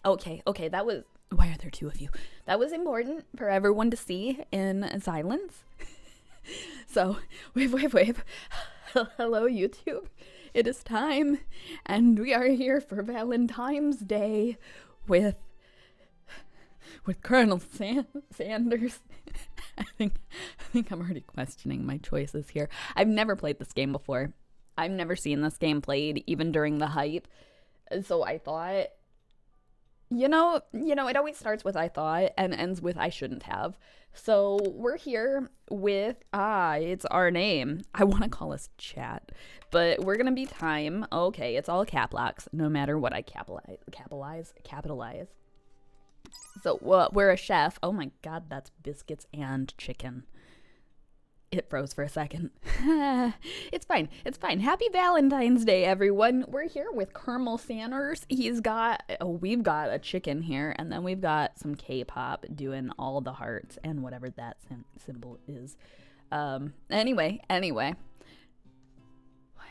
Okay. That was. Why are there two of you? That was important for everyone to see in silence. So, wave. Hello, YouTube. It is time, and we are here for ValenThyme's Day with Colonel Sanders. I think I'm already questioning my choices here. I've never played this game before. I've never seen this game played, even during the hype. So I thought, it always starts with I thought and ends with I shouldn't have. So we're here with it's our name. I want to call us chat, but we're going to be time. Okay, it's all cap locks, no matter what I capitalize. So we're a chef. Oh my God, that's biscuits and chicken. It froze for a second. It's fine. Happy Valentine's Day, everyone. We're here with Colonel Sanders. We've got a chicken here, and then we've got some K-pop doing all the hearts and whatever that symbol is. Anyway. Why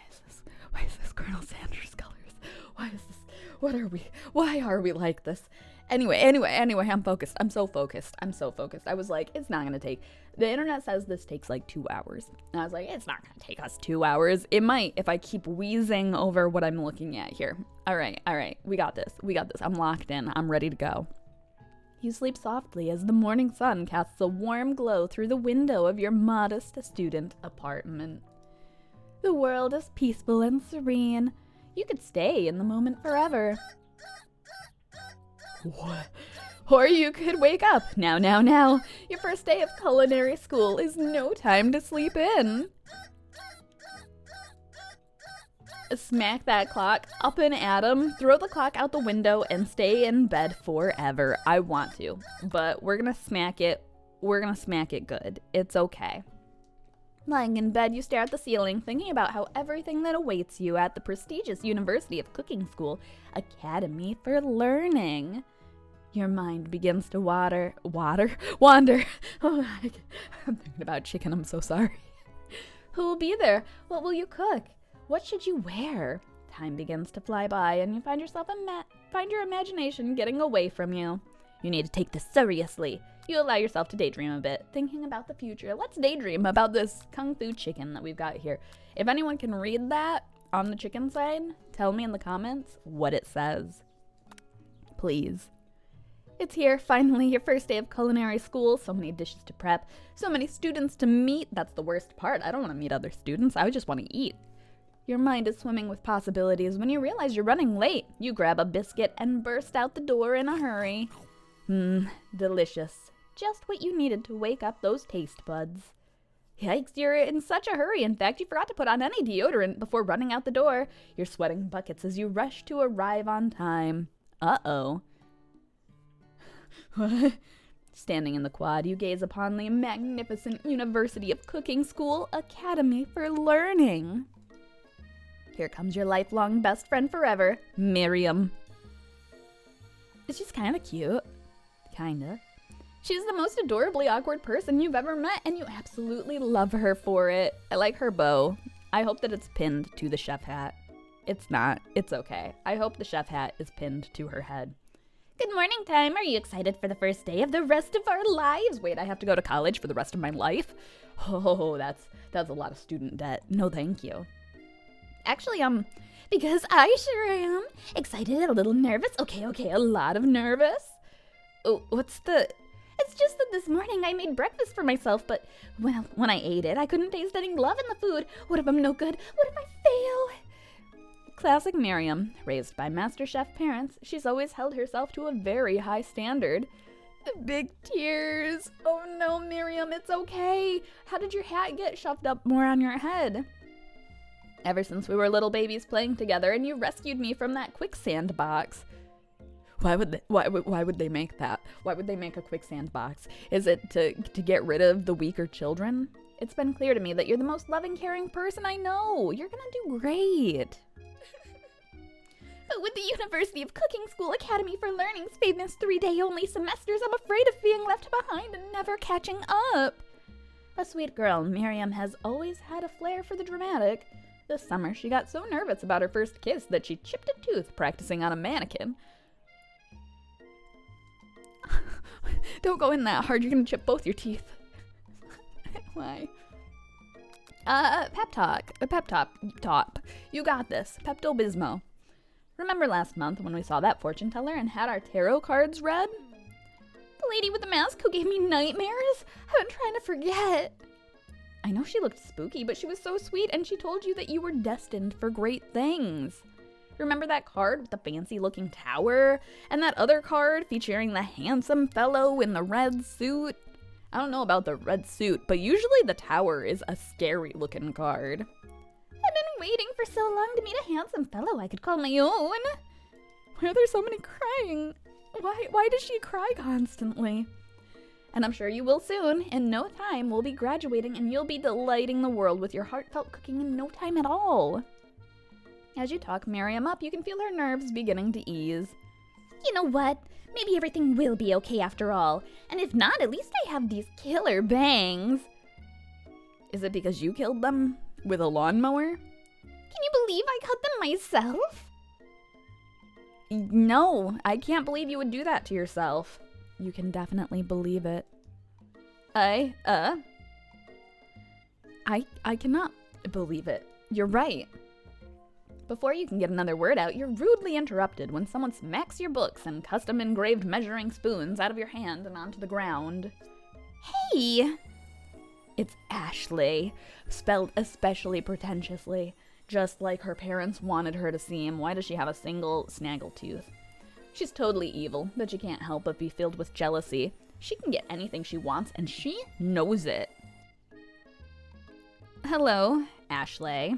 is this Colonel Sanders colors? Why is this? Why are we like this? Anyway, I'm focused. I'm so focused. I was like, it's not going to take. The internet says this takes like 2 hours. And I was like, it's not going to take us 2 hours. It might if I keep wheezing over what I'm looking at here. All right. We got this. I'm locked in. I'm ready to go. You sleep softly as the morning sun casts a warm glow through the window of your modest student apartment. The world is peaceful and serene. You could stay in the moment forever. What? Or you could wake up. Now. Your first day of culinary school is no time to sleep in. Smack that clock up and at 'em, throw the clock out the window, and stay in bed forever. I want to, but we're gonna smack it. We're gonna smack it good. It's okay. Lying in bed, you stare at the ceiling, thinking about how everything that awaits you at the prestigious University of Cooking School Academy for Learning. Your mind begins to wander. Oh, I'm thinking about chicken. I'm so sorry. Who will be there? What will you cook? What should you wear? Time begins to fly by, and you find your imagination getting away from you. You need to take this seriously. You allow yourself to daydream a bit, thinking about the future. Let's daydream about this kung fu chicken that we've got here. If anyone can read that on the chicken side, tell me in the comments what it says. Please. It's here, finally, your first day of culinary school. So many dishes to prep, so many students to meet. That's the worst part. I don't want to meet other students. I just want to eat. Your mind is swimming with possibilities when you realize you're running late. You grab a biscuit and burst out the door in a hurry. Delicious. Just what you needed to wake up those taste buds. Yikes, you're in such a hurry. In fact, you forgot to put on any deodorant before running out the door. You're sweating buckets as you rush to arrive on time. Uh-oh. Standing in the quad, you gaze upon the magnificent University of Cooking School Academy for Learning. Here comes your lifelong best friend forever, Miriam. She's kind of cute. Kinda. She's the most adorably awkward person you've ever met, and you absolutely love her for it. I like her bow. I hope that it's pinned to the chef hat. It's not. It's okay. I hope the chef hat is pinned to her head. Good morning, Time. Are you excited for the first day of the rest of our lives? Wait, I have to go to college for the rest of my life? Oh, that's a lot of student debt. No, thank you. Actually, because I sure am. Excited, a little nervous. Okay, a lot of nervous. Oh, It's just that this morning I made breakfast for myself, but when I ate it, I couldn't taste any love in the food. What if I'm no good? What if I fail? Classic Miriam. Raised by MasterChef parents, she's always held herself to a very high standard. Big tears. Oh no, Miriam, it's okay. How did your hat get shoved up more on your head? Ever since we were little babies playing together and you rescued me from that quicksand box. Why would they make that? Why would they make a quicksand box? Is it to get rid of the weaker children? It's been clear to me that you're the most loving, caring person I know. You're gonna do great. But with the University of Cooking School Academy for Learning's famous 3-day-only semesters, I'm afraid of being left behind and never catching up. A sweet girl, Miriam has always had a flair for the dramatic. This summer, she got so nervous about her first kiss that she chipped a tooth practicing on a mannequin. Don't go in that hard, you're gonna chip both your teeth. Why? Pep talk. You got this. Pepto-Bismol. Remember last month when we saw that fortune teller and had our tarot cards read? The lady with the mask who gave me nightmares? I've been trying to forget. I know she looked spooky, but she was so sweet, and she told you that you were destined for great things. Remember that card with the fancy-looking tower? And that other card featuring the handsome fellow in the red suit? I don't know about the red suit, but usually the tower is a scary-looking card. I've been waiting for so long to meet a handsome fellow I could call my own. Why are there so many crying? Why does she cry constantly? And I'm sure you will soon. In no time, we'll be graduating and you'll be delighting the world with your heartfelt cooking in no time at all. As you talk Miriam up, you can feel her nerves beginning to ease. You know what? Maybe everything will be okay after all. And if not, at least I have these killer bangs. Is it because you killed them with a lawnmower? Can you believe I cut them myself? No, I can't believe you would do that to yourself. You can definitely believe it. I cannot believe it. You're right. Before you can get another word out, you're rudely interrupted when someone smacks your books and custom engraved measuring spoons out of your hand and onto the ground. Hey! It's Ashley, spelled especially pretentiously, just like her parents wanted her to seem. Why does she have a single snaggletooth? She's totally evil, but she can't help but be filled with jealousy. She can get anything she wants, and she knows it. Hello, Ashley.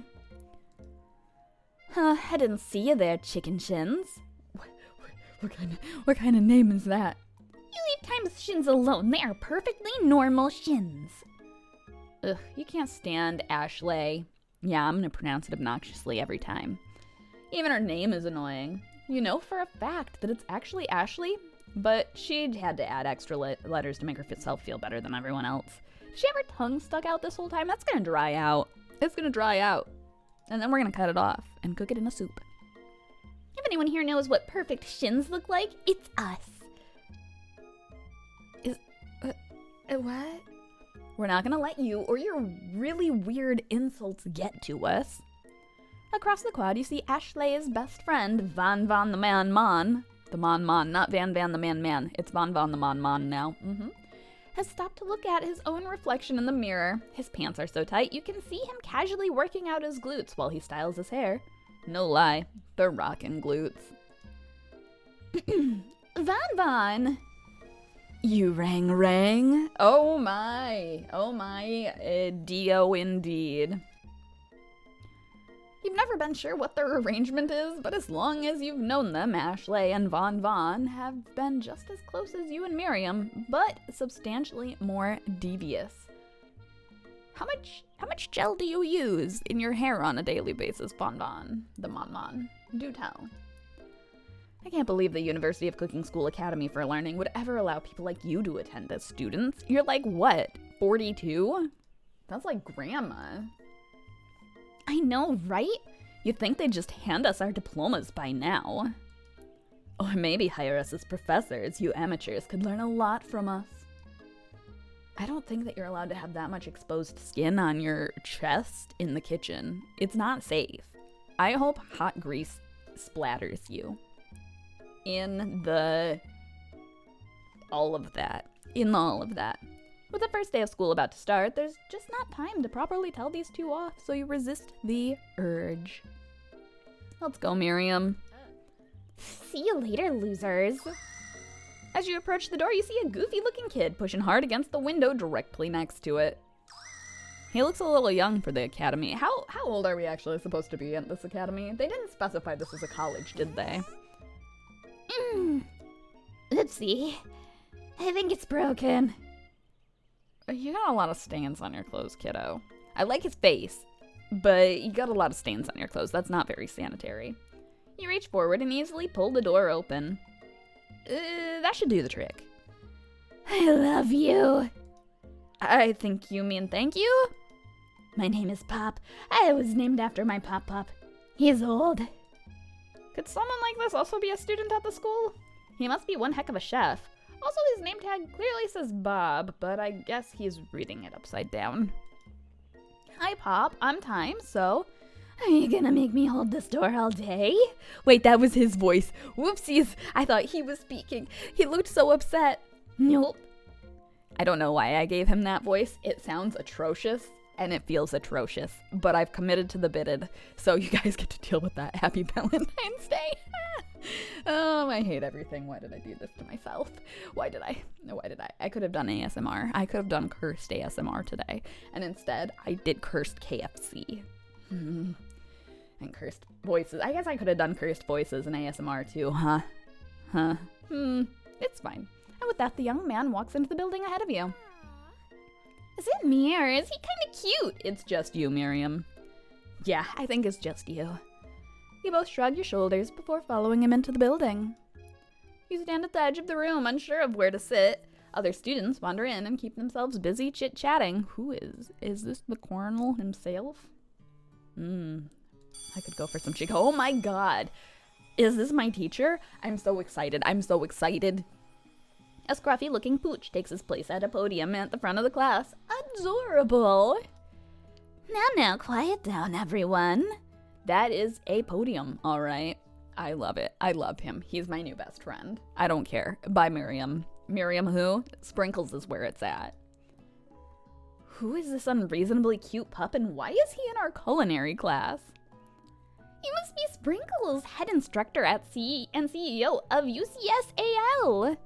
I didn't see you there, chicken shins. What kind of name is that? You leave Time's shins alone. They are perfectly normal shins. Ugh, you can't stand Ashley. Yeah, I'm gonna pronounce it obnoxiously every time. Even her name is annoying. You know for a fact that it's actually Ashley, but she had to add extra letters to make herself feel better than everyone else. Did she have her tongue stuck out this whole time? That's gonna dry out. It's gonna dry out. And then we're gonna cut it off and cook it in a soup. If anyone here knows what perfect shins look like, it's us. What? We're not gonna let you or your really weird insults get to us. Across the quad, you see Ashley's best friend, Van the Man Mon. The Mon Mon, not Van the Man Man. It's Van the Mon Mon now. Has stopped to look at his own reflection in the mirror. His pants are so tight, you can see him casually working out his glutes while he styles his hair. No lie, they're rockin' glutes. Van! You rang. Oh my, Dio indeed. You've never been sure what their arrangement is, but as long as you've known them, Ashley and Van have been just as close as you and Miriam, but substantially more devious. How much gel do you use in your hair on a daily basis, Van? The Mon? Do tell. I can't believe the University of Cooking School Academy for Learning would ever allow people like you to attend as students. You're like, what, 42? That's like grandma. I know, right? You'd think they'd just hand us our diplomas by now. Or maybe hire us as professors. You amateurs could learn a lot from us. I don't think that you're allowed to have that much exposed skin on your chest in the kitchen. It's not safe. I hope hot grease splatters you. In all of that. With the first day of school about to start, there's just not time to properly tell these two off, so you resist the urge. Let's go, Miriam. See you later, losers. As you approach the door, you see a goofy-looking kid pushing hard against the window directly next to it. He looks a little young for the academy. How old are we actually supposed to be at this academy? They didn't specify this as a college, did they? Oopsie. I think it's broken. You got a lot of stains on your clothes, kiddo. I like his face, but you got a lot of stains on your clothes. That's not very sanitary. You reach forward and easily pull the door open. That should do the trick. I love you. I think you mean thank you? My name is Pop. I was named after my Pop. He's old. Could someone like this also be a student at the school? He must be one heck of a chef. Also, his name tag clearly says Bob, but I guess he's reading it upside down. Hi, Pop. I'm Thyme, so... Are you gonna make me hold this door all day? Wait, that was his voice. Whoopsies. I thought he was speaking. He looked so upset. Nope. I don't know why I gave him that voice. It sounds atrocious, and it feels atrocious. But I've committed to the bidded, so you guys get to deal with that. Happy Valentine's Day. Oh, I hate everything. Why did I do this to myself? Why did I? I could have done ASMR. I could have done cursed ASMR today. And instead, I did cursed KFC. And cursed voices. I guess I could have done cursed voices in ASMR too, huh? It's fine. And with that, the young man walks into the building ahead of you. Is it me, or is he kind of cute? It's just you, Miriam. Yeah, I think it's just you. You both shrug your shoulders before following him into the building. You stand at the edge of the room, unsure of where to sit. Other students wander in and keep themselves busy chit-chatting. Who is? Is this the colonel himself? I could go for some chicken. Oh my god. Is this my teacher? I'm so excited. A scruffy-looking pooch takes his place at a podium at the front of the class. Adorable. Now, quiet down, everyone. That is a podium, all right. I love it. I love him. He's my new best friend. I don't care. Bye, Miriam. Miriam who? Sprinkles is where it's at. Who is this unreasonably cute pup, and why is he in our culinary class? You must be Sprinkles, head instructor at and CEO of UCSAL.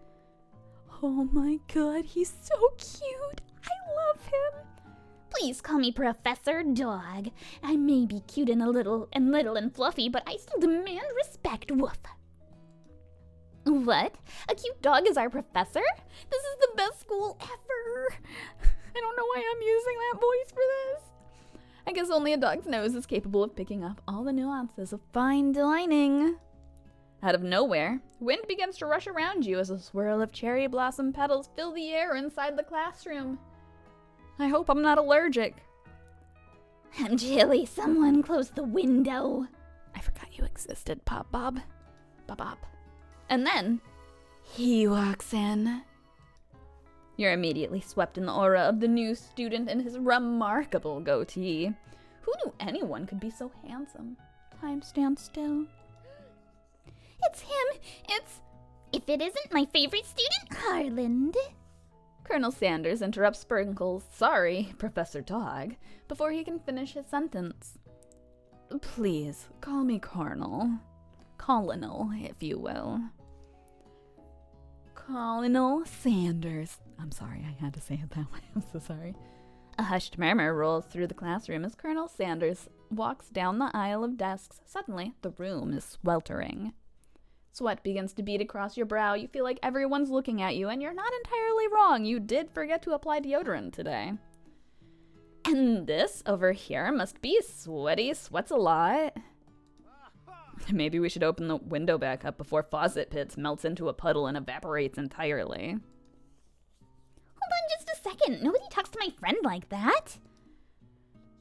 Oh my god, he's so cute. I love him. Please call me Professor Dog. I may be cute and little and fluffy, but I still demand respect, woof. What? A cute dog is our professor? This is the best school ever. I don't know why I'm using that voice for this. I guess only a dog's nose is capable of picking up all the nuances of fine dining. Out of nowhere, wind begins to rush around you as a swirl of cherry blossom petals fill the air inside the classroom. I hope I'm not allergic. I'm chilly. Someone close the window. I forgot you existed, Pop Bob. Bob. And then, he walks in. You're immediately swept in the aura of the new student and his remarkable goatee. Who knew anyone could be so handsome? Time stands still. It's him. If it isn't my favorite student, Harland. Colonel Sanders interrupts Sprinkles, sorry, Professor Dog, before he can finish his sentence. Please, call me Colonel. Colonel, if you will. Colonel Sanders. I'm sorry, I had to say it that way. I'm so sorry. A hushed murmur rolls through the classroom as Colonel Sanders walks down the aisle of desks. Suddenly, the room is sweltering. Sweat begins to bead across your brow. You feel like everyone's looking at you, and you're not entirely wrong. You did forget to apply deodorant today. And this over here must be sweaty. Sweats a lot. Maybe we should open the window back up before Faucet Pits melts into a puddle and evaporates entirely. Hold on just a second. Nobody talks to my friend like that.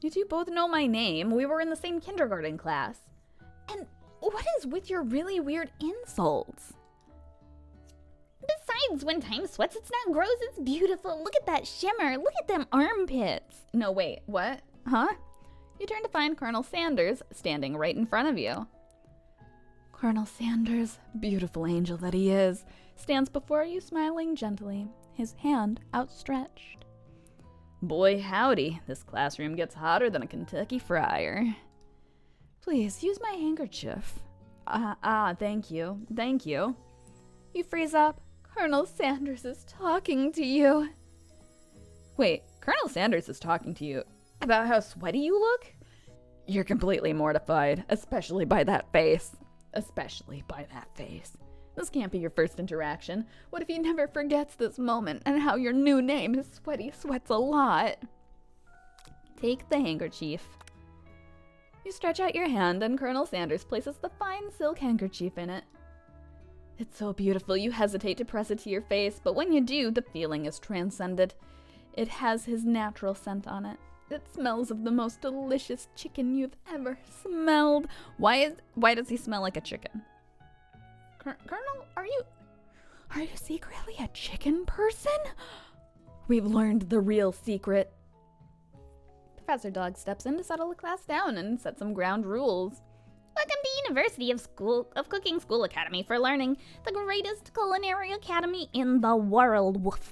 You two both know my name. We were in the same kindergarten class. And what is with your really weird insults? Besides, when Thyme sweats, it's not gross, it's beautiful. Look at that shimmer. Look at them armpits. No, wait, what? Huh? You turn to find Colonel Sanders standing right in front of you. Colonel Sanders, beautiful angel that he is, stands before you smiling gently, his hand outstretched. Boy howdy, this classroom gets hotter than a Kentucky fryer. Please, use my handkerchief. Thank you. You freeze up. Colonel Sanders is talking to you. Wait, Colonel Sanders is talking to you about how sweaty you look? You're completely mortified, especially by that face. This can't be your first interaction. What if he never forgets this moment and how your new name is Sweaty Sweats a Lot? Take the handkerchief. You stretch out your hand and Colonel Sanders places the fine silk handkerchief in it. It's so beautiful you hesitate to press it to your face, but when you do, the feeling is transcended. It has his natural scent on it. It smells of the most delicious chicken you've ever smelled. Why does he smell like a chicken? Colonel, are you secretly a chicken person? We've learned the real secret. Professor Dog steps in to settle the class down and set some ground rules. Welcome to University of Cooking School Academy for Learning, the greatest culinary academy in the world. Woof.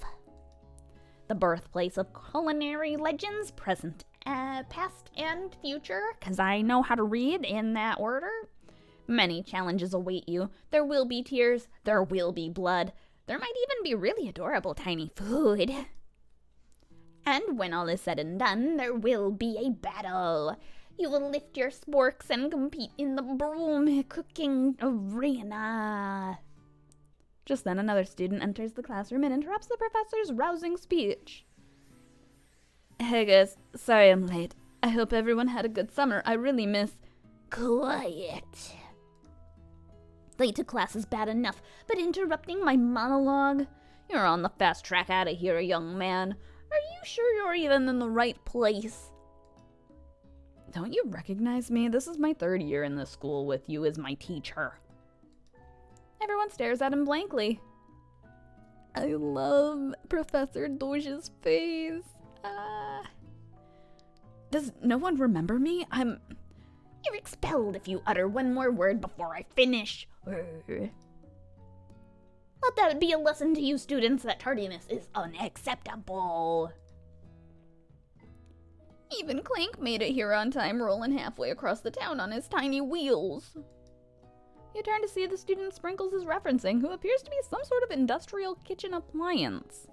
The birthplace of culinary legends, present, past, and future, because I know how to read in that order. Many challenges await you. There will be tears. There will be blood. There might even be really adorable tiny food. And when all is said and done, there will be a battle. You will lift your sporks and compete in the broom cooking arena. Just then, another student enters the classroom and interrupts the professor's rousing speech. Hey guys, sorry I'm late. I hope everyone had a good summer. I really miss... Quiet. Late to class is bad enough, but interrupting my monologue? You're on the fast track out of here, young man. Are you sure you're even in the right place? Don't you recognize me? This is my 3rd year in this school with you as my teacher. Everyone stares at him blankly. I love Professor Doge's face. Does no one remember me? You're expelled if you utter one more word before I finish. Let that be a lesson to you students that tardiness is unacceptable. Even Clank made it here on time, rolling halfway across the town on his tiny wheels. You turn to see the student Sprinkles is referencing, who appears to be some sort of industrial kitchen appliance.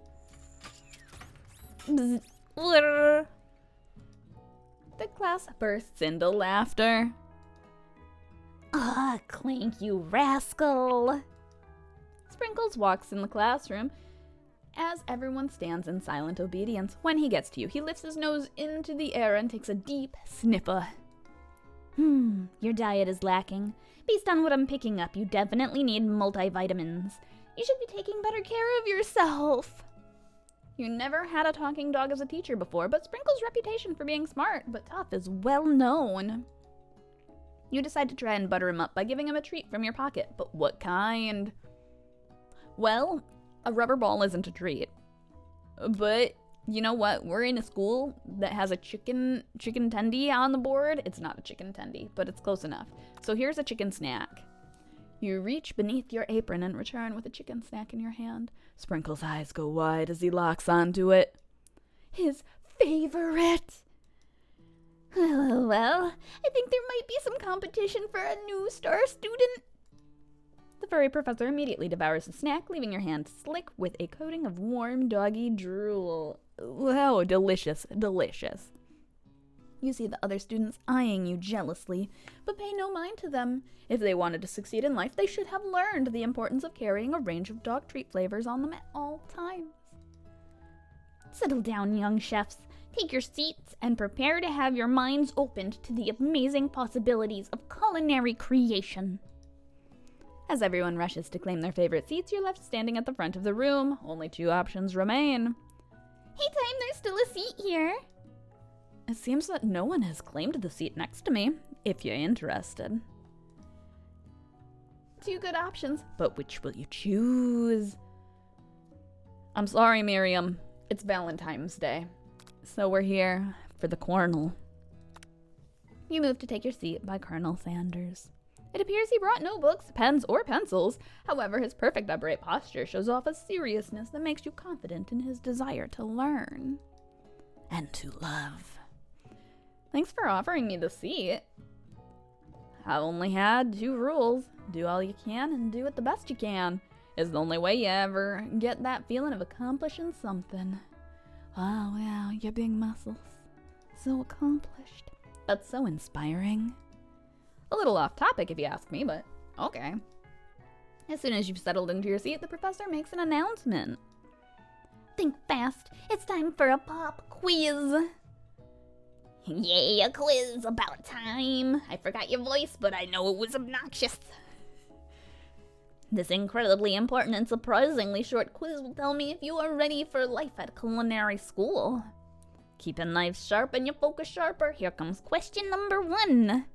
The class bursts into laughter. Ah, Clank, you rascal! Sprinkles walks in the classroom as everyone stands in silent obedience. When he gets to you, he lifts his nose into the air and takes a deep sniffer. Your diet is lacking. Based on what I'm picking up, you definitely need multivitamins. You should be taking better care of yourself. You never had a talking dog as a teacher before, but Sprinkles' reputation for being smart but tough is well known. You decide to try and butter him up by giving him a treat from your pocket, but what kind? Well, a rubber ball isn't a treat. But you know what? We're in a school that has a chicken tendy on the board. It's not a chicken tendy, but it's close enough. So here's a chicken snack. You reach beneath your apron and return with a chicken snack in your hand. Sprinkles' eyes go wide as he locks onto it. His favorite! Well, I think there might be some competition for a new star student. The furry professor immediately devours the snack, leaving your hand slick with a coating of warm doggy drool. Wow, delicious, delicious. You see the other students eyeing you jealously, but pay no mind to them. If they wanted to succeed in life, they should have learned the importance of carrying a range of dog treat flavors on them at all times. Settle down, young chefs. Take your seats and prepare to have your minds opened to the amazing possibilities of culinary creation. As everyone rushes to claim their favorite seats, you're left standing at the front of the room. Only 2 options remain. Hey, Time, there's still a seat here. It seems that no one has claimed the seat next to me, if you're interested. 2 good options, but which will you choose? I'm sorry, Miriam. It's ValenThyme's Day, so we're here for the Colonel. You move to take your seat by Colonel Sanders. It appears he brought no books, pens, or pencils. However, his perfect upright posture shows off a seriousness that makes you confident in his desire to learn and to love. Thanks for offering me the seat. I've only had 2 rules. Do all you can and do it the best you can. It's the only way you ever get that feeling of accomplishing something. Wow, your big muscles. So accomplished. That's so inspiring. A little off topic if you ask me, but okay. As soon as you've settled into your seat, the professor makes an announcement. Think fast. It's time for a pop quiz. Yay, a quiz. About time. I forgot your voice, but I know it was obnoxious. This incredibly important and surprisingly short quiz will tell me if you are ready for life at culinary school. Keeping knives sharp and your focus sharper. Here comes question number 1.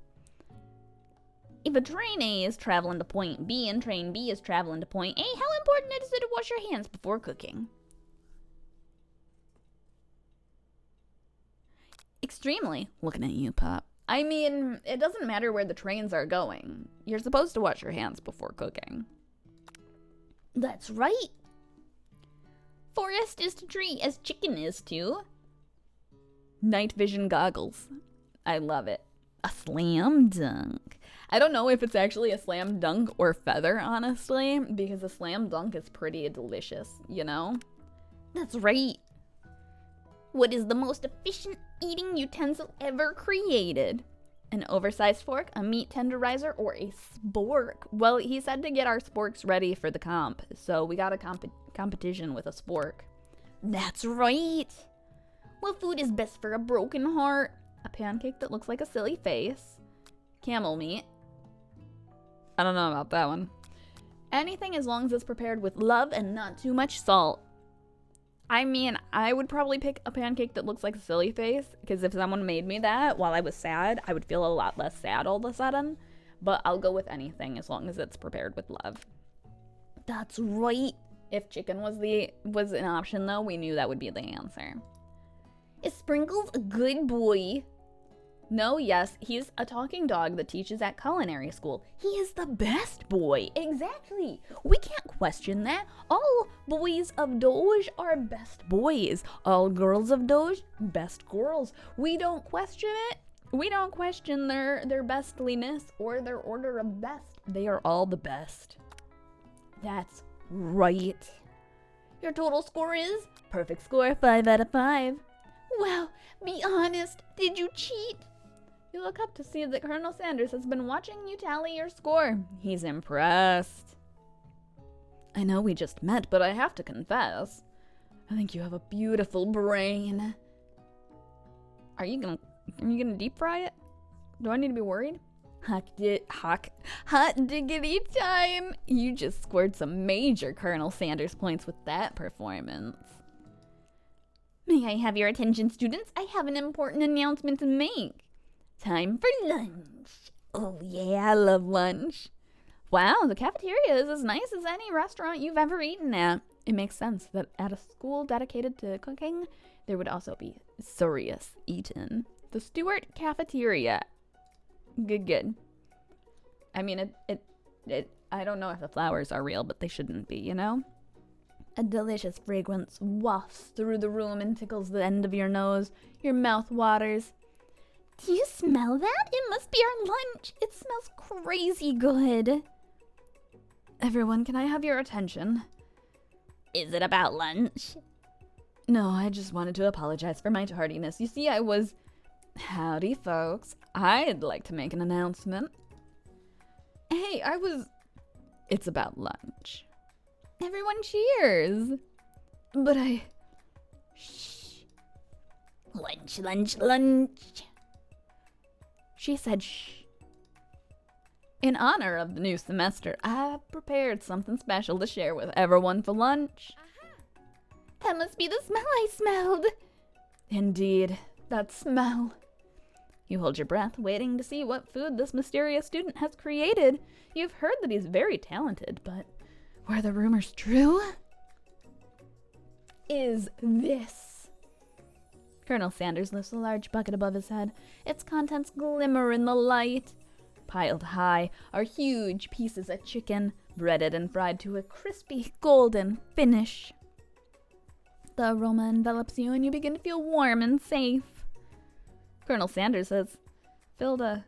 If a train A is traveling to point B and train B is traveling to point A, how important is it to wash your hands before cooking? Extremely. Looking at you, Pop. I mean, it doesn't matter where the trains are going. You're supposed to wash your hands before cooking. That's right. Forest is to tree as chicken is to night vision goggles. I love it. A slam dunk. I don't know if it's actually a slam dunk or feather, honestly, because a slam dunk is pretty delicious, you know? That's right. What is the most efficient eating utensil ever created? An oversized fork, a meat tenderizer, or a spork? Well, he said to get our sporks ready for the comp, so we got a competition with a spork. That's right. What food is best for a broken heart? A pancake that looks like a silly face. Camel meat. I don't know about that one. Anything as long as it's prepared with love and not too much salt. I mean, I would probably pick a pancake that looks like a silly face, because if someone made me that while I was sad, I would feel a lot less sad all of a sudden. But I'll go with anything as long as it's prepared with love. That's right. If chicken was an option, though, we knew that would be the answer. Is Sprinkles a good boy? No, yes, he's a talking dog that teaches at culinary school. He is the best boy. Exactly. We can't question that. All boys of Doge are best boys. All girls of Doge, best girls. We don't question it. We don't question their bestliness or their order of best. They are all the best. That's right. Your total score is? Perfect score, 5 out of 5. Well, be honest. Did you cheat? You look up to see that Colonel Sanders has been watching you tally your score. He's impressed. I know we just met, but I have to confess, I think you have a beautiful brain. Are you gonna deep fry it? Do I need to be worried? Hot diggity time! You just scored some major Colonel Sanders points with that performance. May I have your attention, students? I have an important announcement to make. Time for lunch. Oh yeah, I love lunch. Wow, the cafeteria is as nice as any restaurant you've ever eaten at. It makes sense that at a school dedicated to cooking, there would also be serious eating. The Stewart Cafeteria. Good. I mean, I don't know if the flowers are real, but they shouldn't be, you know? A delicious fragrance wafts through the room and tickles the end of your nose. Your mouth waters. Do you smell that? It must be our lunch. It smells crazy good. Everyone, can I have your attention? Is it about lunch? No, I just wanted to apologize for my tardiness. You see, Howdy, folks. I'd like to make an announcement. Hey, It's about lunch. Everyone cheers. But Shh. Lunch. She said shh. In honor of the new semester, I've prepared something special to share with everyone for lunch. That must be the smell I smelled. Indeed, that smell. You hold your breath, waiting to see what food this mysterious student has created. You've heard that he's very talented, but were the rumors true? Is this? Colonel Sanders lifts a large bucket above his head. Its contents glimmer in the light. Piled high are huge pieces of chicken, breaded and fried to a crispy golden finish. The aroma envelops you and you begin to feel warm and safe. Colonel Sanders has filled a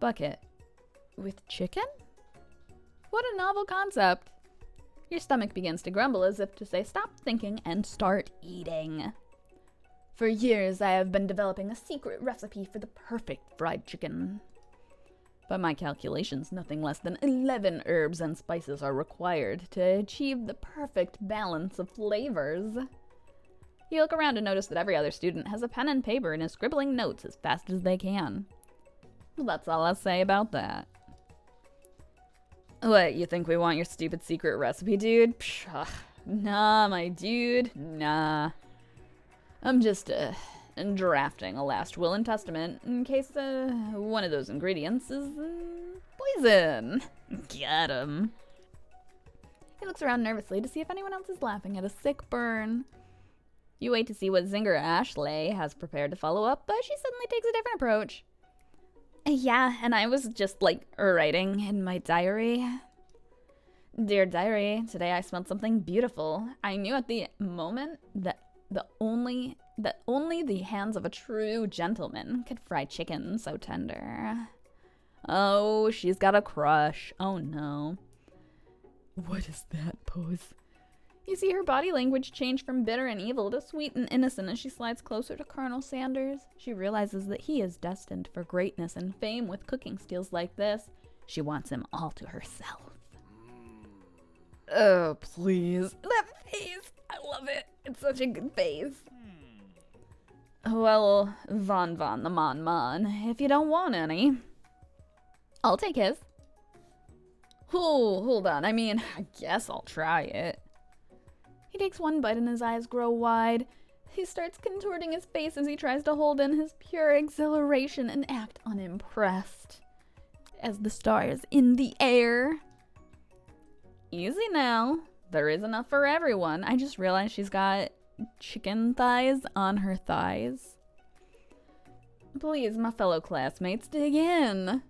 bucket with chicken? What a novel concept. Your stomach begins to grumble as if to say stop thinking and start eating. For years, I have been developing a secret recipe for the perfect fried chicken. By my calculations, nothing less than 11 herbs and spices are required to achieve the perfect balance of flavors. You look around and notice that every other student has a pen and paper and is scribbling notes as fast as they can. Well, that's all I'll say about that. What, you think we want your stupid secret recipe, dude? Psh, nah, my dude, nah. I'm just drafting a last will and testament in case one of those ingredients is poison. Got him. He looks around nervously to see if anyone else is laughing at a sick burn. You wait to see what Zinger Ashley has prepared to follow up, but she suddenly takes a different approach. Yeah, and I was just, writing in my diary. Dear diary, today I smelled something beautiful. I knew at the moment that only the hands of a true gentleman could fry chicken so tender. Oh, she's got a crush. Oh no. What is that pose? You see her body language change from bitter and evil to sweet and innocent as she slides closer to Colonel Sanders. She realizes that he is destined for greatness and fame with cooking skills like this. She wants him all to herself. Oh, please. That face! I love it. It's such a good face. Well, Von the Mon, if you don't want any, I'll take his. Oh, hold on. I mean, I guess I'll try it. He takes one bite and his eyes grow wide. He starts contorting his face as he tries to hold in his pure exhilaration and act unimpressed. As the star is in the air. Easy now. There is enough for everyone. I just realized she's got chicken thighs on her thighs. Please, my fellow classmates, dig in.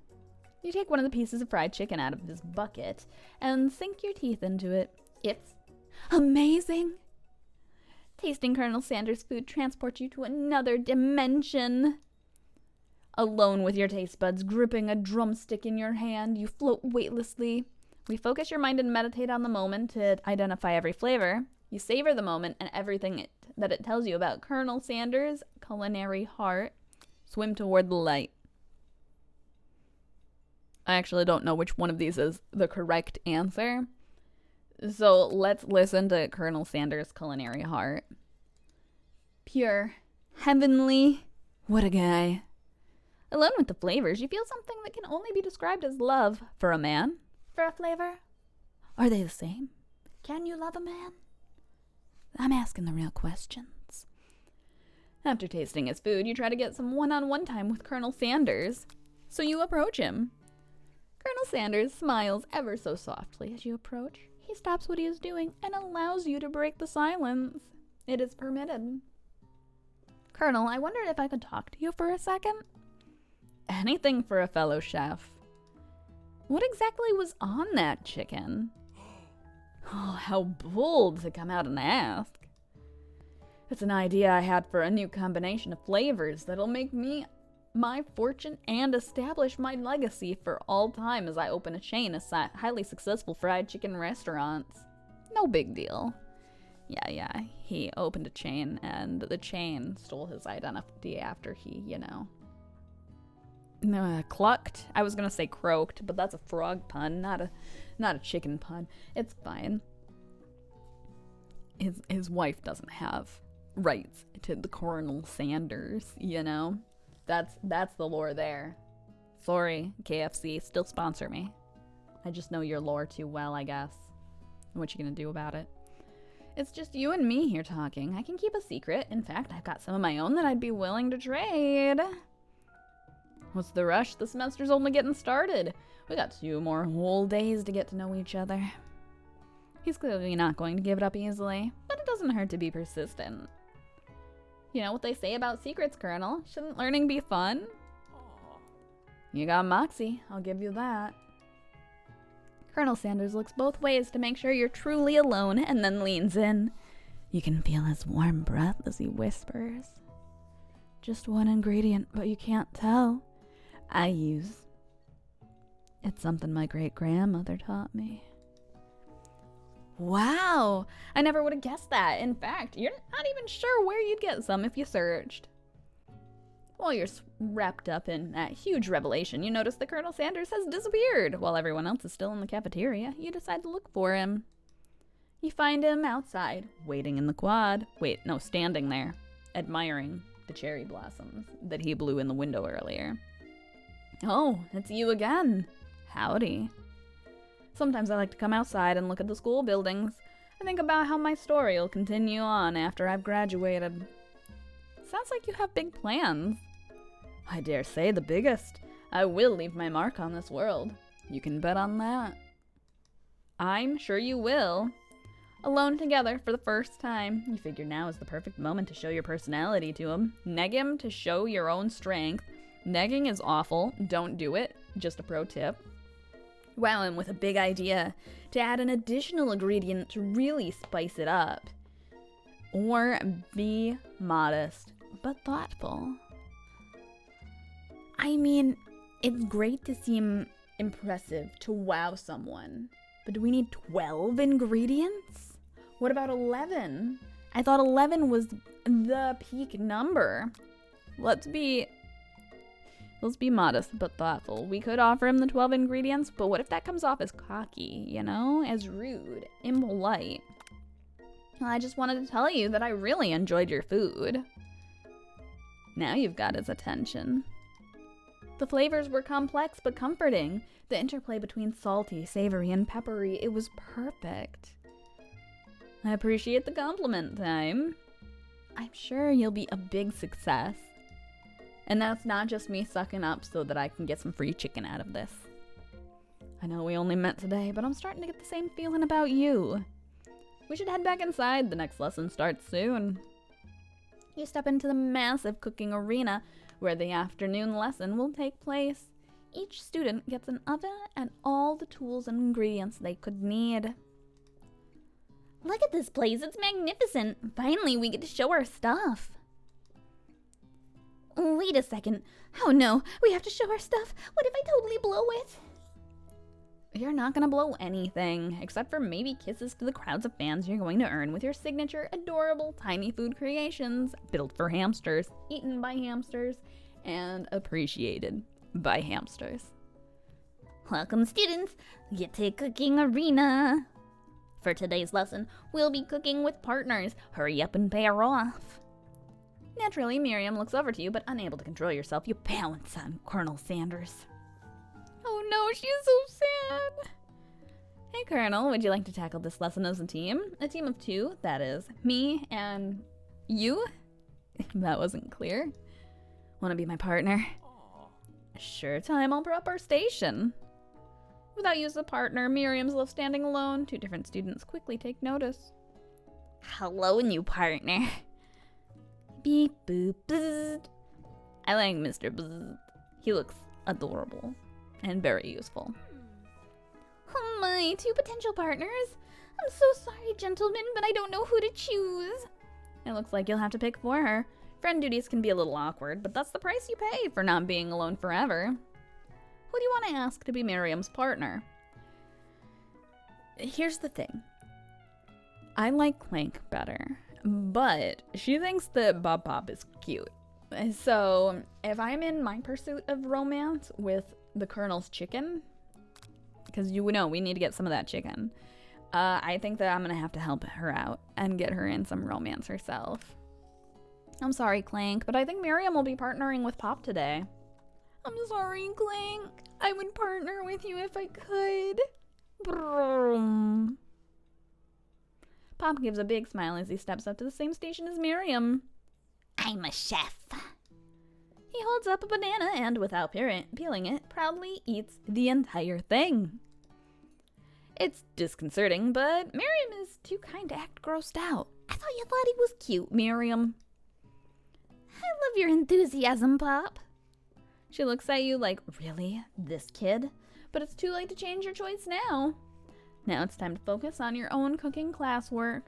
You take one of the pieces of fried chicken out of his bucket and sink your teeth into it. It's amazing. Tasting Colonel Sanders' food transports you to another dimension. Alone with your taste buds gripping a drumstick in your hand, you float weightlessly. We focus your mind and meditate on the moment to identify every flavor. You savor the moment and everything that it tells you about Colonel Sanders' culinary heart. Swim toward the light. I actually don't know which one of these is the correct answer. So let's listen to Colonel Sanders' culinary heart. Pure, heavenly, what a guy. Alone with the flavors, you feel something that can only be described as love for a man. For a flavor? Are they the same? Can you love a man? I'm asking the real questions. After tasting his food, you try to get some one-on-one time with Colonel Sanders. So you approach him. Colonel Sanders smiles ever so softly as you approach. He stops what he is doing and allows you to break the silence. It is permitted. Colonel, I wondered if I could talk to you for a second. Anything for a fellow chef. What exactly was on that chicken? Oh, how bold to come out and ask. It's an idea I had for a new combination of flavors that'll make me my fortune and establish my legacy for all time as I open a chain of highly successful fried chicken restaurants. No big deal. Yeah, he opened a chain and the chain stole his identity after he, clucked. I was gonna say croaked, but that's a frog pun, not a chicken pun. It's fine. His wife doesn't have rights to the Colonel Sanders, That's the lore there. Sorry, KFC, still sponsor me. I just know your lore too well, I guess. What you gonna do about it? It's just you and me here talking. I can keep a secret. In fact, I've got some of my own that I'd be willing to trade. What's the rush? The semester's only getting started. We got 2 more whole days to get to know each other. He's clearly not going to give it up easily, but it doesn't hurt to be persistent. You know what they say about secrets, Colonel? Shouldn't learning be fun? You got moxie, I'll give you that. Colonel Sanders looks both ways to make sure you're truly alone and then leans in. You can feel his warm breath as he whispers. Just one ingredient, but you can't tell. I use. It's something my great-grandmother taught me. Wow, I never would have guessed that. In fact, you're not even sure where you'd get some if you searched. While you're wrapped up in that huge revelation, you notice that Colonel Sanders has disappeared. While everyone else is still in the cafeteria, you decide to look for him. You find him outside, waiting in the quad. Standing there, admiring the cherry blossoms that he blew in the window earlier. Oh, it's you again. Howdy. Sometimes I like to come outside and look at the school buildings. I think about how my story will continue on after I've graduated. Sounds like you have big plans. I dare say the biggest. I will leave my mark on this world. You can bet on that. I'm sure you will. Alone together for the first time, you figure now is the perfect moment to show your personality to him. Neg him to show your own strength. Negging is awful. Don't do it. Just a pro tip. Wow him with a big idea to add an additional ingredient to really spice it up. Or be modest, but thoughtful. I mean, it's great to seem impressive, to wow someone. But do we need 12 ingredients? What about 11? I thought 11 was the peak number. Let's be modest but thoughtful. We could offer him the 12 ingredients, but what if that comes off as cocky, you know? As rude, impolite. Well, I just wanted to tell you that I really enjoyed your food. Now you've got his attention. The flavors were complex but comforting. The interplay between salty, savory, and peppery, it was perfect. I appreciate the compliment, Thyme. I'm sure you'll be a big success. And that's not just me sucking up so that I can get some free chicken out of this. I know we only met today, but I'm starting to get the same feeling about you. We should head back inside. The next lesson starts soon. You step into the massive cooking arena where the afternoon lesson will take place. Each student gets an oven and all the tools and ingredients they could need. Look at this place, it's magnificent. Finally, we get to show our stuff. Wait a second. Oh no, we have to show our stuff. What if I totally blow it? You're not gonna blow anything, except for maybe kisses to the crowds of fans you're going to earn with your signature, adorable, tiny food creations built for hamsters, eaten by hamsters, and appreciated by hamsters. Welcome, students. Get to cooking arena. For today's lesson, we'll be cooking with partners. Hurry up and pair off. Naturally, Miriam looks over to you, but unable to control yourself, you pounce on Colonel Sanders. Oh no, she's so sad. Hey, Colonel, would you like to tackle this lesson as a team? A team of 2, that is, me and you? That wasn't clear. Want to be my partner? Sure, Thyme, I'll prep our station. Without you as a partner, Miriam's left standing alone. 2 different students quickly take notice. Hello, new partner. Beep, boop, bzzz. I like Mr. Bzzz. He looks adorable and very useful. Oh my, 2 potential partners? I'm so sorry, gentlemen, but I don't know who to choose. It looks like you'll have to pick for her. Friend duties can be a little awkward, but that's the price you pay for not being alone forever. Who do you want to ask to be Miriam's partner? Here's the thing. I like Clank better, but she thinks that Bob Bob is cute. So if I'm in my pursuit of romance with the Colonel's chicken, because you know we need to get some of that chicken, I think that I'm going to have to help her out and get her in some romance herself. I'm sorry, Clank, but I think Miriam will be partnering with Pop today. I'm sorry, Clank. I would partner with you if I could. Brum. Pop gives a big smile as he steps up to the same station as Miriam. I'm a chef. He holds up a banana and, without peeling it, proudly eats the entire thing. It's disconcerting, but Miriam is too kind to act grossed out. I thought you thought he was cute, Miriam. I love your enthusiasm, Pop. She looks at you like, really? This kid? But it's too late to change your choice now. Now it's time to focus on your own cooking classwork.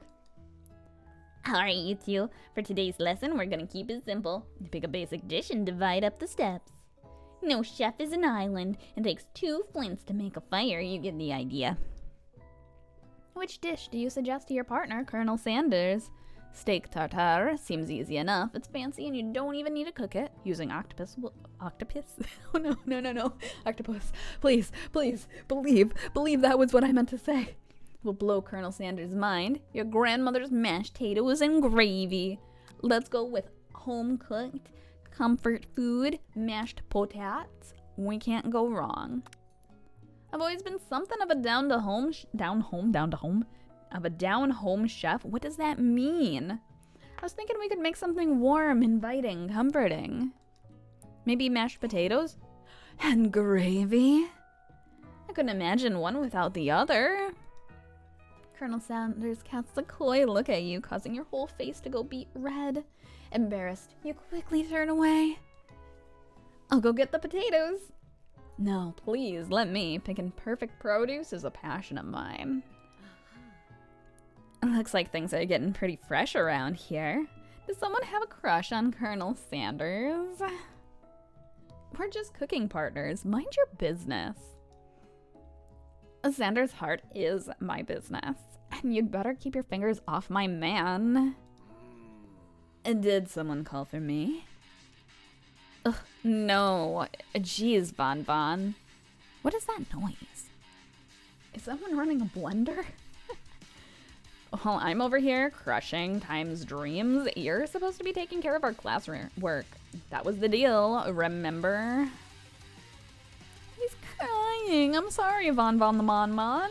Alright, you 2. For today's lesson, we're gonna keep it simple. Pick a basic dish and divide up the steps. No chef is an island, and takes 2 flints to make a fire. You get the idea. Which dish do you suggest to your partner, Colonel Sanders? Steak tartare seems easy enough. It's fancy and you don't even need to cook it. Using octopus? Oh no. Octopus. Please, believe that was what I meant to say. Will blow Colonel Sanders' mind. Your grandmother's mashed potatoes and gravy. Let's go with home-cooked, comfort food, mashed potatoes. We can't go wrong. I've always been something of a down-home chef. What does that mean? I was thinking we could make something warm, inviting, comforting. Maybe mashed potatoes? And gravy? I couldn't imagine one without the other. Colonel Sanders casts a coy look at you, causing your whole face to go beet red. Embarrassed, you quickly turn away. I'll go get the potatoes. No, please, let me. Picking perfect produce is a passion of mine. Looks like things are getting pretty fresh around here. Does someone have a crush on Colonel Sanders? We're just cooking partners. Mind your business. Sanders' heart is my business, and you'd better keep your fingers off my man. Did someone call for me? Ugh, no. Jeez, Von Von. What is that noise? Is someone running a blender? While I'm over here crushing Time's dreams, you're supposed to be taking care of our classroom work. That was the deal, remember? He's crying. I'm sorry, Von Von the Mon Mon.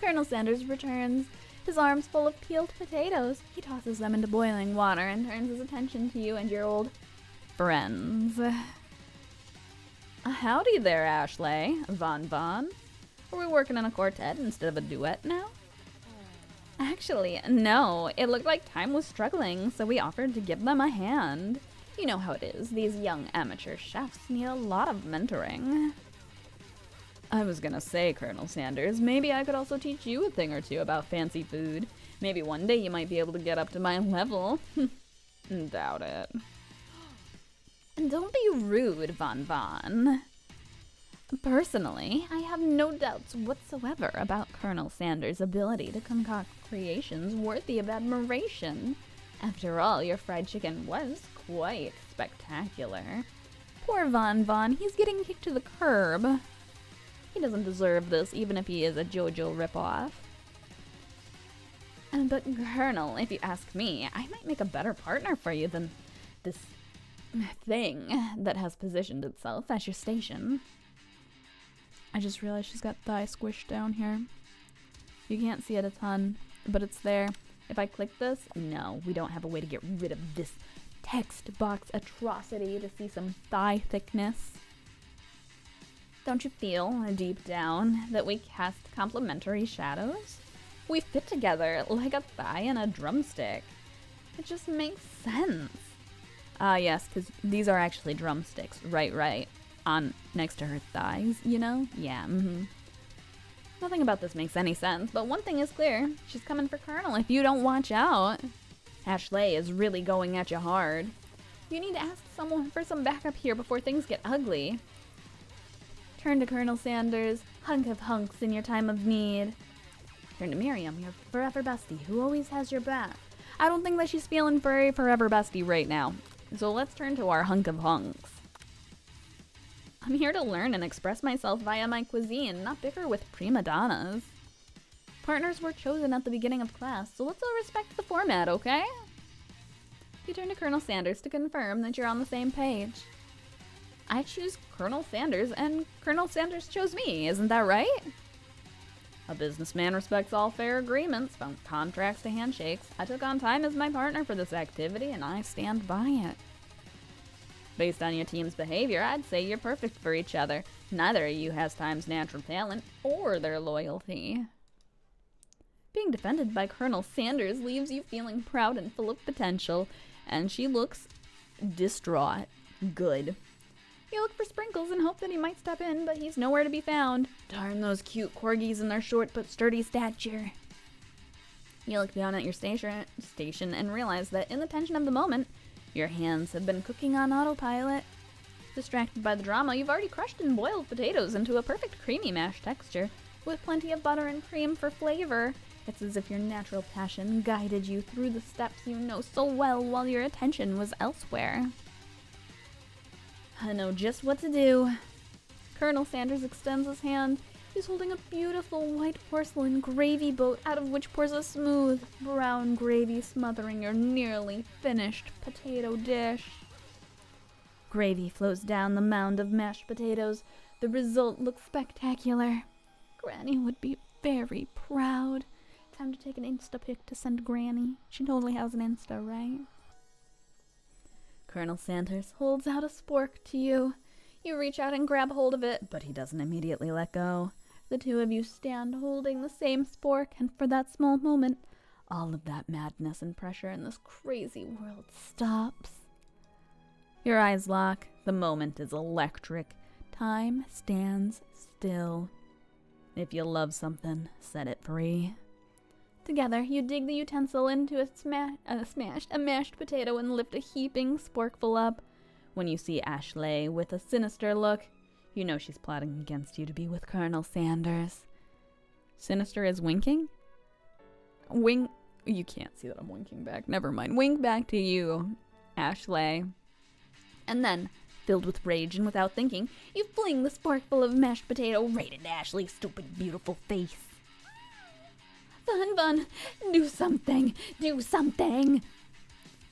Colonel Sanders returns, his arms full of peeled potatoes. He tosses them into boiling water and turns his attention to you and your old friends. Howdy there, Ashley. Von Von. Are we working in a quartet instead of a duet now? Actually, no. It looked like Time was struggling, so we offered to give them a hand. You know how it is. These young amateur chefs need a lot of mentoring. I was gonna say, Colonel Sanders, maybe I could also teach you a thing or two about fancy food. Maybe one day you might be able to get up to my level. Doubt it. And don't be rude, Von Von. Personally, I have no doubts whatsoever about Colonel Sanders' ability to concoct creations worthy of admiration. After all, your fried chicken was quite spectacular. Poor Von Von, he's getting kicked to the curb. He doesn't deserve this, even if he is a JoJo ripoff. But Colonel, if you ask me, I might make a better partner for you than this thing that has positioned itself as your station. I just realized she's got thigh squished down here. You can't see it a ton, but it's there. If I click this, no, we don't have a way to get rid of this text box atrocity to see some thigh thickness. Don't you feel, deep down, that we cast complementary shadows? We fit together like a thigh and a drumstick. It just makes sense. Ah, yes, because these are actually drumsticks. Right. On next to her thighs, you know? Yeah, Nothing about this makes any sense, but one thing is clear. She's coming for Colonel if you don't watch out. Ashley is really going at you hard. You need to ask someone for some backup here before things get ugly. Turn to Colonel Sanders, hunk of hunks in your time of need. Turn to Miriam, your forever bestie, who always has your back. I don't think that she's feeling very forever bestie right now. So let's turn to our hunk of hunks. I'm here to learn and express myself via my cuisine, not bicker with prima donnas. Partners were chosen at the beginning of class, so let's all respect the format, okay? You turn to Colonel Sanders to confirm that you're on the same page. I choose Colonel Sanders, and Colonel Sanders chose me, isn't that right? A businessman respects all fair agreements, from contracts to handshakes. I took on Time as my partner for this activity, and I stand by it. Based on your team's behavior, I'd say you're perfect for each other. Neither of you has Time's natural talent or their loyalty. Being defended by Colonel Sanders leaves you feeling proud and full of potential, and she looks distraught. Good. You look for Sprinkles and hope that he might step in, but he's nowhere to be found. Darn those cute corgis and their short but sturdy stature. You look down at your station and realize that in the tension of the moment, your hands have been cooking on autopilot. Distracted by the drama, you've already crushed and boiled potatoes into a perfect creamy mash texture, with plenty of butter and cream for flavor. It's as if your natural passion guided you through the steps you know so well while your attention was elsewhere. I know just what to do. Colonel Sanders extends his hand. He's holding a beautiful white porcelain gravy boat out of which pours a smooth, brown gravy smothering your nearly finished potato dish. Gravy flows down the mound of mashed potatoes. The result looks spectacular. Granny would be very proud. time to take an Insta pic to send Granny. She totally has an Insta, right? Colonel Sanders holds out a spork to you. You reach out and grab hold of it, but he doesn't immediately let go. The two of you stand holding the same spork, and for that small moment, all of that madness and pressure in this crazy world stops. Your eyes lock. The moment is electric. Time stands still. If you love something, set it free. Together, you dig the utensil into a mashed potato and lift a heaping sporkful up. When you see Ashley with a sinister look, you know she's plotting against you to be with Colonel Sanders. Sinister is winking? You can't see that I'm winking back. Never mind. Wink back to you, Ashley. And then, filled with rage and without thinking, you fling the sporkful of mashed potato right into Ashley's stupid, beautiful face. Von, do something! Do something!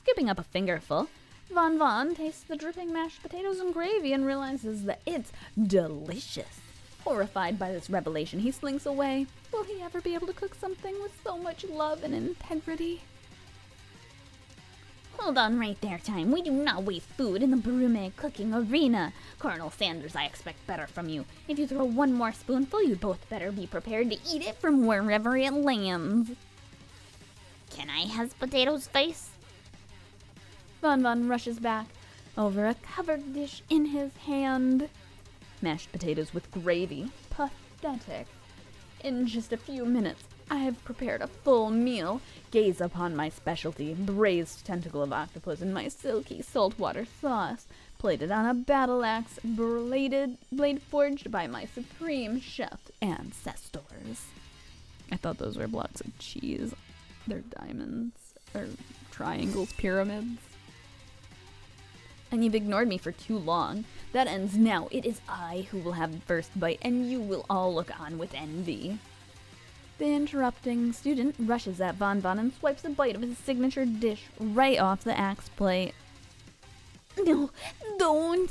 Scooping up a fingerful, Von tastes the dripping mashed potatoes and gravy and realizes that it's delicious. Horrified by this revelation, he slinks away. Will he ever be able to cook something with so much love and integrity? Hold on right there, Time. We do not waste food in the Brume cooking arena. Colonel Sanders, I expect better from you. If you throw one more spoonful, you'd both better be prepared to eat it from wherever it lands. Can I has potatoes face? Von rushes back over a covered dish in his hand. Mashed potatoes with gravy. Pathetic. In just a few minutes, I have prepared a full meal. Gaze upon my specialty, braised tentacle of octopus in my silky saltwater sauce, plated on a battle axe, blade forged by my supreme chef ancestors. I thought those were blocks of cheese. They're diamonds, or triangles, pyramids. And you've ignored me for too long. That ends now. It is I who will have the first bite, and you will all look on with envy. The interrupting student rushes at Von and swipes a bite of his signature dish right off the axe plate. No, don't!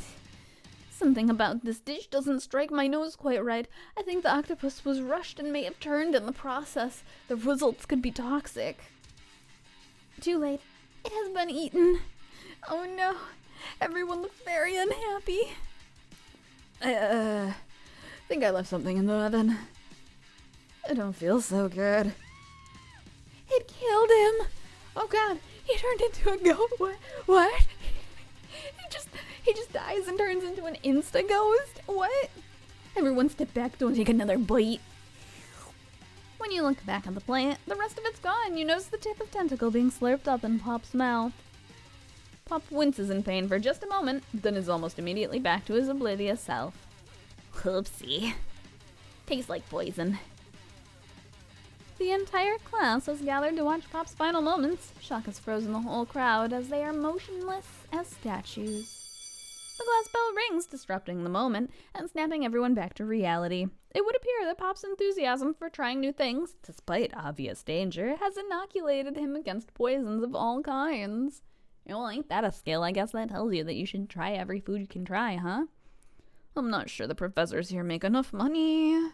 Something about this dish doesn't strike my nose quite right. I think the octopus was rushed and may have turned in the process. The results could be toxic. Too late. It has been eaten. Oh no. Everyone looks very unhappy. I think I left something in the oven. I don't feel so good. It killed him. Oh god, he turned into a goat. What? He just dies and turns into an insta ghost? What? Everyone step back, don't take another bite. When you look back at the plate, the rest of it's gone. You notice the tip of tentacle being slurped up in Pop's mouth. Pop winces in pain for just a moment, then is almost immediately back to his oblivious self. Oopsie. Tastes like poison. The entire class has gathered to watch Pop's final moments. Shock has frozen the whole crowd as they are motionless as statues. The glass bell rings, disrupting the moment and snapping everyone back to reality. It would appear that Pop's enthusiasm for trying new things, despite obvious danger, has inoculated him against poisons of all kinds. Well, ain't that a skill? I guess that tells you that you should try every food you can try, huh? I'm not sure the professors here make enough money.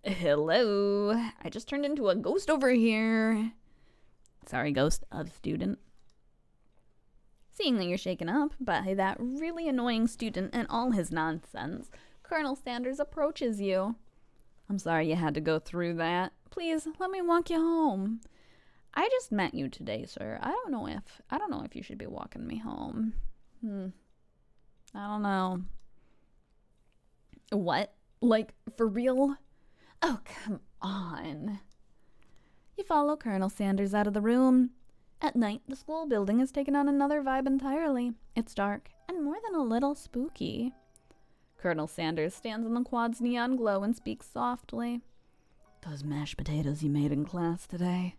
Hello. I just turned into a ghost over here. Sorry, ghost of student. Seeing that you're shaken up by that really annoying student and all his nonsense, Colonel Sanders approaches you. I'm sorry you had to go through that. Please, let me walk you home. I just met you today, sir. I don't know if you should be walking me home. I don't know. What? Like, for real? Oh, come on. You follow Colonel Sanders out of the room. At night, the school building has taken on another vibe entirely. It's dark and more than a little spooky. Colonel Sanders stands in the quad's neon glow and speaks softly. Those mashed potatoes you made in class today.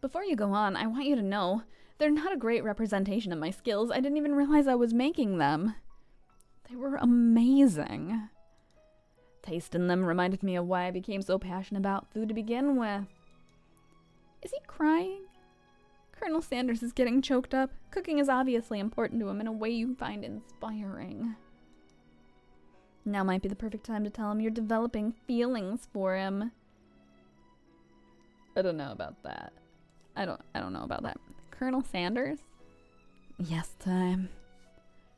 Before you go on, I want you to know, they're not a great representation of my skills. I didn't even realize I was making them. They were amazing. Tasting them reminded me of why I became so passionate about food to begin with. Is he crying? Colonel Sanders is getting choked up. Cooking is obviously important to him in a way you find inspiring. Now might be the perfect time to tell him you're developing feelings for him. I don't know about that. I don't know about that. Colonel Sanders? Yes, time.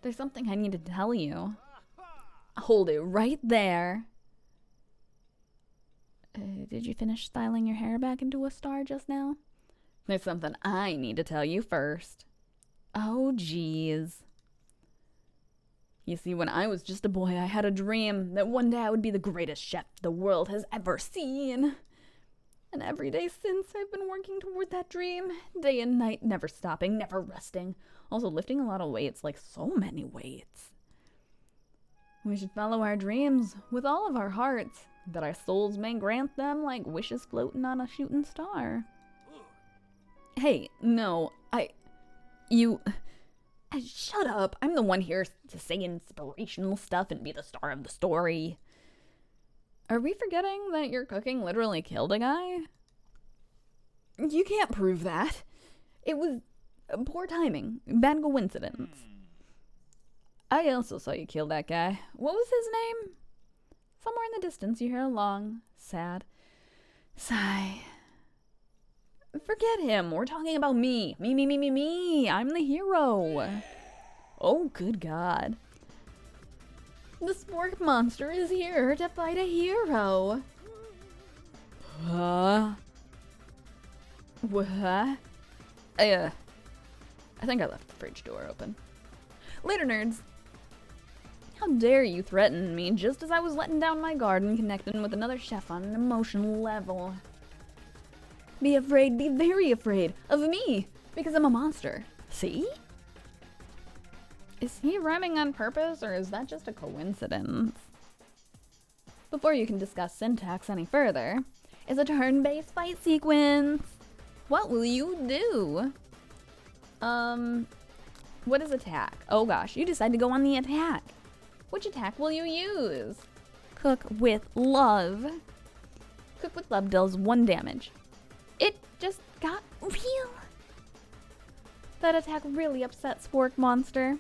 There's something I need to tell you. Hold it right there. Did you finish styling your hair back into a star just now? There's something I need to tell you first. Oh, geez. You see, when I was just a boy, I had a dream that one day I would be the greatest chef the world has ever seen. And every day since, I've been working toward that dream, day and night, never stopping, never resting. Also lifting a lot of weights, like so many weights. We should follow our dreams with all of our hearts, that our souls may grant them like wishes floating on a shooting star. Hey, no, shut up. I'm the one here to say inspirational stuff and be the star of the story. Are we forgetting that your cooking literally killed a guy? You can't prove that. It was poor timing, bad coincidence. I also saw you kill that guy. What was his name? Somewhere in the distance you hear a long, sad sigh. Forget him. We're talking about me. Me. I'm the hero. Oh, good God. The spork monster is here to fight a hero. What? I think I left the fridge door open. Later, nerds. How dare you threaten me just as I was letting down my guard and connecting with another chef on an emotional level. Be afraid, be very afraid of me, because I'm a monster. See? Is he rhyming on purpose, or is that just a coincidence? Before you can discuss syntax any further, is a turn-based fight sequence. What will you do? What is attack? Oh gosh, you decide to go on the attack. Which attack will you use? Cook with love. Cook with love deals 1 damage. It just got real. That attack really upset Spork Monster.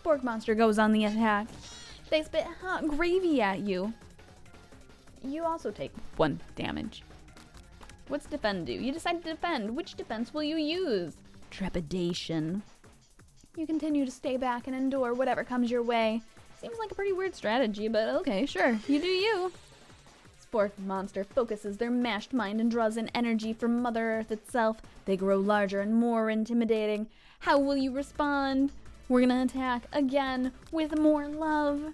Spork Monster goes on the attack. They spit hot gravy at you. You also take 1 damage. What's defend do? You decide to defend. Which defense will you use? Trepidation. You continue to stay back and endure whatever comes your way. Seems like a pretty weird strategy, but okay, sure. You do you. Spork Monster focuses their mashed mind and draws in energy from Mother Earth itself. They grow larger and more intimidating. How will you respond? We're gonna attack again with more love.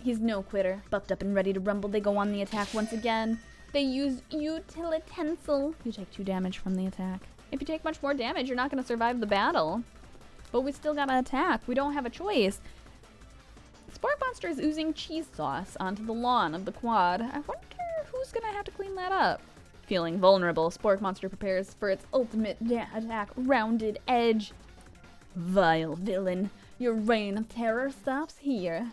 He's no quitter. Buffed up and ready to rumble, they go on the attack once again. They use utilitensile. You take 2 damage from the attack. If you take much more damage, you're not gonna survive the battle. But we still gotta attack. We don't have a choice. Spork Monster is oozing cheese sauce onto the lawn of the quad. I wonder who's gonna have to clean that up. Feeling vulnerable, Spork Monster prepares for its ultimate attack, Rounded Edge. Vile villain, your reign of terror stops here.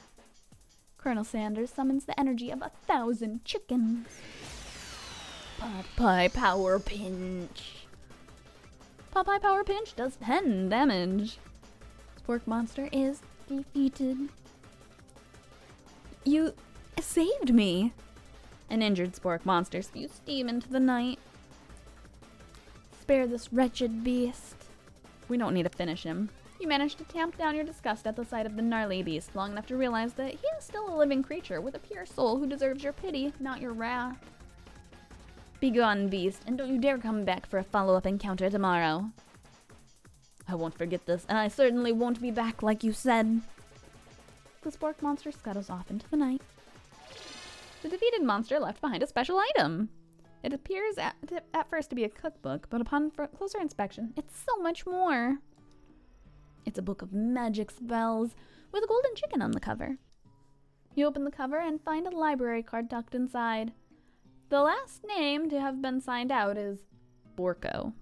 Colonel Sanders summons the energy of 1,000 chickens. Pot Pie Power Pinch. Pot Pie Power Pinch does 10 damage. Spork Monster is defeated. You saved me. An injured Spork Monster spews steam into the night. Spare this wretched beast. We don't need to finish him. You manage to tamp down your disgust at the sight of the gnarly beast long enough to realize that he is still a living creature with a pure soul who deserves your pity, not your wrath. Begone, beast, and don't you dare come back for a follow-up encounter tomorrow. I won't forget this, and I certainly won't be back like you said. The Spork Monster scuttles off into the night. The defeated monster left behind a special item. It appears at first to be a cookbook, but upon closer inspection, it's so much more. It's a book of magic spells with a golden chicken on the cover. You open the cover and find a library card tucked inside. The last name to have been signed out is Borko.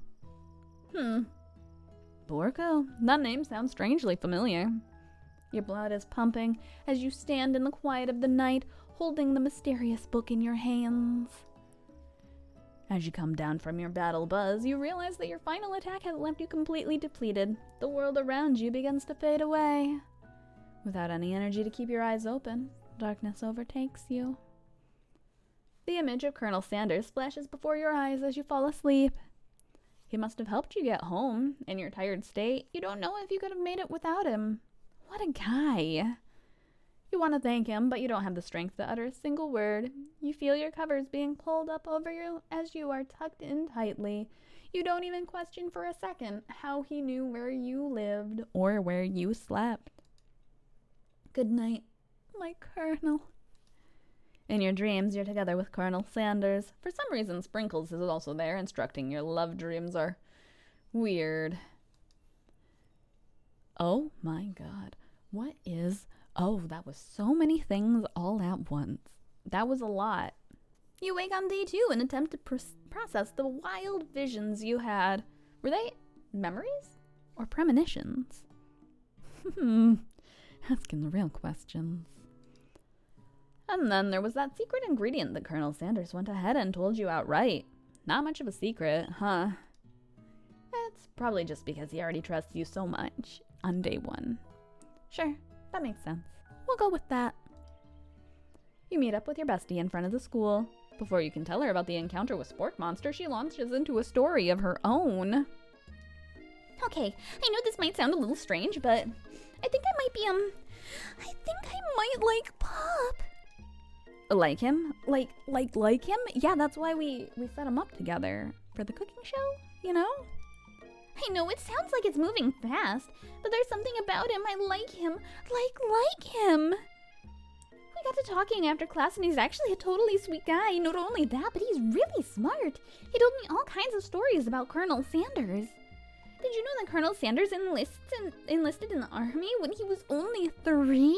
Borko? That name sounds strangely familiar. Your blood is pumping as you stand in the quiet of the night, holding the mysterious book in your hands. As you come down from your battle buzz, you realize that your final attack has left you completely depleted. The world around you begins to fade away. Without any energy to keep your eyes open, darkness overtakes you. The image of Colonel Sanders flashes before your eyes as you fall asleep. He must have helped you get home. In your tired state, you don't know if you could have made it without him. What a guy. You want to thank him, but you don't have the strength to utter a single word. You feel your covers being pulled up over you as you are tucked in tightly. You don't even question for a second how he knew where you lived or where you slept. Good night, my Colonel. In your dreams, you're together with Colonel Sanders. For some reason, Sprinkles is also there, instructing your love dreams are weird. Oh my god. What is... Oh, that was so many things all at once. That was a lot. You wake on day 2 and attempt to process the wild visions you had. Were they memories or premonitions? Asking the real questions. And then there was that secret ingredient that Colonel Sanders went ahead and told you outright. Not much of a secret, huh? It's probably just because he already trusts you so much on day 1. Sure, that makes sense. We'll go with that. You meet up with your bestie in front of the school. Before you can tell her about the encounter with Spork Monster, she launches into a story of her own. Okay, I know this might sound a little strange, but I think I might be, I think I might like Pop. Like him? Like him? Yeah, that's why we set him up together. For the cooking show, you know? I know it sounds like it's moving fast, but there's something about him. I like him. Like him. We got to talking after class, and he's actually a totally sweet guy. Not only that, but he's really smart. He told me all kinds of stories about Colonel Sanders. Did you know that Colonel Sanders enlisted in the army when he was only 3?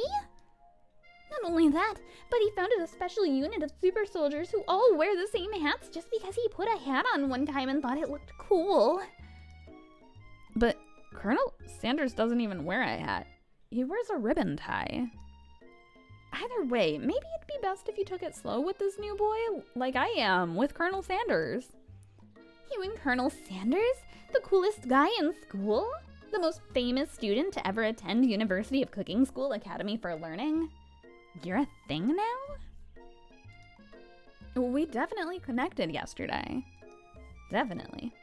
Not only that, but he founded a special unit of super soldiers who all wear the same hats just because he put a hat on one time and thought it looked cool. But Colonel Sanders doesn't even wear a hat. He wears a ribbon tie. Either way, maybe it'd be best if you took it slow with this new boy, like I am with Colonel Sanders. You and Colonel Sanders? The coolest guy in school? The most famous student to ever attend University of Cooking School Academy for Learning? You're a thing now? We definitely connected yesterday. Definitely.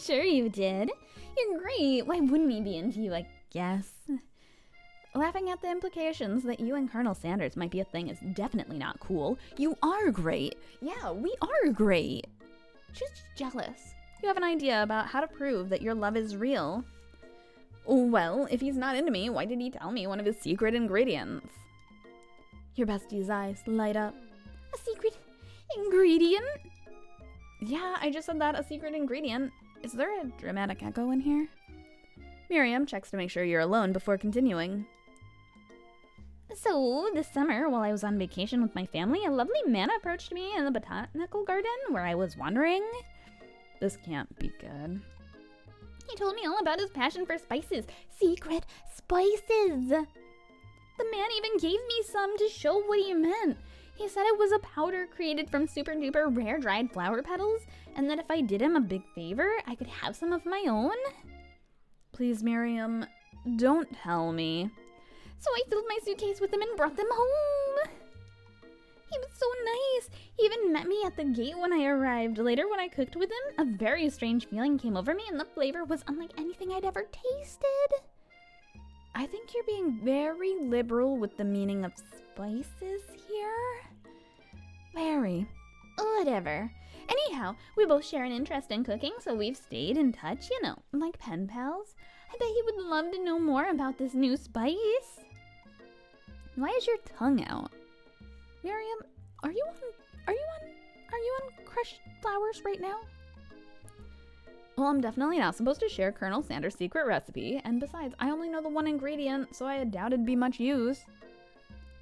Sure you did. You're great. Why wouldn't he be into you, I guess? Laughing at the implications that you and Colonel Sanders might be a thing is definitely not cool. You are great. Yeah, we are great. She's just jealous. You have an idea about how to prove that your love is real. Well, if he's not into me, why did he tell me one of his secret ingredients? Your bestie's eyes light up. A secret ingredient? Yeah, I just said that, a secret ingredient. Is there a dramatic echo in here? Miriam checks to make sure you're alone before continuing. So, this summer, while I was on vacation with my family, a lovely man approached me in the botanical garden where I was wandering. This can't be good. He told me all about his passion for spices. Secret spices! The man even gave me some to show what he meant. He said it was a powder created from super duper rare dried flower petals, and that if I did him a big favor, I could have some of my own. Please, Miriam, don't tell me. So I filled my suitcase with them and brought them home. He was so nice. He even met me at the gate when I arrived. Later, when I cooked with him, a very strange feeling came over me, and the flavor was unlike anything I'd ever tasted. I think you're being very liberal with the meaning of spices here. Very. Whatever. Anyhow, we both share an interest in cooking, so we've stayed in touch, you know, like pen pals. I bet he would love to know more about this new spice. Why is your tongue out? Miriam, are you on crushed flowers right now? Well, I'm definitely not supposed to share Colonel Sanders' secret recipe, and besides, I only know the one ingredient, so I doubt it'd be much use.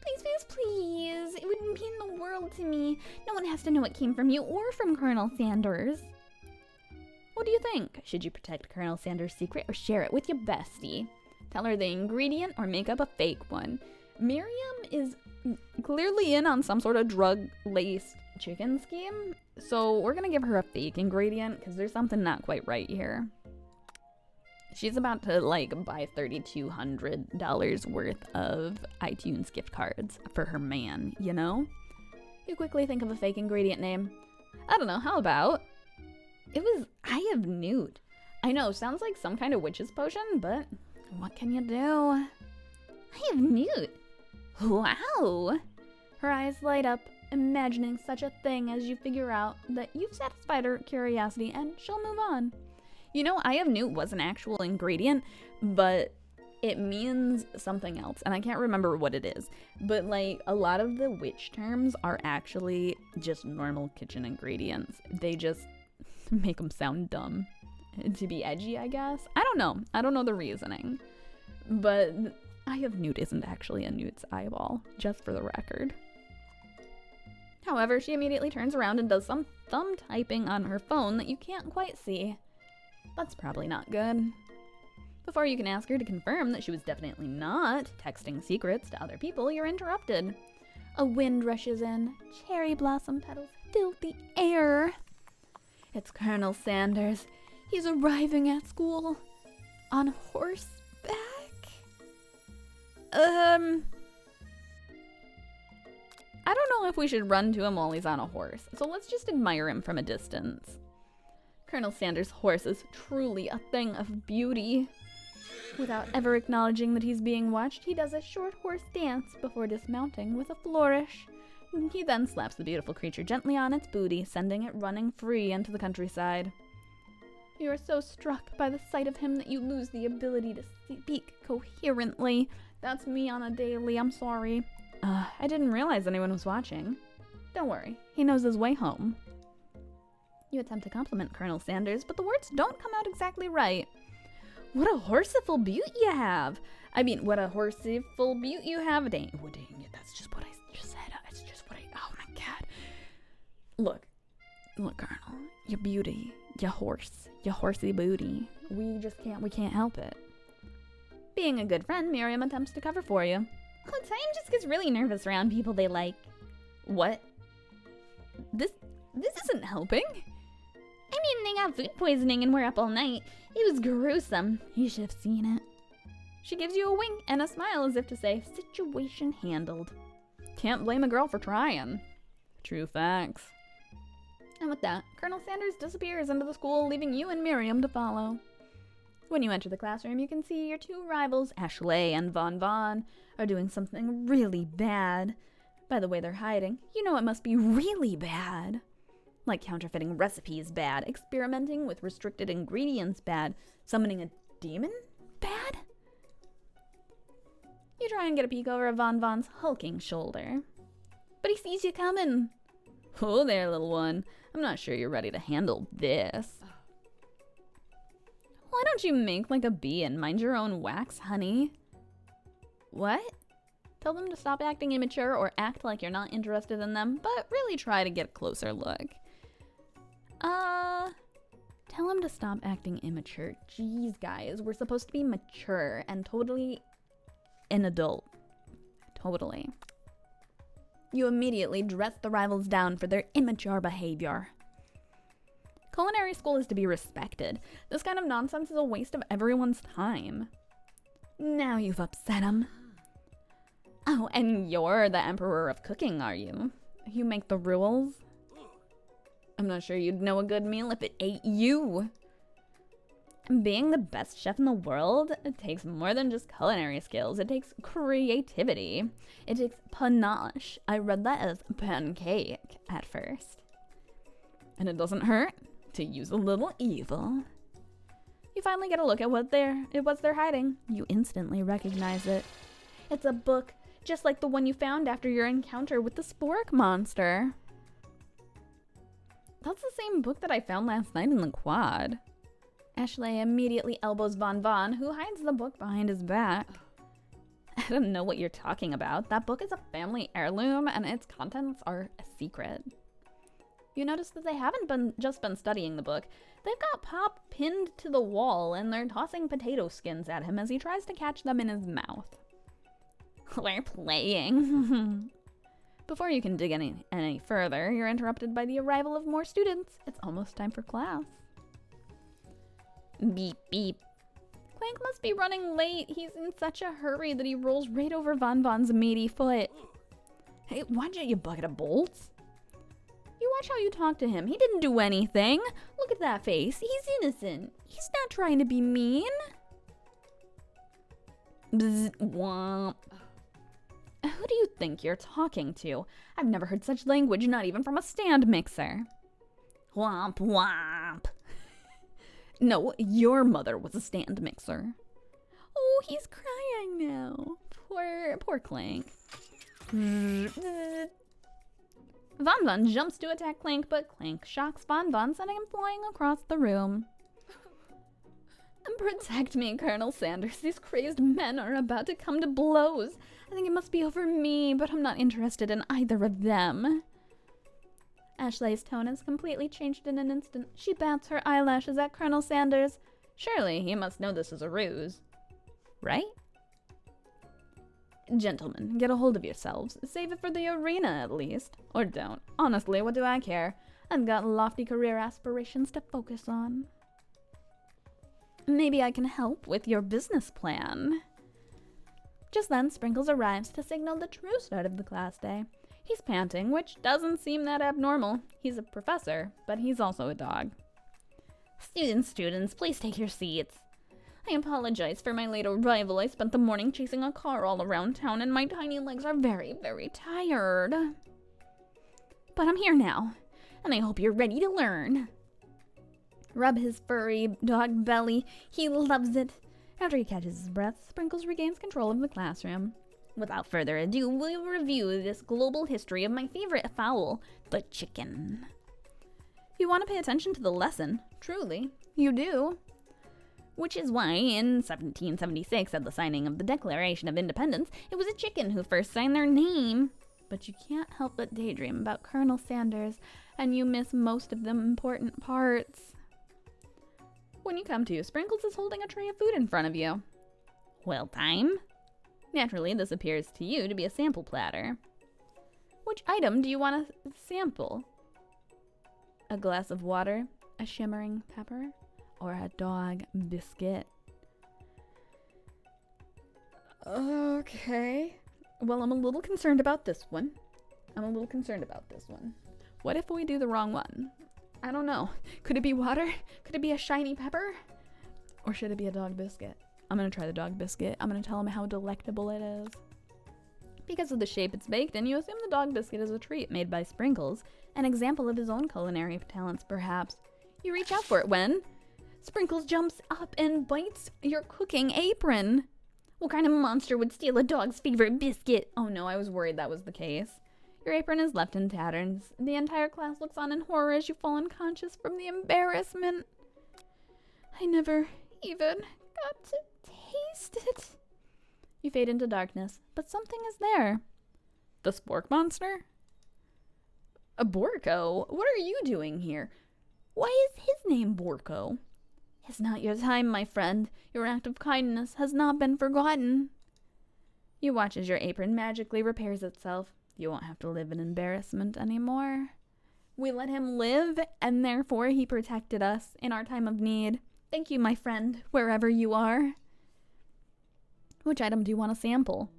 Please, please, please. It would mean the world to me. No one has to know it came from you or from Colonel Sanders. What do you think? Should you protect Colonel Sanders' secret or share it with your bestie? Tell her the ingredient or make up a fake one. Miriam is clearly in on some sort of drug-laced chicken scheme, so we're gonna give her a fake ingredient because there's something not quite right here. She's about to, buy $3,200 worth of iTunes gift cards for her man, you know? You quickly think of a fake ingredient name. I don't know, how about? It was Eye of Newt. I know, sounds like some kind of witch's potion, but what can you do? Eye of Newt. Wow. Her eyes light up, imagining such a thing as you figure out that you've satisfied her curiosity and she'll move on. You know, Eye of Newt was an actual ingredient, but it means something else, and I can't remember what it is. But like, a lot of the witch terms are actually just normal kitchen ingredients. They just make them sound dumb. To be edgy, I guess? I don't know. I don't know the reasoning. But Eye of Newt isn't actually a newt's eyeball, just for the record. However, she immediately turns around and does some thumb typing on her phone that you can't quite see. That's probably not good. Before you can ask her to confirm that she was definitely not texting secrets to other people, you're interrupted. A wind rushes in. Cherry blossom petals fill the air. It's Colonel Sanders. He's arriving at school on horseback. I don't know if we should run to him while he's on a horse, so let's just admire him from a distance. Colonel Sanders' horse is truly a thing of beauty. Without ever acknowledging that he's being watched, he does a short horse dance before dismounting with a flourish. He then slaps the beautiful creature gently on its booty, sending it running free into the countryside. You are so struck by the sight of him that you lose the ability to speak coherently. That's me on a daily, I'm sorry. I didn't realize anyone was watching. Don't worry, he knows his way home. You attempt to compliment Colonel Sanders, but the words don't come out exactly right. What a horseful beaut you have! I mean, what a horseful beaut you have. Dang it, that's just what I just said. It's just what oh my god. Look, Colonel, your beauty, your horsey booty. We can't help it. Being a good friend, Miriam attempts to cover for you. Oh, Time just gets really nervous around people they like. What? This isn't helping. I mean, they got food poisoning and were up all night. It was gruesome. You should have seen it. She gives you a wink and a smile as if to say, situation handled. Can't blame a girl for trying. True facts. And with that, Colonel Sanders disappears into the school, leaving you and Miriam to follow. When you enter the classroom, you can see your two rivals, Ashley and Von, are doing something really bad. By the way they're hiding, you know it must be really bad. Like counterfeiting recipes bad, experimenting with restricted ingredients bad, summoning a demon bad? You try and get a peek over Von's hulking shoulder. But he sees you coming. Oh there, little one. I'm not sure you're ready to handle this. Why don't you make like a bee and mind your own wax, honey? What? Tell them to stop acting immature or act like you're not interested in them, but really try to get a closer look. Tell him to stop acting immature. Jeez, guys, we're supposed to be mature and totally an adult. Totally. You immediately dress the rivals down for their immature behavior. Culinary school is to be respected. This kind of nonsense is a waste of everyone's time. Now you've upset him. Oh, and you're the emperor of cooking, are you? You make the rules? I'm not sure you'd know a good meal if it ate you. Being the best chef in the world, it takes more than just culinary skills. It takes creativity. It takes panache. I read that as pancake at first. And it doesn't hurt to use a little evil. You finally get a look at what they're hiding. You instantly recognize it. It's a book, just like the one you found after your encounter with the spork monster. That's the same book that I found last night in the quad. Ashley immediately elbows Von, who hides the book behind his back. I don't know what you're talking about. That book is a family heirloom, and its contents are a secret. You notice that they haven't just been studying the book. They've got Pop pinned to the wall, and they're tossing potato skins at him as he tries to catch them in his mouth. We're playing. Before you can dig any further, you're interrupted by the arrival of more students. It's almost time for class. Beep, beep. Clank must be running late. He's in such a hurry that he rolls right over Von's meaty foot. Hey, watch it, you bucket of bolts. Watch how you talk to him. He didn't do anything. Look at that face. He's innocent. He's not trying to be mean. Bzz, womp. Who do you think you're talking to? I've never heard such language, not even from a stand mixer. Womp womp. No, your mother was a stand mixer. Oh, he's crying now. Poor Clank. Von Von jumps to attack Clank, but Clank shocks Von Von, sending him flying across the room. Protect me, Colonel Sanders. These crazed men are about to come to blows. I think it must be over me, but I'm not interested in either of them. Ashley's tone has completely changed in an instant. She bats her eyelashes at Colonel Sanders. Surely he must know this is a ruse. Right? Gentlemen, get a hold of yourselves. Save it for the arena, at least. Or don't. Honestly, what do I care? I've got lofty career aspirations to focus on. Maybe I can help with your business plan. Just then, Sprinkles arrives to signal the true start of the class day. He's panting, which doesn't seem that abnormal. He's a professor, but he's also a dog. Students, please take your seats. I apologize for my late arrival. I spent the morning chasing a car all around town, and my tiny legs are very, very tired. But I'm here now, and I hope you're ready to learn. Rub his furry dog belly. He loves it. After he catches his breath, Sprinkles regains control of the classroom. Without further ado, we'll review this global history of my favorite fowl, the chicken. You want to pay attention to the lesson. Truly, you do. Which is why, in 1776, at the signing of the Declaration of Independence, it was a chicken who first signed their name. But you can't help but daydream about Colonel Sanders, and you miss most of the important parts. When you come to, Sprinkles is holding a tray of food in front of you. Well, time. Naturally, this appears to you to be a sample platter. Which item do you want to sample? A glass of water, a shimmering pepper, or a dog biscuit? Okay. Well, I'm a little concerned about this one. What if we do the wrong one? I don't know. Could it be water? Could it be a shiny pepper? Or should it be a dog biscuit? I'm gonna try the dog biscuit. I'm gonna tell him how delectable it is. Because of the shape it's baked in, you assume the dog biscuit is a treat made by Sprinkles, an example of his own culinary talents, perhaps. You reach out for it when Sprinkles jumps up and bites your cooking apron. What kind of monster would steal a dog's favorite biscuit? Oh no, I was worried that was the case. Your apron is left in tatters. The entire class looks on in horror as you fall unconscious from the embarrassment. I never even got to taste it. You fade into darkness, but something is there. The spork monster? A Borko? What are you doing here? Why is his name Borko? It's not your time, my friend. Your act of kindness has not been forgotten. You watch as your apron magically repairs itself. You won't have to live in embarrassment anymore. We let him live, and therefore he protected us in our time of need. Thank you, my friend, wherever you are. Which item do you want to sample?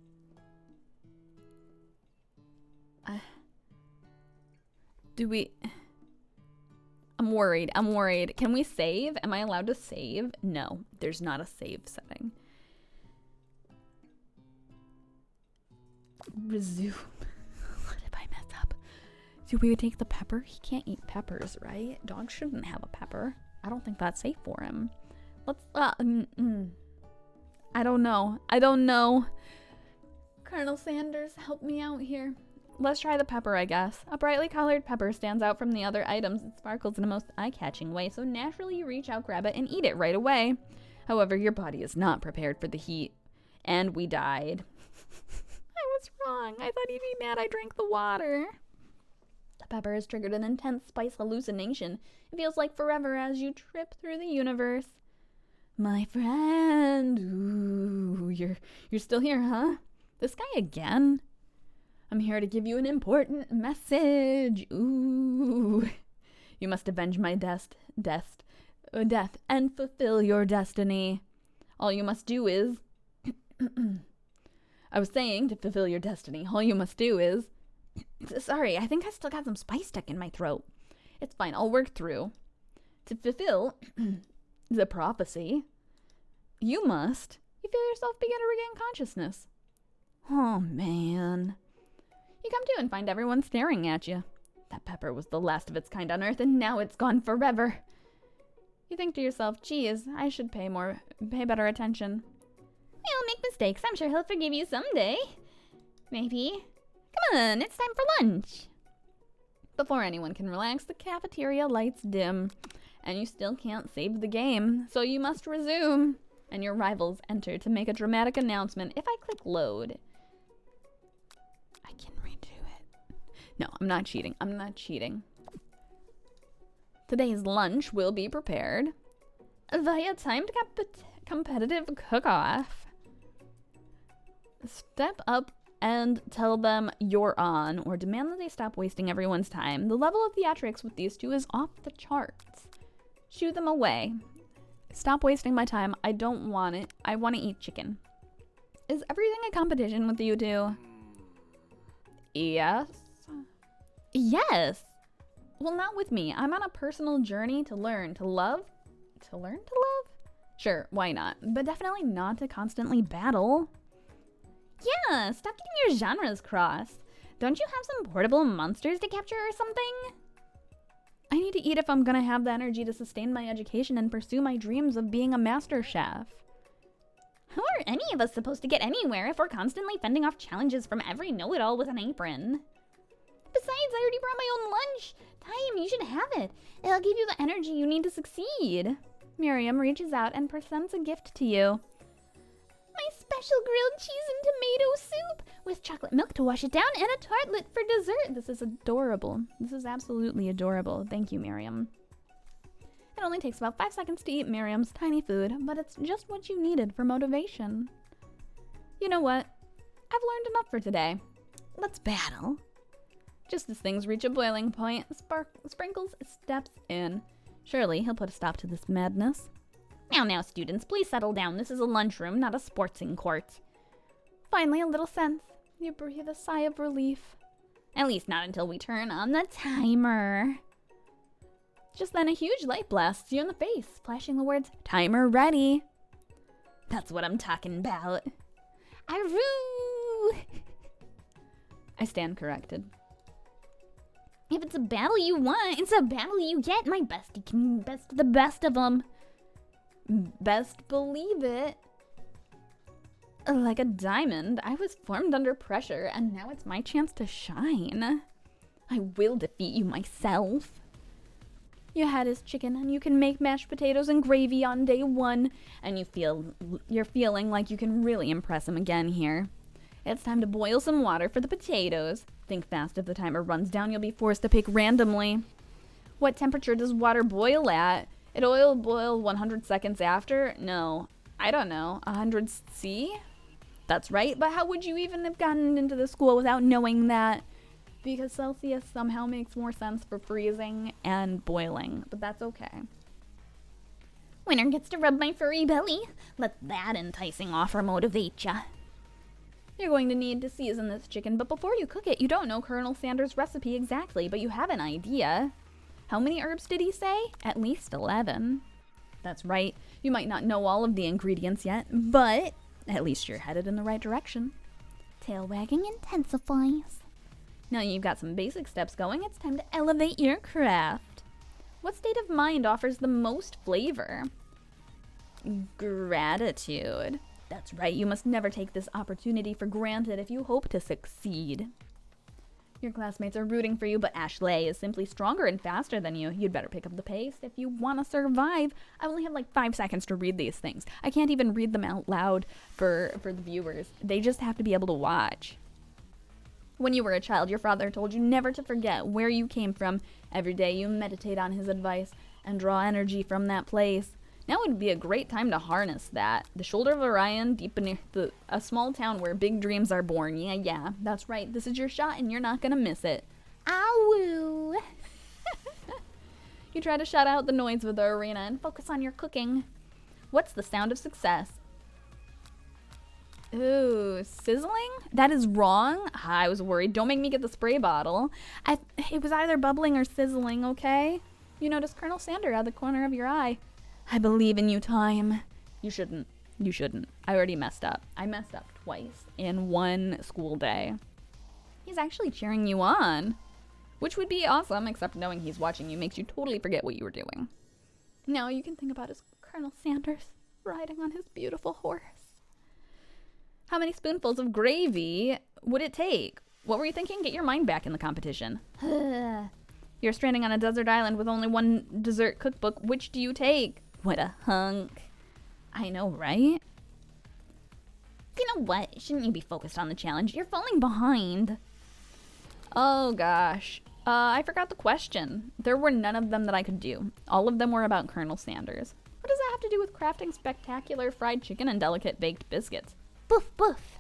I'm worried. Can we save? Am I allowed to save? No, there's not a save setting. Resume. What if I mess up? Do we take the pepper? He can't eat peppers, right? Dogs shouldn't have a pepper. I don't think that's safe for him. Let's, I don't know. Colonel Sanders, help me out here. Let's try the pepper, I guess. A brightly colored pepper stands out from the other items. It sparkles in a most eye-catching way, so naturally you reach out, grab it, and eat it right away. However, your body is not prepared for the heat. And we died. I was wrong. I thought he'd be mad I drank the water. The pepper has triggered an intense spice hallucination. It feels like forever as you trip through the universe. My friend. Ooh, you're still here, huh? This guy again? I'm here to give you an important message. Ooh. You must avenge my death and fulfill your destiny. All you must do is... I was saying, to fulfill your destiny, all you must do is Sorry, I think I still got some spice stuck in my throat. It's fine, I'll work through. To fulfill the prophecy, you feel yourself begin to regain consciousness. Oh, man. You come to and find everyone staring at you. That pepper was the last of its kind on Earth, and now it's gone forever. You think to yourself, geez, I should pay better attention. He'll make mistakes. I'm sure he'll forgive you someday. Maybe. Come on, it's time for lunch. Before anyone can relax, the cafeteria lights dim, and you still can't save the game, so you must resume. And your rivals enter to make a dramatic announcement. If I click load, I can redo it. No, I'm not cheating. Today's lunch will be prepared via timed competitive cook-off. Step up and tell them you're on, or demand that they stop wasting everyone's time. The level of theatrics with these two is off the charts. Shoo them away. Stop wasting my time. I don't want it. I want to eat chicken. Is everything a competition with you two? Yes. Yes. Well, not with me. I'm on a personal journey to learn to love. To learn to love? Sure, why not? But definitely not to constantly battle. Yeah, stop getting your genres crossed. Don't you have some portable monsters to capture or something? I need to eat if I'm gonna have the energy to sustain my education and pursue my dreams of being a master chef. How are any of us supposed to get anywhere if we're constantly fending off challenges from every know-it-all with an apron? Besides, I already brought my own lunch. Time, you should have it. It'll give you the energy you need to succeed. Miriam reaches out and presents a gift to you. My special grilled cheese and tomato soup with chocolate milk to wash it down and a tartlet for dessert. This is adorable. This is absolutely adorable. Thank you, Miriam. It only takes about 5 seconds to eat Miriam's tiny food, but it's just what you needed for motivation. You know what? I've learned enough for today. Let's battle. Just as things reach a boiling point, Sprinkles steps in. Surely he'll put a stop to this madness. Now, students, please settle down. This is a lunchroom, not a sportsing court. Finally, a little sense. You breathe a sigh of relief. At least not until we turn on the timer. Just then, a huge light blasts you in the face, flashing the words, "Timer ready." That's what I'm talking about. Aroo! I stand corrected. If it's a battle you want, it's a battle you get. My bestie can best the best of them. Best believe it. Like a diamond, I was formed under pressure, and now it's my chance to shine. I will defeat you myself. Your head is chicken, and you can make mashed potatoes and gravy on day 1, and you're feeling like you can really impress him again here. It's time to boil some water for the potatoes. Think fast. If the timer runs down, you'll be forced to pick randomly. What temperature does water boil at? It'll boil 100 seconds after? No, I don't know. 100 C? That's right, but how would you even have gotten into the school without knowing that? Because Celsius somehow makes more sense for freezing and boiling, but that's okay. Winner gets to rub my furry belly. Let that enticing offer motivate ya. You're going to need to season this chicken, but before you cook it, you don't know Colonel Sanders' recipe exactly, but you have an idea. How many herbs did he say? At least 11. That's right. You might not know all of the ingredients yet, but at least you're headed in the right direction. Tail wagging intensifies. Now you've got some basic steps going, it's time to elevate your craft. What state of mind offers the most flavor? Gratitude. That's right, you must never take this opportunity for granted if you hope to succeed. Your classmates are rooting for you, but Ashley is simply stronger and faster than you. You'd better pick up the pace if you want to survive. I only have like 5 seconds to read these things. I can't even read them out loud for the viewers. They just have to be able to watch. When you were a child, your father told you never to forget where you came from. Every day you meditate on his advice and draw energy from that place. Now would be a great time to harness that. The shoulder of Orion, deep beneath a small town where big dreams are born. Yeah, that's right. This is your shot and you're not gonna miss it. Ow! You try to shut out the noise of the arena and focus on your cooking. What's the sound of success? Ooh, sizzling? That is wrong. I was worried. Don't make me get the spray bottle. It was either bubbling or sizzling, okay? You noticed Colonel Sander out of the corner of your eye. I believe in you, Time. You shouldn't. You shouldn't. I already messed up. I messed up twice in one school day. He's actually cheering you on, which would be awesome, except knowing he's watching you makes you totally forget what you were doing. Now you can think about his Colonel Sanders riding on his beautiful horse. How many spoonfuls of gravy would it take? What were you thinking? Get your mind back in the competition. You're stranding on a desert island with only one dessert cookbook. Which do you take? What a hunk. I know, right? You know what? Shouldn't you be focused on the challenge? You're falling behind. Oh, gosh. I forgot the question. There were none of them that I could do. All of them were about Colonel Sanders. What does that have to do with crafting spectacular fried chicken and delicate baked biscuits? Boof, boof.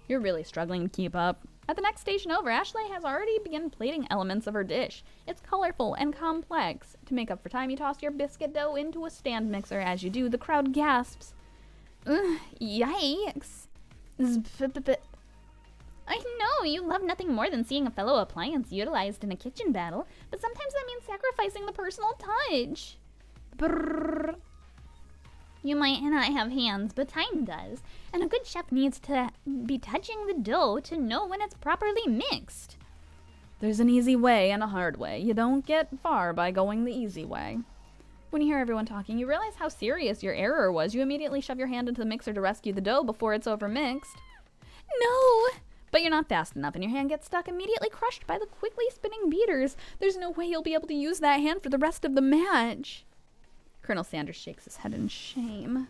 You're really struggling to keep up. At the next station over, Ashley has already begun plating elements of her dish. It's colorful and complex. To make up for time, you toss your biscuit dough into a stand mixer. As you do, the crowd gasps. Ugh, yikes. I know, you love nothing more than seeing a fellow appliance utilized in a kitchen battle, but sometimes that means sacrificing the personal touch. Brrr. You might not have hands, but time does, and a good chef needs to be touching the dough to know when it's properly mixed. There's an easy way and a hard way. You don't get far by going the easy way. When you hear everyone talking, you realize how serious your error was. You immediately shove your hand into the mixer to rescue the dough before it's overmixed. No! But you're not fast enough, and your hand gets stuck, immediately crushed by the quickly spinning beaters. There's no way you'll be able to use that hand for the rest of the match. Colonel Sanders shakes his head in shame.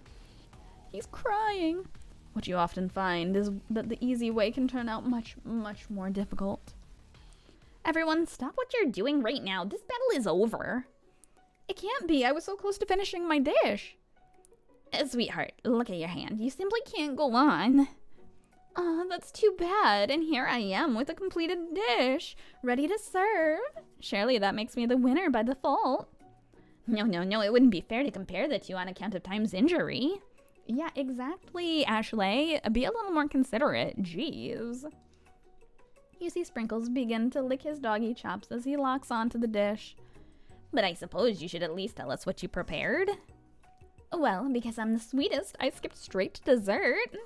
He's crying. What you often find is that the easy way can turn out much, much more difficult. Everyone, stop what you're doing right now. This battle is over. It can't be. I was so close to finishing my dish. Sweetheart, look at your hand. You simply can't go on. That's too bad. And here I am with a completed dish, ready to serve. Surely that makes me the winner by default. No, it wouldn't be fair to compare the two on account of Time's injury. Yeah, exactly, Ashley. Be a little more considerate. Jeez. You see Sprinkles begin to lick his doggy chops as he locks onto the dish. But I suppose you should at least tell us what you prepared. Well, because I'm the sweetest, I skipped straight to dessert.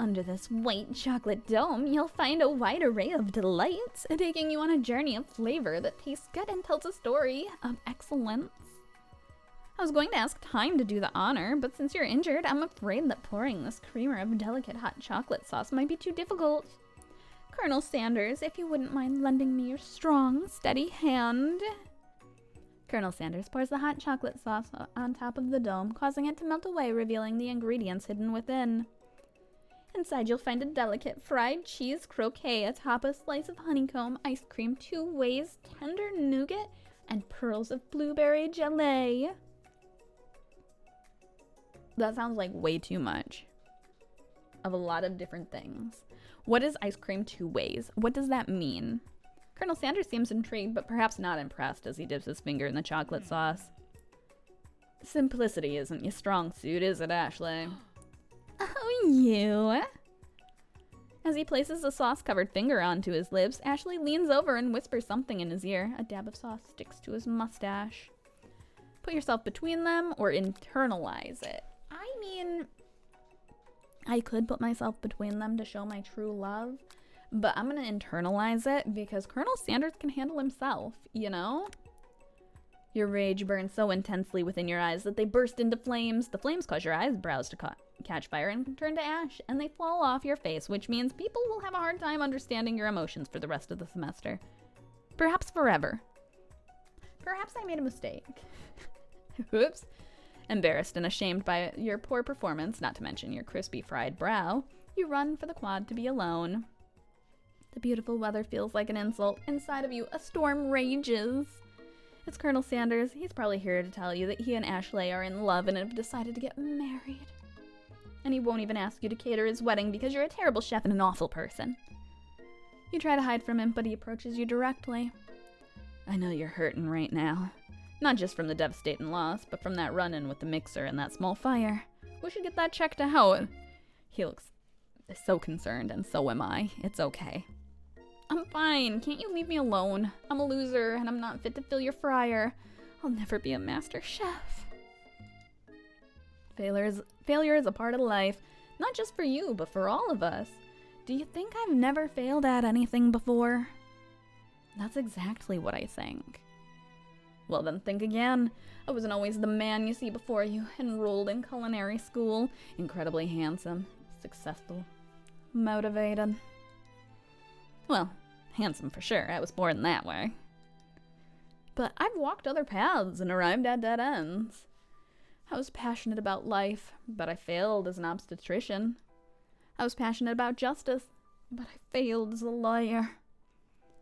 Under this white chocolate dome, you'll find a wide array of delights, taking you on a journey of flavor that tastes good and tells a story of excellence. I was going to ask Time to do the honor, but since you're injured, I'm afraid that pouring this creamer of delicate hot chocolate sauce might be too difficult. Colonel Sanders, if you wouldn't mind lending me your strong, steady hand. Colonel Sanders pours the hot chocolate sauce on top of the dome, causing it to melt away, revealing the ingredients hidden within. Inside, you'll find a delicate fried cheese croquet atop a slice of honeycomb, ice cream, 2 ways, tender nougat, and pearls of blueberry gelée. That sounds like way too much of a lot of different things. What is ice cream 2 ways? What does that mean? Colonel Sanders seems intrigued, but perhaps not impressed as he dips his finger in the chocolate sauce. Simplicity isn't your strong suit, is it, Ashley? Oh, you. As he places a sauce-covered finger onto his lips, Ashley leans over and whispers something in his ear. A dab of sauce sticks to his mustache. Put yourself between them or internalize it. I mean, I could put myself between them to show my true love, but I'm going to internalize it because Colonel Sanders can handle himself, you know? Your rage burns so intensely within your eyes that they burst into flames. The flames cause your eyebrows to catch fire and turn to ash, and they fall off your face, which means people will have a hard time understanding your emotions for the rest of the semester. Perhaps forever. Perhaps I made a mistake. Oops. Embarrassed and ashamed by your poor performance, not to mention your crispy fried brow, you run for the quad to be alone. The beautiful weather feels like an insult. Inside of you, a storm rages. It's Colonel Sanders. He's probably here to tell you that he and Ashley are in love and have decided to get married. And he won't even ask you to cater his wedding because you're a terrible chef and an awful person. You try to hide from him, but he approaches you directly. I know you're hurting right now. Not just from the devastating loss, but from that run-in with the mixer and that small fire. We should get that checked out. He looks so concerned, and so am I. It's okay. I'm fine. Can't you leave me alone? I'm a loser, and I'm not fit to fill your fryer. I'll never be a master chef. Failure is a part of life, not just for you, but for all of us. Do you think I've never failed at anything before? That's exactly what I think. Well, then think again. I wasn't always the man you see before you, enrolled in culinary school, incredibly handsome, successful, motivated. Well, handsome for sure. I was born that way. But I've walked other paths and arrived at dead ends. I was passionate about life, but I failed as an obstetrician. I was passionate about justice, but I failed as a lawyer.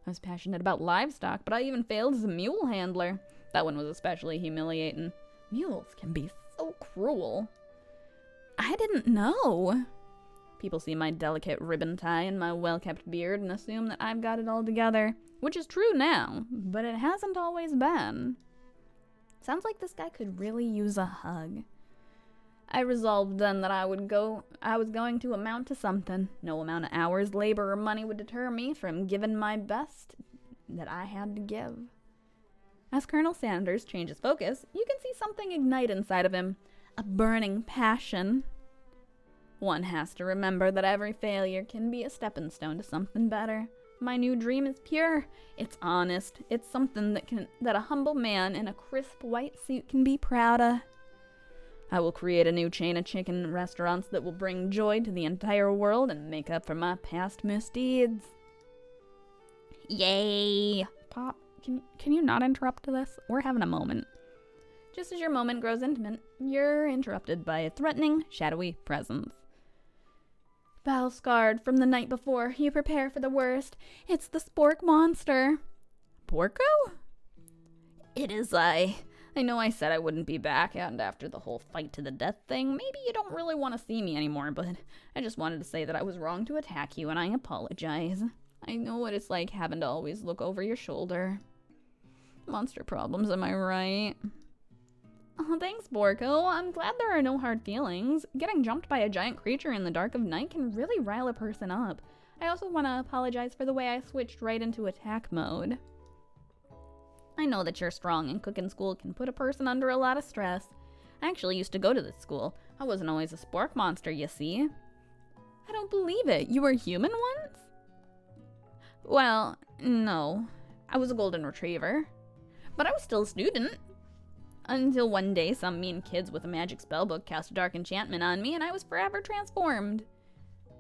I was passionate about livestock, but I even failed as a mule handler. That one was especially humiliating. Mules can be so cruel. I didn't know. People see my delicate ribbon tie and my well-kept beard and assume that I've got it all together, which is true now, but it hasn't always been. Sounds like this guy could really use a hug. I resolved then that I was going to amount to something. No amount of hours, labor, or money would deter me from giving my best that I had to give. As Colonel Sanders changes focus, you can see something ignite inside of him, a burning passion. One has to remember that every failure can be a stepping stone to something better. My new dream is pure. It's honest. It's something that a humble man in a crisp white suit can be proud of. I will create a new chain of chicken restaurants that will bring joy to the entire world and make up for my past misdeeds. Yay! Pop, can you not interrupt this? We're having a moment. Just as your moment grows intimate, you're interrupted by a threatening, shadowy presence. Battle scarred from the night before, you prepare for the worst. It's the spork monster. Porco? It is I. I know I said I wouldn't be back, and after the whole fight to the death thing, maybe you don't really want to see me anymore, but I just wanted to say that I was wrong to attack you, and I apologize. I know what it's like having to always look over your shoulder. Monster problems, am I right? Oh, thanks, Borko. I'm glad there are no hard feelings. Getting jumped by a giant creature in the dark of night can really rile a person up. I also want to apologize for the way I switched right into attack mode. I know that you're strong and cooking school can put a person under a lot of stress. I actually used to go to this school. I wasn't always a spork monster, you see. I don't believe it. You were human once? Well, no. I was a golden retriever. But I was still a student. Until one day, some mean kids with a magic spellbook cast a dark enchantment on me, and I was forever transformed.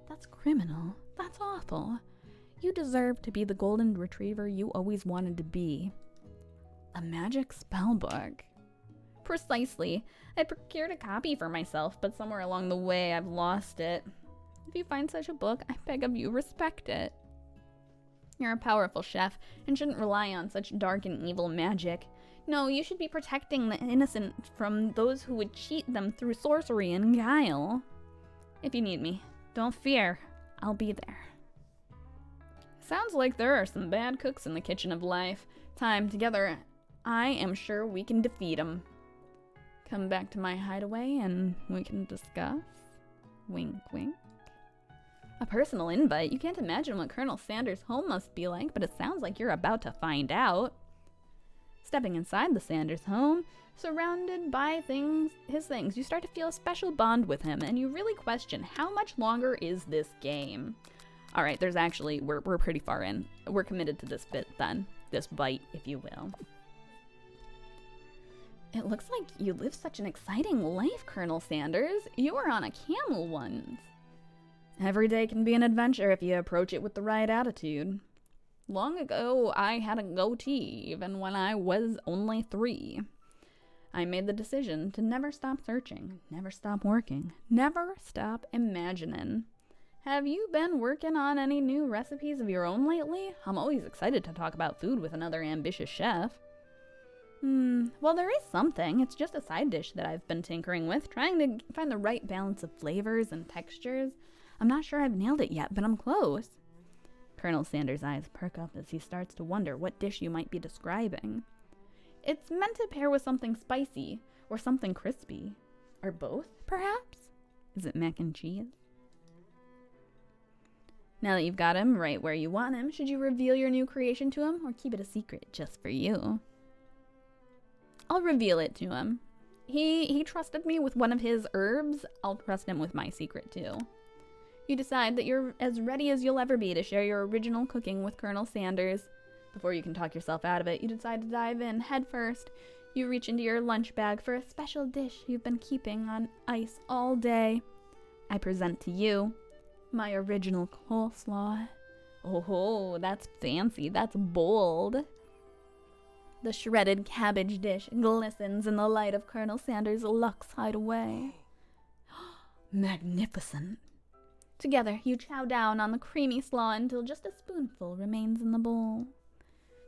That's criminal. That's awful. You deserve to be the golden retriever you always wanted to be. A magic spellbook. Precisely. I procured a copy for myself, but somewhere along the way I've lost it. If you find such a book, I beg of you, respect it. You're a powerful chef, and shouldn't rely on such dark and evil magic. No, you should be protecting the innocent from those who would cheat them through sorcery and guile. If you need me, don't fear. I'll be there. Sounds like there are some bad cooks in the kitchen of life. Time together, I am sure we can defeat them. Come back to my hideaway and we can discuss. Wink, wink. A personal invite? You can't imagine what Colonel Sanders' home must be like, but it sounds like you're about to find out. Stepping inside the Sanders home, surrounded by his things, you start to feel a special bond with him, and you really question how much longer is this game. All right, there's actually, we're pretty far in. We're committed to this bit then, this bite, if you will. It looks like you live such an exciting life, Colonel Sanders. You were on a camel once. Every day can be an adventure if you approach it with the right attitude. Long ago, I had a goatee, even when I was only 3. I made the decision to never stop searching, never stop working, never stop imagining. Have you been working on any new recipes of your own lately? I'm always excited to talk about food with another ambitious chef. Well, there is something. It's just a side dish that I've been tinkering with, trying to find the right balance of flavors and textures. I'm not sure I've nailed it yet, but I'm close. Colonel Sanders' eyes perk up as he starts to wonder what dish you might be describing. It's meant to pair with something spicy, or something crispy. Or both, perhaps? Is it mac and cheese? Now that you've got him right where you want him, should you reveal your new creation to him or keep it a secret just for you? I'll reveal it to him. He trusted me with one of his herbs. I'll trust him with my secret too. You decide that you're as ready as you'll ever be to share your original cooking with Colonel Sanders. Before you can talk yourself out of it, you decide to dive in head first. You reach into your lunch bag for a special dish you've been keeping on ice all day. I present to you my original coleslaw. Oh, that's fancy. That's bold. The shredded cabbage dish glistens in the light of Colonel Sanders' Lux hideaway. Magnificent. Together, you chow down on the creamy slaw until just a spoonful remains in the bowl.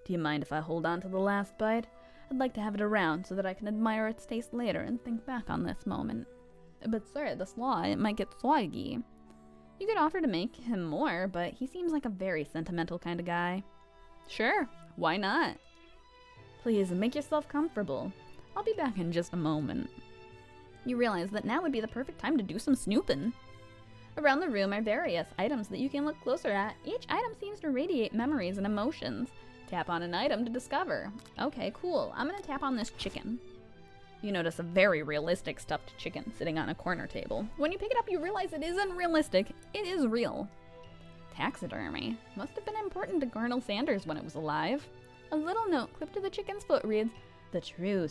Do you mind if I hold on to the last bite? I'd like to have it around so that I can admire its taste later and think back on this moment. But sir, the slaw, it might get soggy. You could offer to make him more, but he seems like a very sentimental kind of guy. Sure, why not? Please, make yourself comfortable. I'll be back in just a moment. You realize that now would be the perfect time to do some snooping. Around the room are various items that you can look closer at. Each item seems to radiate memories and emotions. Tap on an item to discover. Okay, cool. I'm gonna tap on this chicken. You notice a very realistic stuffed chicken sitting on a corner table. When you pick it up, you realize it isn't realistic. It is real. Taxidermy. Must have been important to Colonel Sanders when it was alive. A little note clipped to the chicken's foot reads, "The true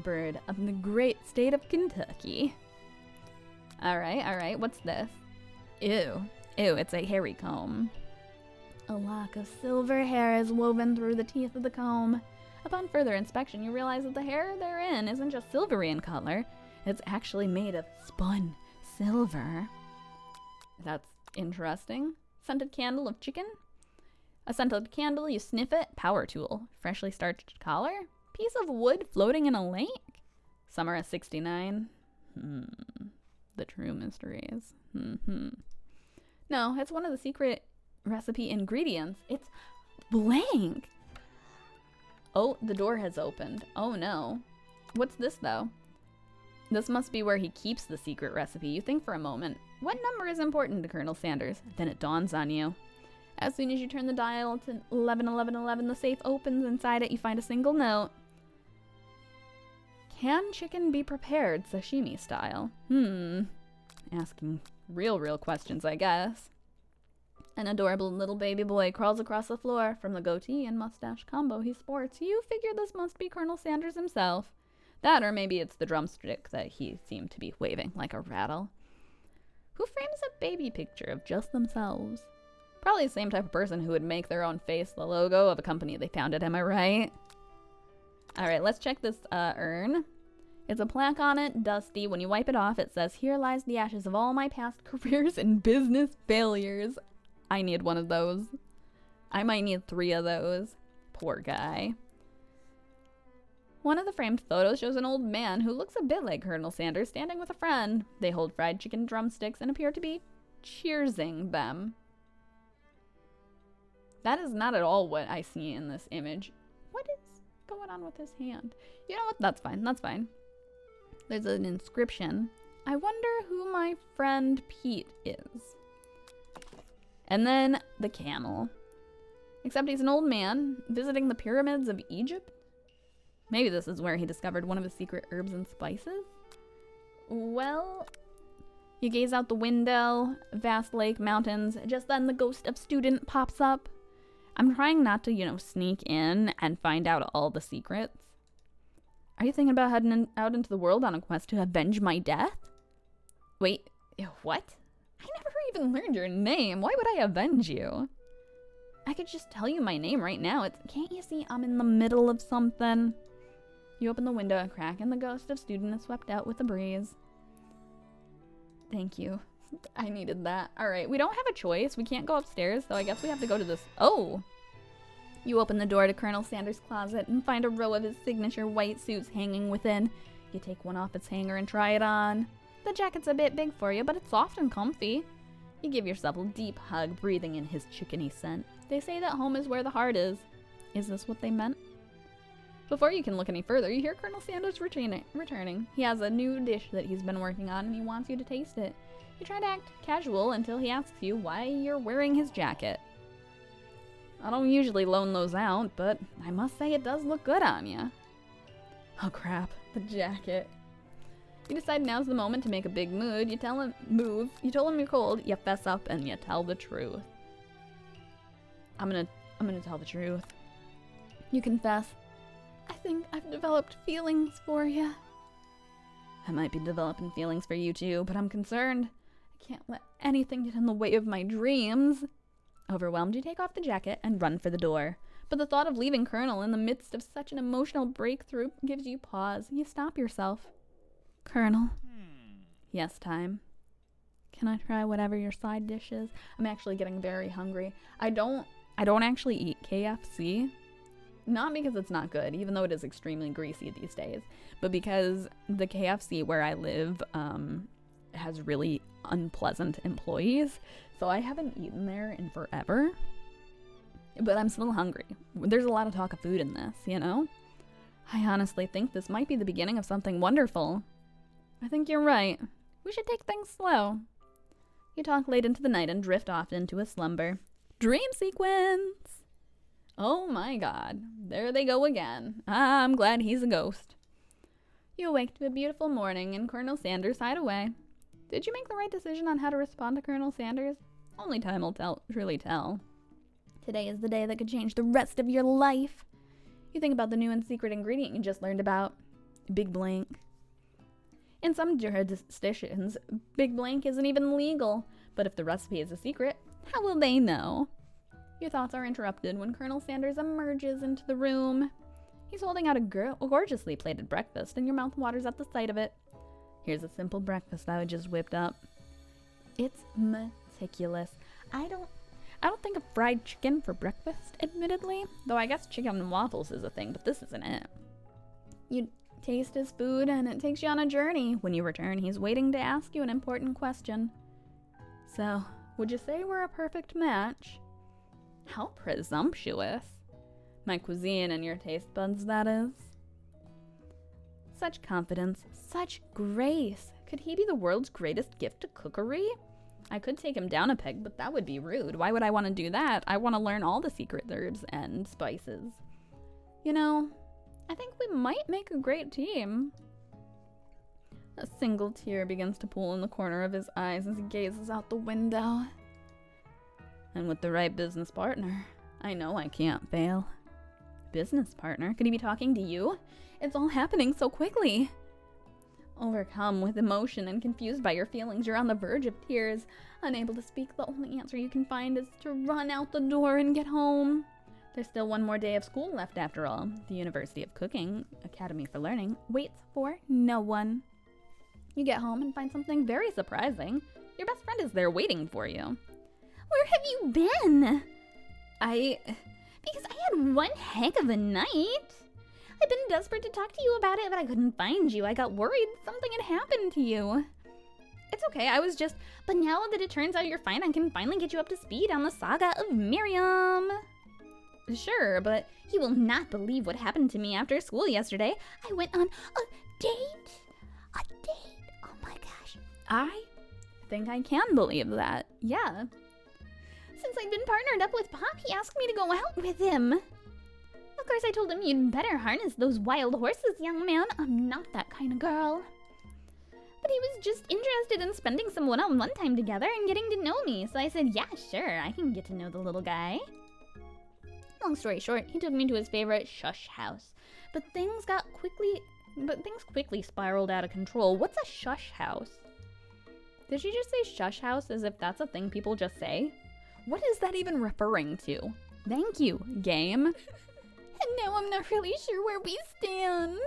bird of the great state of Kentucky." Alright, what's this? Ew, it's a hairy comb. A lock of silver hair is woven through the teeth of the comb. Upon further inspection, you realize that the hair therein isn't just silvery in color. It's actually made of spun silver. That's interesting. Scented candle of chicken? A scented candle, you sniff it. Power tool. Freshly starched collar? Piece of wood floating in a lake? Summer of 69? The true mysteries. No, it's one of the secret recipe ingredients. It's blank. Oh, the door has opened. Oh no. What's this though? This must be where he keeps the secret recipe. You think for a moment. What number is important to Colonel Sanders? Then it dawns on you. As soon as you turn the dial to 111111, the safe opens. Inside it, you find a single note. Can chicken be prepared sashimi style? Asking real questions, I guess. An adorable little baby boy crawls across the floor. From the goatee and mustache combo he sports, you figure this must be Colonel Sanders himself. That, or maybe it's the drumstick that he seemed to be waving like a rattle. Who frames a baby picture of just themselves? Probably the same type of person who would make their own face the logo of a company they founded, am I right? Alright, let's check this urn. It's a plaque on it, dusty. When you wipe it off, it says, "Here lies the ashes of all my past careers and business failures." I need one of those. I might need 3 of those. Poor guy. One of the framed photos shows an old man who looks a bit like Colonel Sanders standing with a friend. They hold fried chicken drumsticks and appear to be cheersing them. That is not at all what I see in this image. What is going on with his hand? You know what? That's fine. That's fine. There's an inscription. I wonder who my friend Pete is. And then the camel. Except he's an old man visiting the pyramids of Egypt. Maybe this is where he discovered one of his secret herbs and spices? Well, you gaze out the window, vast lake, mountains. Just then the ghost of student pops up. I'm trying not to, sneak in and find out all the secrets. Are you thinking about heading out into the world on a quest to avenge my death? Wait, what? I never even learned your name. Why would I avenge you? I could just tell you my name right now. Can't you see I'm in the middle of something? You open the window a crack and the ghost of student is swept out with the breeze. Thank you. I needed that. Alright, we don't have a choice. We can't go upstairs, so I guess we have to go to this. Oh! You open the door to Colonel Sanders' closet and find a row of his signature white suits hanging within. You take one off its hanger and try it on. The jacket's a bit big for you, but it's soft and comfy. You give yourself a deep hug, breathing in his chickeny scent. They say that home is where the heart is. Is this what they meant? Before you can look any further, you hear Colonel Sanders returning. He has a new dish that he's been working on and he wants you to taste it. You try to act casual until he asks you why you're wearing his jacket. I don't usually loan those out, but I must say it does look good on you. Oh crap, the jacket. You decide now's the moment to make a big move. You tell him you're cold, you fess up, and you tell the truth. I'm gonna tell the truth. You confess. I think I've developed feelings for you. I might be developing feelings for you too, but I'm concerned. I can't let anything get in the way of my dreams. Overwhelmed, you take off the jacket and run for the door. But the thought of leaving Colonel in the midst of such an emotional breakthrough gives you pause. You stop yourself. Colonel. Yes, Time. Can I try whatever your side dish is? I'm actually getting very hungry. I don't actually eat KFC. Not because it's not good, even though it is extremely greasy these days, but because the KFC where I live has really unpleasant employees, so I haven't eaten there in forever. But I'm still hungry. There's a lot of talk of food in this, you know? I honestly think this might be the beginning of something wonderful. I think you're right. We should take things slow. You talk late into the night and drift off into a slumber. Dream sequence! Oh my god, there they go again. I'm glad he's a ghost. You awake to a beautiful morning and Colonel Sanders hide away. Did you make the right decision on how to respond to Colonel Sanders? Only time will truly tell. Today is the day that could change the rest of your life. You think about the new and secret ingredient you just learned about. Big blank. In some jurisdictions, Big Blank isn't even legal, but if the recipe is a secret, how will they know? Your thoughts are interrupted when Colonel Sanders emerges into the room. He's holding out a gorgeously plated breakfast, and your mouth waters at the sight of it. Here's a simple breakfast I just whipped up. It's meticulous. I don't think of fried chicken for breakfast, admittedly, though I guess chicken and waffles is a thing, but this isn't it. You taste his food, and it takes you on a journey. When you return, he's waiting to ask you an important question. So, would you say we're a perfect match? How presumptuous. My cuisine and your taste buds, that is. Such confidence, such grace. Could he be the world's greatest gift to cookery? I could take him down a peg, but that would be rude. Why would I want to do that? I want to learn all the secret herbs and spices. You know, I think we might make a great team. A single tear begins to pool in the corner of his eyes as he gazes out the window. And with the right business partner, I know I can't fail. Business partner? Could he be talking to you? It's all happening so quickly. Overcome with emotion and confused by your feelings, you're on the verge of tears. Unable to speak, the only answer you can find is to run out the door and get home. There's still one more day of school left after all. The University of Cooking, Academy for Learning, waits for no one. You get home and find something very surprising. Your best friend is there waiting for you. Where have you been? Because I had one heck of a night. I've been desperate to talk to you about it, but I couldn't find you. I got worried something had happened to you. It's okay, But now that it turns out you're fine, I can finally get you up to speed on the saga of Miriam. Sure, but you will not believe what happened to me after school yesterday. I went on a date. A date. Oh my gosh. I think I can believe that. Yeah. Since I'd been partnered up with Pop, he asked me to go out with him. Of course, I told him you'd better harness those wild horses, young man. I'm not that kind of girl. But he was just interested in spending some one-on-one time together and getting to know me. So I said, yeah, sure, I can get to know the little guy. Long story short, he took me to his favorite shush house. But things quickly spiraled out of control. What's a shush house? Did she just say shush house as if that's a thing people just say? What is that even referring to? Thank you, game. And now I'm not really sure where we stand.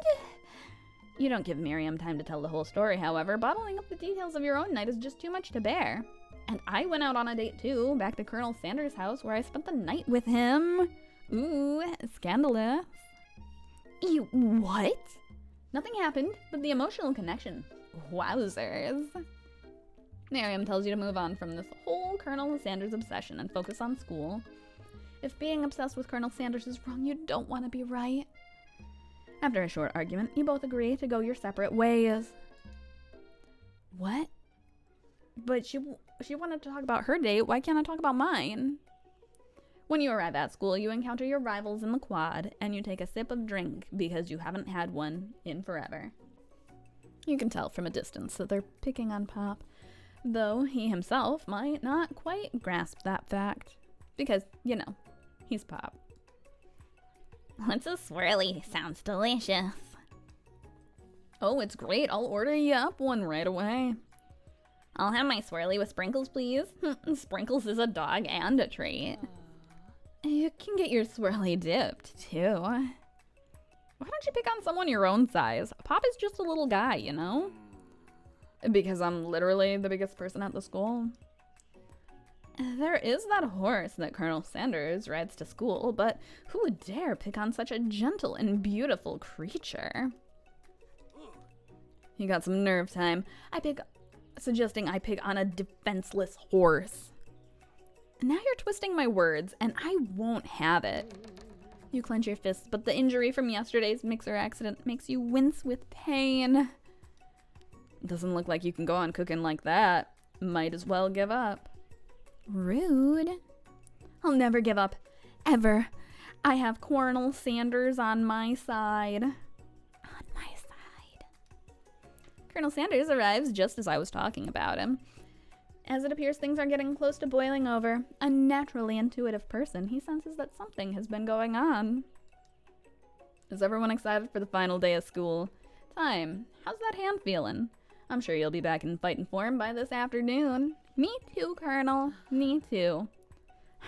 You don't give Miriam time to tell the whole story, however. Bottling up the details of your own night is just too much to bear. And I went out on a date too, back to Colonel Sanders' house where I spent the night with him. Ooh, scandalous. You what? Nothing happened, but the emotional connection. Wowzers. Miriam tells you to move on from this whole Colonel Sanders obsession and focus on school. If being obsessed with Colonel Sanders is wrong, you don't want to be right. After a short argument, you both agree to go your separate ways. What? But she wanted to talk about her date. Why can't I talk about mine? When you arrive at school, you encounter your rivals in the quad, and you take a sip of drink because you haven't had one in forever. You can tell from a distance that they're picking on Pop, though he himself might not quite grasp that fact. Because, you know, he's Pop. What's a swirly? Sounds delicious. Oh, it's great. I'll order you up one right away. I'll have my swirly with sprinkles, please. Sprinkles is a dog and a treat. You can get your swirly dipped, too. Why don't you pick on someone your own size? Pop is just a little guy, you know? Because I'm literally the biggest person at the school. There is that horse that Colonel Sanders rides to school, but who would dare pick on such a gentle and beautiful creature? You got some nerve time. Suggesting I pick on a defenseless horse. Now you're twisting my words, and I won't have it. You clench your fists, but the injury from yesterday's mixer accident makes you wince with pain. Doesn't look like you can go on cooking like that. Might as well give up. Rude. I'll never give up. Ever. I have Colonel Sanders on my side. On my side. Colonel Sanders arrives just as I was talking about him. As it appears things are getting close to boiling over, a naturally intuitive person, he senses that something has been going on. Is everyone excited for the final day of school? Time. How's that hand feeling? I'm sure you'll be back in fighting form by this afternoon. Me too, Colonel. Me too.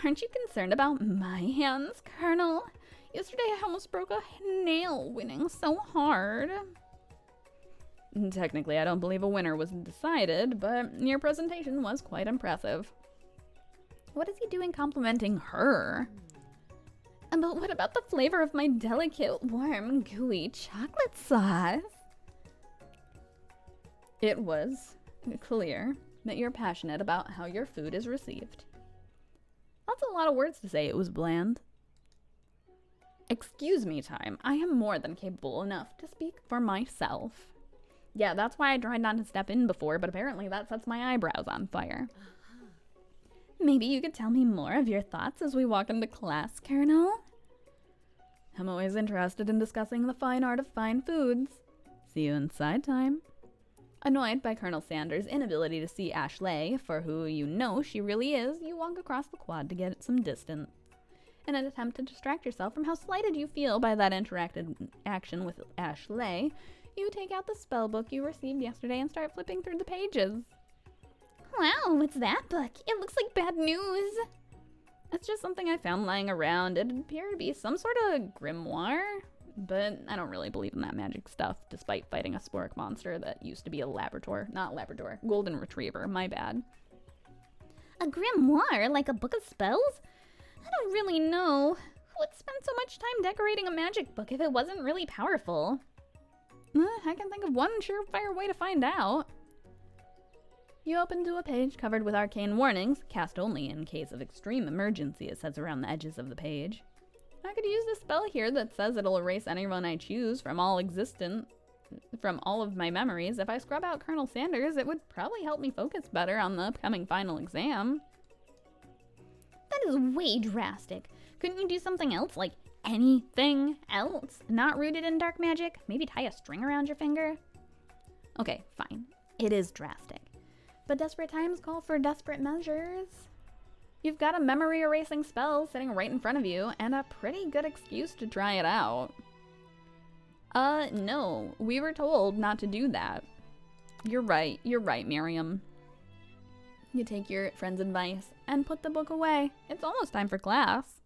Aren't you concerned about my hands, Colonel? Yesterday I almost broke a nail winning so hard. Technically, I don't believe a winner was decided, but your presentation was quite impressive. What is he doing complimenting her? But what about the flavor of my delicate, warm, gooey chocolate sauce? It was clear that you're passionate about how your food is received. That's a lot of words to say it was bland. Excuse me, Time. I am more than capable enough to speak for myself. Yeah, that's why I tried not to step in before, but apparently that sets my eyebrows on fire. Maybe you could tell me more of your thoughts as we walk into class, Colonel? I'm always interested in discussing the fine art of fine foods. See you inside, Time. Annoyed by Colonel Sanders' inability to see Ashley for who you know she really is, you walk across the quad to get some distance. In an attempt to distract yourself from how slighted you feel by that interaction with Ashley, you take out the spell book you received yesterday and start flipping through the pages. Wow, what's that book? It looks like bad news. It's just something I found lying around. It appeared to be some sort of grimoire, but I don't really believe in that magic stuff, despite fighting a spork monster that used to be a golden retriever, my bad. A grimoire? Like a book of spells? I don't really know. Who would spend so much time decorating a magic book if it wasn't really powerful? I can think of one surefire way to find out. You open to a page covered with arcane warnings, cast only in case of extreme emergency, it says around the edges of the page. I could use this spell here that says it'll erase anyone I choose from all of my memories. If I scrub out Colonel Sanders, it would probably help me focus better on the upcoming final exam. That is way drastic. Couldn't you do something else, like anything else? Not rooted in dark magic? Maybe tie a string around your finger? Okay, fine. It is drastic. But desperate times call for desperate measures. You've got a memory erasing spell sitting right in front of you, and a pretty good excuse to try it out. No, we were told not to do that. You're right, Miriam. You take your friend's advice and put the book away. It's almost time for class.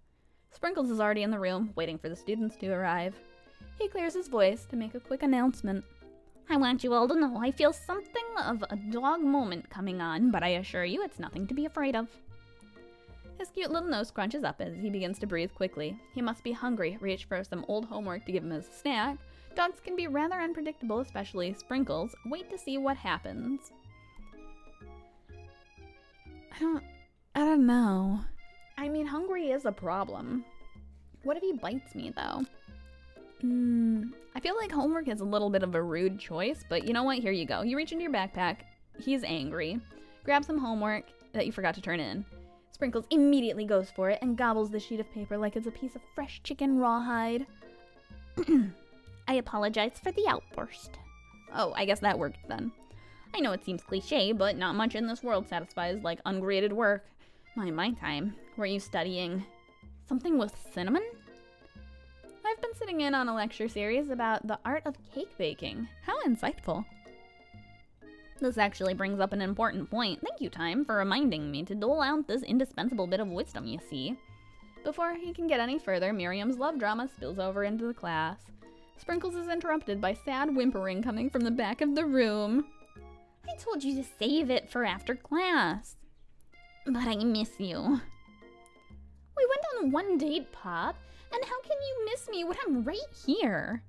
Sprinkles is already in the room, waiting for the students to arrive. He clears his voice to make a quick announcement. I want you all to know I feel something of a dog moment coming on, but I assure you it's nothing to be afraid of. His cute little nose crunches up as he begins to breathe quickly. He must be hungry, reach for some old homework to give him as a snack. Dogs can be rather unpredictable, especially Sprinkles. Wait to see what happens. I don't know. I mean, hungry is a problem. What if he bites me, though? I feel like homework is a little bit of a rude choice, but you know what? Here you go. You reach into your backpack. He's angry. Grab some homework that you forgot to turn in. Sprinkles immediately goes for it and gobbles the sheet of paper like it's a piece of fresh chicken rawhide. I apologize for the outburst. Oh, I guess that worked then. I know it seems cliche, but not much in this world satisfies like ungraded work. My time. Were you studying something with cinnamon? I've been sitting in on a lecture series about the art of cake baking. How insightful. This actually brings up an important point. Thank you, Time, for reminding me to dole out this indispensable bit of wisdom, you see. Before he can get any further, Miriam's love drama spills over into the class. Sprinkles is interrupted by sad whimpering coming from the back of the room. I told you to save it for after class. But I miss you. We went on one date, Pop, and how can you miss me when I'm right here?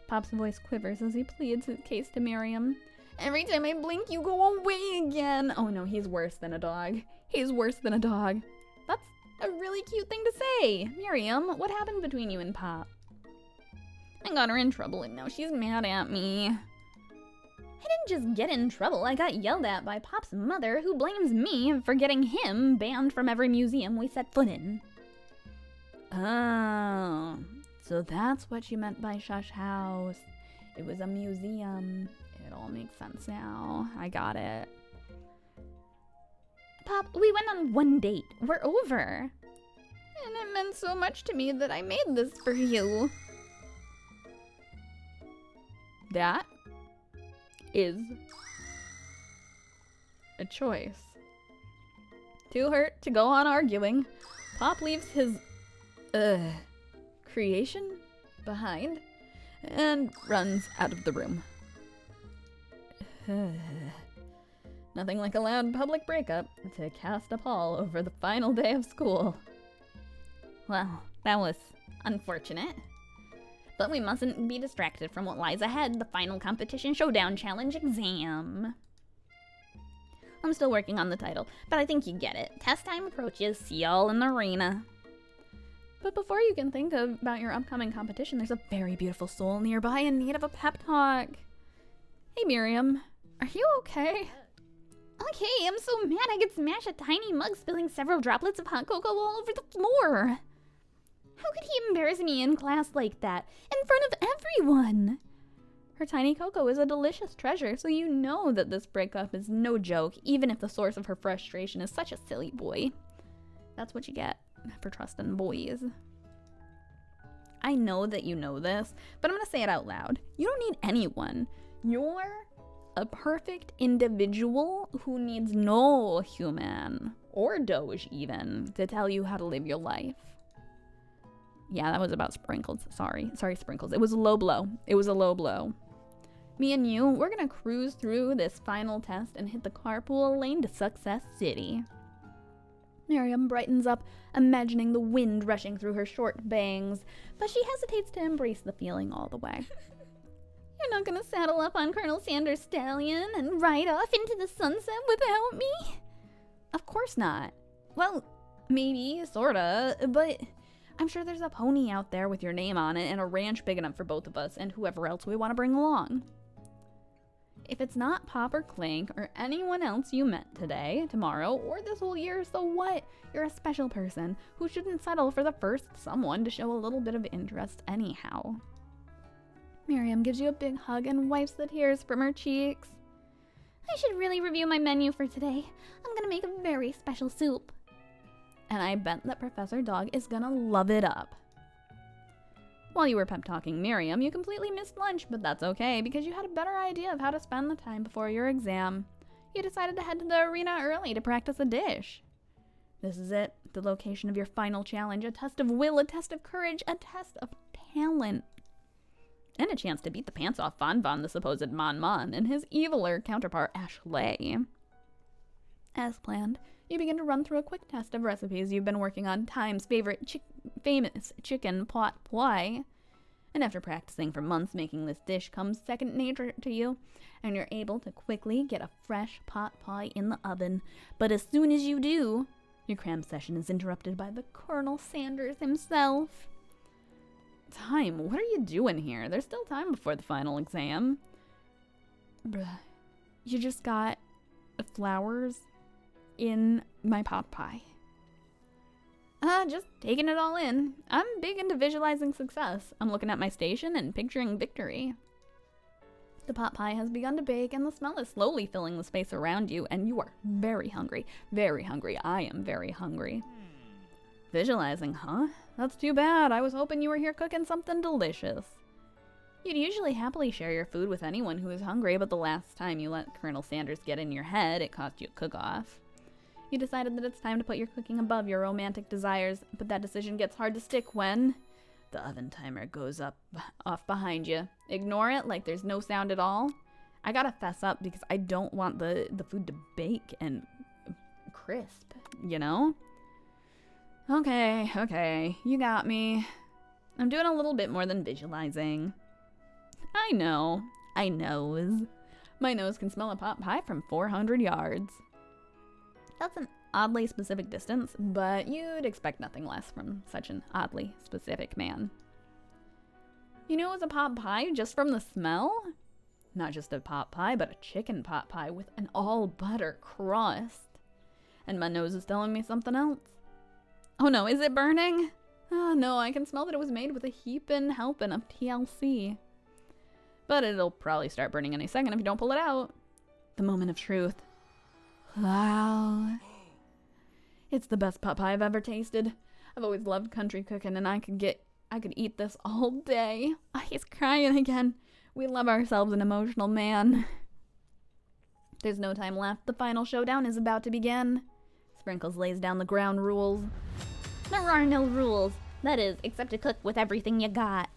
Pop's voice quivers as he pleads his case to Miriam. Every time I blink, you go away again. Oh no, he's worse than a dog. He's worse than a dog. That's a really cute thing to say. Miriam, what happened between you and Pop? I got her in trouble and now she's mad at me. I didn't just get in trouble. I got yelled at by Pop's mother, who blames me for getting him banned from every museum we set foot in. Oh, so that's what you meant by Shush House. It was a museum. It all makes sense now. I got it. Pop, we went on one date. We're over. And it meant so much to me that I made this for you. That is a choice. Too hurt to go on arguing, Pop leaves his creation behind and runs out of the room. Nothing like a loud public breakup to cast a pall over the final day of school. Well, that was unfortunate. But we mustn't be distracted from what lies ahead, the final competition showdown challenge exam. I'm still working on the title, but I think you get it. Test time approaches, see y'all in the arena. But before you can think about your upcoming competition, there's a very beautiful soul nearby in need of a pep talk. Hey Miriam, are you okay? Okay, I'm so mad I could smash a tiny mug, spilling several droplets of hot cocoa all over the floor. How could he embarrass me in class like that, in front of everyone? Her tiny cocoa is a delicious treasure, so you know that this breakup is no joke, even if the source of her frustration is such a silly boy. That's what you get for trusting boys. I know that you know this, but I'm gonna say it out loud. You don't need anyone. You're a perfect individual who needs no human, or doge even, to tell you how to live your life. Yeah, that was about Sprinkles. Sorry, Sprinkles. It was a low blow. It was a low blow. Me and you, we're gonna cruise through this final test and hit the carpool lane to Success City. Miriam brightens up, imagining the wind rushing through her short bangs, but she hesitates to embrace the feeling all the way. You're not gonna saddle up on Colonel Sanders' stallion and ride off into the sunset without me? Of course not. Well, maybe, sorta, but I'm sure there's a pony out there with your name on it and a ranch big enough for both of us and whoever else we want to bring along. If it's not Pop or Clank or anyone else you met today, tomorrow, or this whole year, so what? You're a special person who shouldn't settle for the first someone to show a little bit of interest anyhow. Miriam gives you a big hug and wipes the tears from her cheeks. I should really review my menu for today. I'm gonna make a very special soup. And I bet that Professor Dog is gonna love it up. While you were pep talking Miriam, you completely missed lunch, but that's okay because you had a better idea of how to spend the time before your exam. You decided to head to the arena early to practice a dish. This is it, the location of your final challenge, a test of will, a test of courage, a test of talent. And a chance to beat the pants off Von Von, the supposed Mon Mon, and his eviler counterpart Ashley. As planned, you begin to run through a quick test of recipes you've been working on, Time's favorite famous chicken pot pie. And after practicing for months, making this dish comes second nature to you, and you're able to quickly get a fresh pot pie in the oven. But as soon as you do, your cram session is interrupted by the Colonel Sanders himself. time. What are you doing here? There's still time before the final exam. Bruh. You just got flowers in my pot pie. Just taking it all in. I'm big into visualizing success. I'm looking at my station and picturing victory. The pot pie has begun to bake and the smell is slowly filling the space around you, and you are very hungry. Very hungry. I am very hungry. Visualizing, huh? That's too bad. I was hoping you were here cooking something delicious. You'd usually happily share your food with anyone who is hungry, but the last time you let Colonel Sanders get in your head, it cost you a cook-off. You decided that it's time to put your cooking above your romantic desires, but that decision gets hard to stick when the oven timer goes off behind you. Ignore it like there's no sound at all. I gotta fess up because I don't want the food to bake and crisp, you know? Okay, you got me. I'm doing a little bit more than visualizing. I know. My nose can smell a pot pie from 400 yards. That's an oddly specific distance, but you'd expect nothing less from such an oddly specific man. You knew it was a pot pie just from the smell? Not just a pot pie, but a chicken pot pie with an all-butter crust. And my nose is telling me something else. Oh no, is it burning? Oh no, I can smell that it was made with a heapin' helping of TLC. But it'll probably start burning any second if you don't pull it out. The moment of truth. Wow. It's the best pot pie I've ever tasted. I've always loved country cooking, and I could eat this all day. Oh, he's crying again. We love ourselves an emotional man. There's no time left. The final showdown is about to begin. Sprinkles lays down the ground rules. There are no rules. That is, except to cook with everything you got.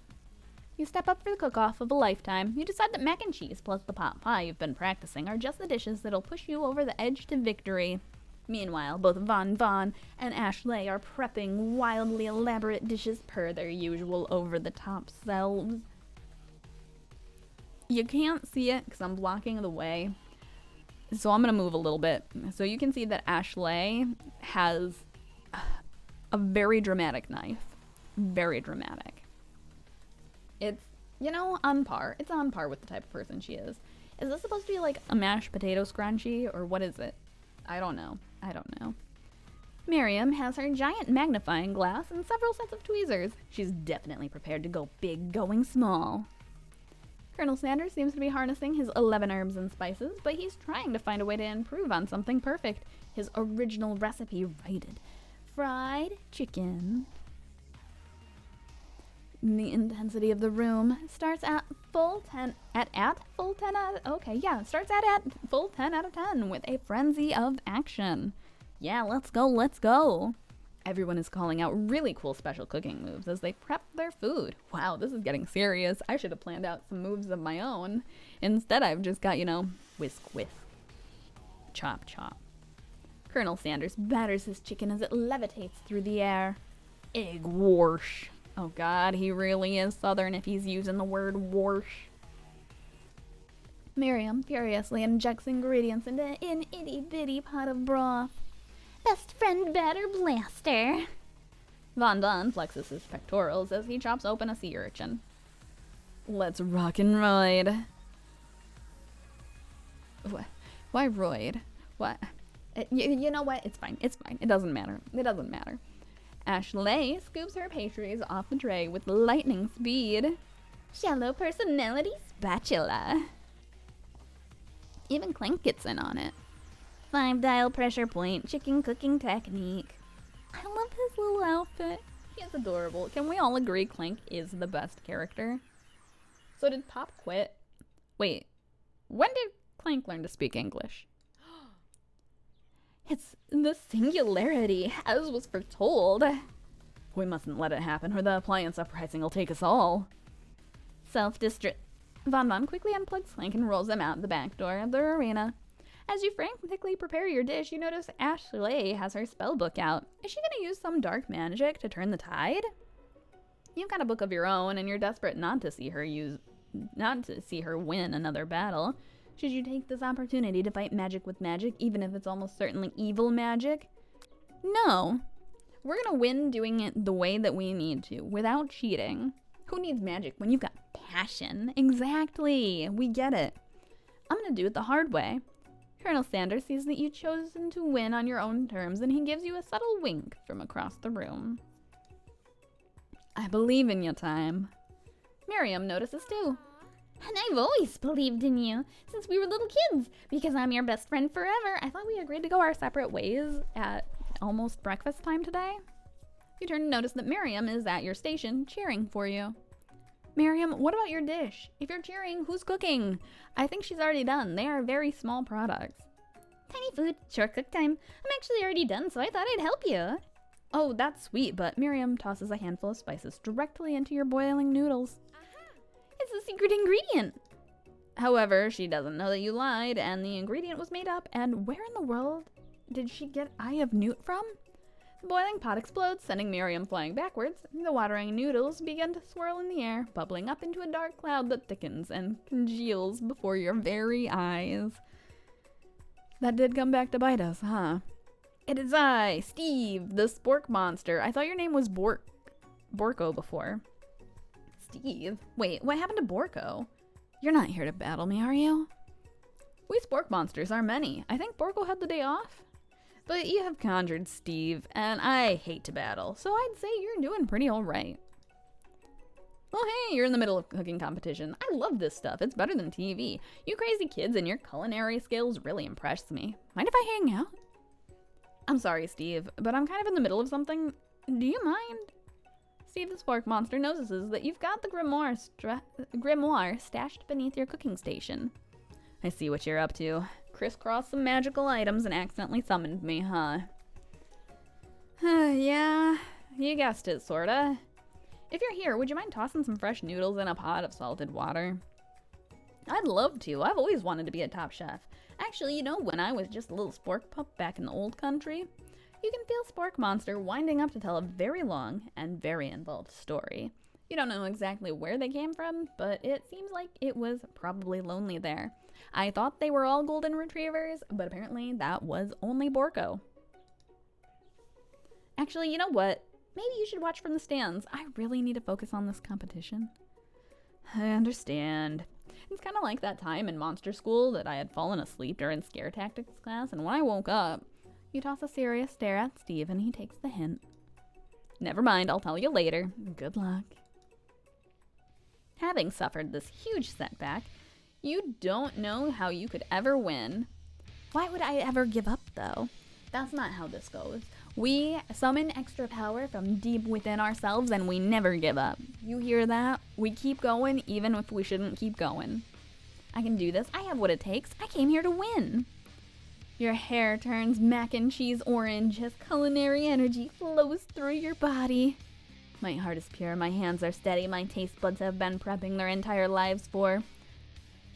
You step up for the cook-off of a lifetime. You decide that mac and cheese plus the pot pie you've been practicing are just the dishes that'll push you over the edge to victory. Meanwhile, both Von and Ashley are prepping wildly elaborate dishes per their usual over-the-top selves. You can't see it because I'm blocking the way, so I'm going to move a little bit. So you can see that Ashley has a very dramatic knife. Very dramatic. It's, on par. It's on par with the type of person she is. Is this supposed to be like a mashed potato scrunchie, or what is it? I don't know. Miriam has her giant magnifying glass and several sets of tweezers. She's definitely prepared to go big going small. Colonel Sanders seems to be harnessing his 11 herbs and spices, but he's trying to find a way to improve on something perfect. His original recipe righted. Fried chicken. The intensity of the room starts at full 10 at full 10 out of, starts at full 10 out of 10 with a frenzy of action. Yeah, let's go. Everyone is calling out really cool special cooking moves as they prep their food. Wow, this is getting serious. I should have planned out some moves of my own. Instead, I've just got, whisk, chop. Colonel Sanders batters his chicken as it levitates through the air. Egg whoosh. Oh god, he really is Southern if he's using the word whoosh. Miriam furiously injects ingredients into an itty-bitty pot of broth. Best friend batter blaster. Von flexes his pectorals as he chops open a sea urchin. Let's rock and roid. Why roid? What? You know what? It's fine. It doesn't matter. Ashley scoops her pastries off the tray with lightning speed. Shallow personality spatula. Even Clank gets in on it. 5-dial pressure point chicken cooking technique. I love his little outfit. He is adorable. Can we all agree Clank is the best character? So did Pop quit? Wait, when did Clank learn to speak English? It's the singularity, as was foretold. We mustn't let it happen, or the appliance uprising will take us all. Self-destruct. Von quickly unplugs Clank and rolls him out the back door of the arena. As you frantically prepare your dish, you notice Ashley has her spell book out. Is she gonna use some dark magic to turn the tide? You've got a book of your own, and you're desperate not to see her win another battle. Should you take this opportunity to fight magic with magic, even if it's almost certainly evil magic? No. We're gonna win doing it the way that we need to, without cheating. Who needs magic when you've got passion? Exactly. We get it. I'm going to do it the hard way. Colonel Sanders sees that you've chosen to win on your own terms, and he gives you a subtle wink from across the room. I believe in you, Thyme. Miriam notices too. And I've always believed in you since we were little kids because I'm your best friend forever. I thought we agreed to go our separate ways at almost breakfast time today. You turn to notice that Miriam is at your station cheering for you. Miriam, what about your dish? If you're cheering, who's cooking? I think she's already done. They are very small products. Tiny food, short cook time. I'm actually already done, so I thought I'd help you. Oh, that's sweet, but Miriam tosses a handful of spices directly into your boiling noodles. It's a secret ingredient. However, she doesn't know that you lied, and the ingredient was made up, and where in the world did she get Eye of Newt from? The boiling pot explodes, sending Miriam flying backwards. The watering noodles begin to swirl in the air, bubbling up into a dark cloud that thickens and congeals before your very eyes. That did come back to bite us, huh? It is I, Steve, the spork monster. I thought your name was Borko before. Steve? Wait, what happened to Borko? You're not here to battle me, are you? We spork monsters are many. I think Borko had the day off. But you have conjured Steve, and I hate to battle, so I'd say you're doing pretty alright. Well, hey, you're in the middle of cooking competition. I love this stuff. It's better than TV. You crazy kids and your culinary skills really impress me. Mind if I hang out? I'm sorry, Steve, but I'm kind of in the middle of something. Do you mind? Steve the Spork Monster notices that you've got the grimoire stashed beneath your cooking station. I see what you're up to. Crisscrossed some magical items and accidentally summoned me, huh? Yeah, you guessed it, sorta. If you're here, would you mind tossing some fresh noodles in a pot of salted water? I'd love to. I've always wanted to be a top chef. Actually, you know, when I was just a little spork pup back in the old country, you can feel Spork Monster winding up to tell a very long and very involved story. You don't know exactly where they came from, but it seems like it was probably lonely there. I thought they were all golden retrievers, but apparently that was only Borko. Actually, you know what? Maybe you should watch from the stands. I really need to focus on this competition. I understand. It's kind of like that time in monster school that I had fallen asleep during scare tactics class, and when I woke up, you toss a serious stare at Steve and he takes the hint. Never mind, I'll tell you later. Good luck. Having suffered this huge setback, you don't know how you could ever win. Why would I ever give up, though? That's not how this goes. We summon extra power from deep within ourselves and we never give up. You hear that? We keep going even if we shouldn't keep going. I can do this. I have what it takes. I came here to win. Your hair turns mac and cheese orange as culinary energy flows through your body. My heart is pure, my hands are steady, my taste buds have been prepping their entire lives for.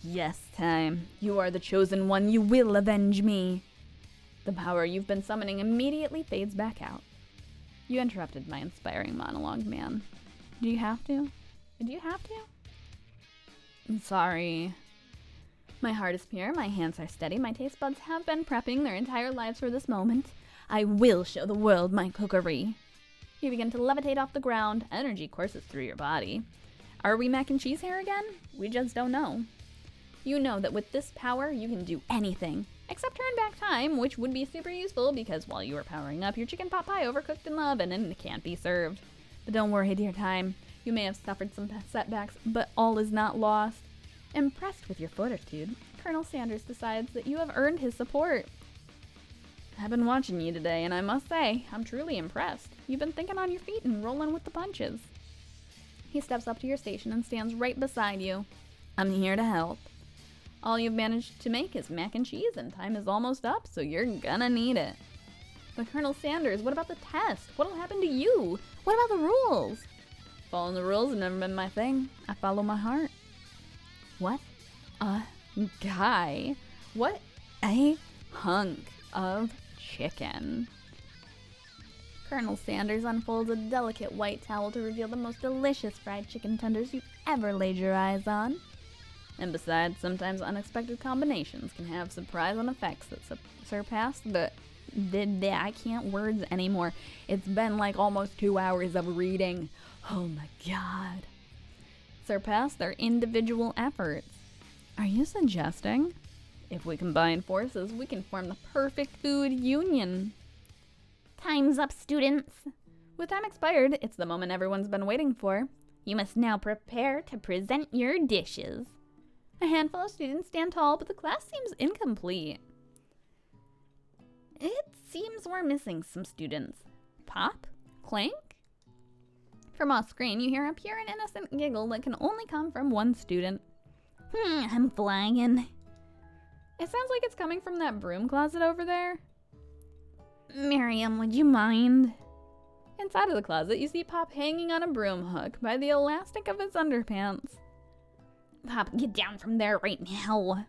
Yes, Thyme, you are the chosen one, you will avenge me. The power you've been summoning immediately fades back out. You interrupted my inspiring monologue, man. Do you have to? Do you have to? I'm sorry. My heart is pure, my hands are steady, my taste buds have been prepping their entire lives for this moment. I will show the world my cookery. You begin to levitate off the ground, energy courses through your body. Are we mac and cheese here again? We just don't know. You know that with this power, you can do anything, except turn back time, which would be super useful because while you were powering up, your chicken pot pie overcooked in the oven and it can't be served. But don't worry, dear Thyme. You may have suffered some setbacks, but all is not lost. Impressed with your fortitude, Colonel Sanders decides that you have earned his support. I've been watching you today, and I must say, I'm truly impressed. You've been thinking on your feet and rolling with the punches. He steps up to your station and stands right beside you. I'm here to help. All you've managed to make is mac and cheese, and time is almost up, so you're gonna need it. But Colonel Sanders, what about the test? What'll happen to you? What about the rules? Following the rules has never been my thing. I follow my heart. What a guy. What a hunk of chicken. Colonel Sanders unfolds a delicate white towel to reveal the most delicious fried chicken tenders you've ever laid your eyes on. And besides, sometimes unexpected combinations can have surprising effects that surpass I can't words anymore. It's been like almost 2 hours of reading. Oh my god. surpass their individual efforts. Are you suggesting? If we combine forces, we can form the perfect food union. Time's up, students. With time expired, it's the moment everyone's been waiting for. You must now prepare to present your dishes. A handful of students stand tall, but the class seems incomplete. It seems we're missing some students. Pop? Clank? From off screen, you hear a pure and innocent giggle that can only come from one student. I'm flying. It sounds like it's coming from that broom closet over there. Miriam, would you mind? Inside of the closet, you see Pop hanging on a broom hook by the elastic of his underpants. Pop, get down from there right now.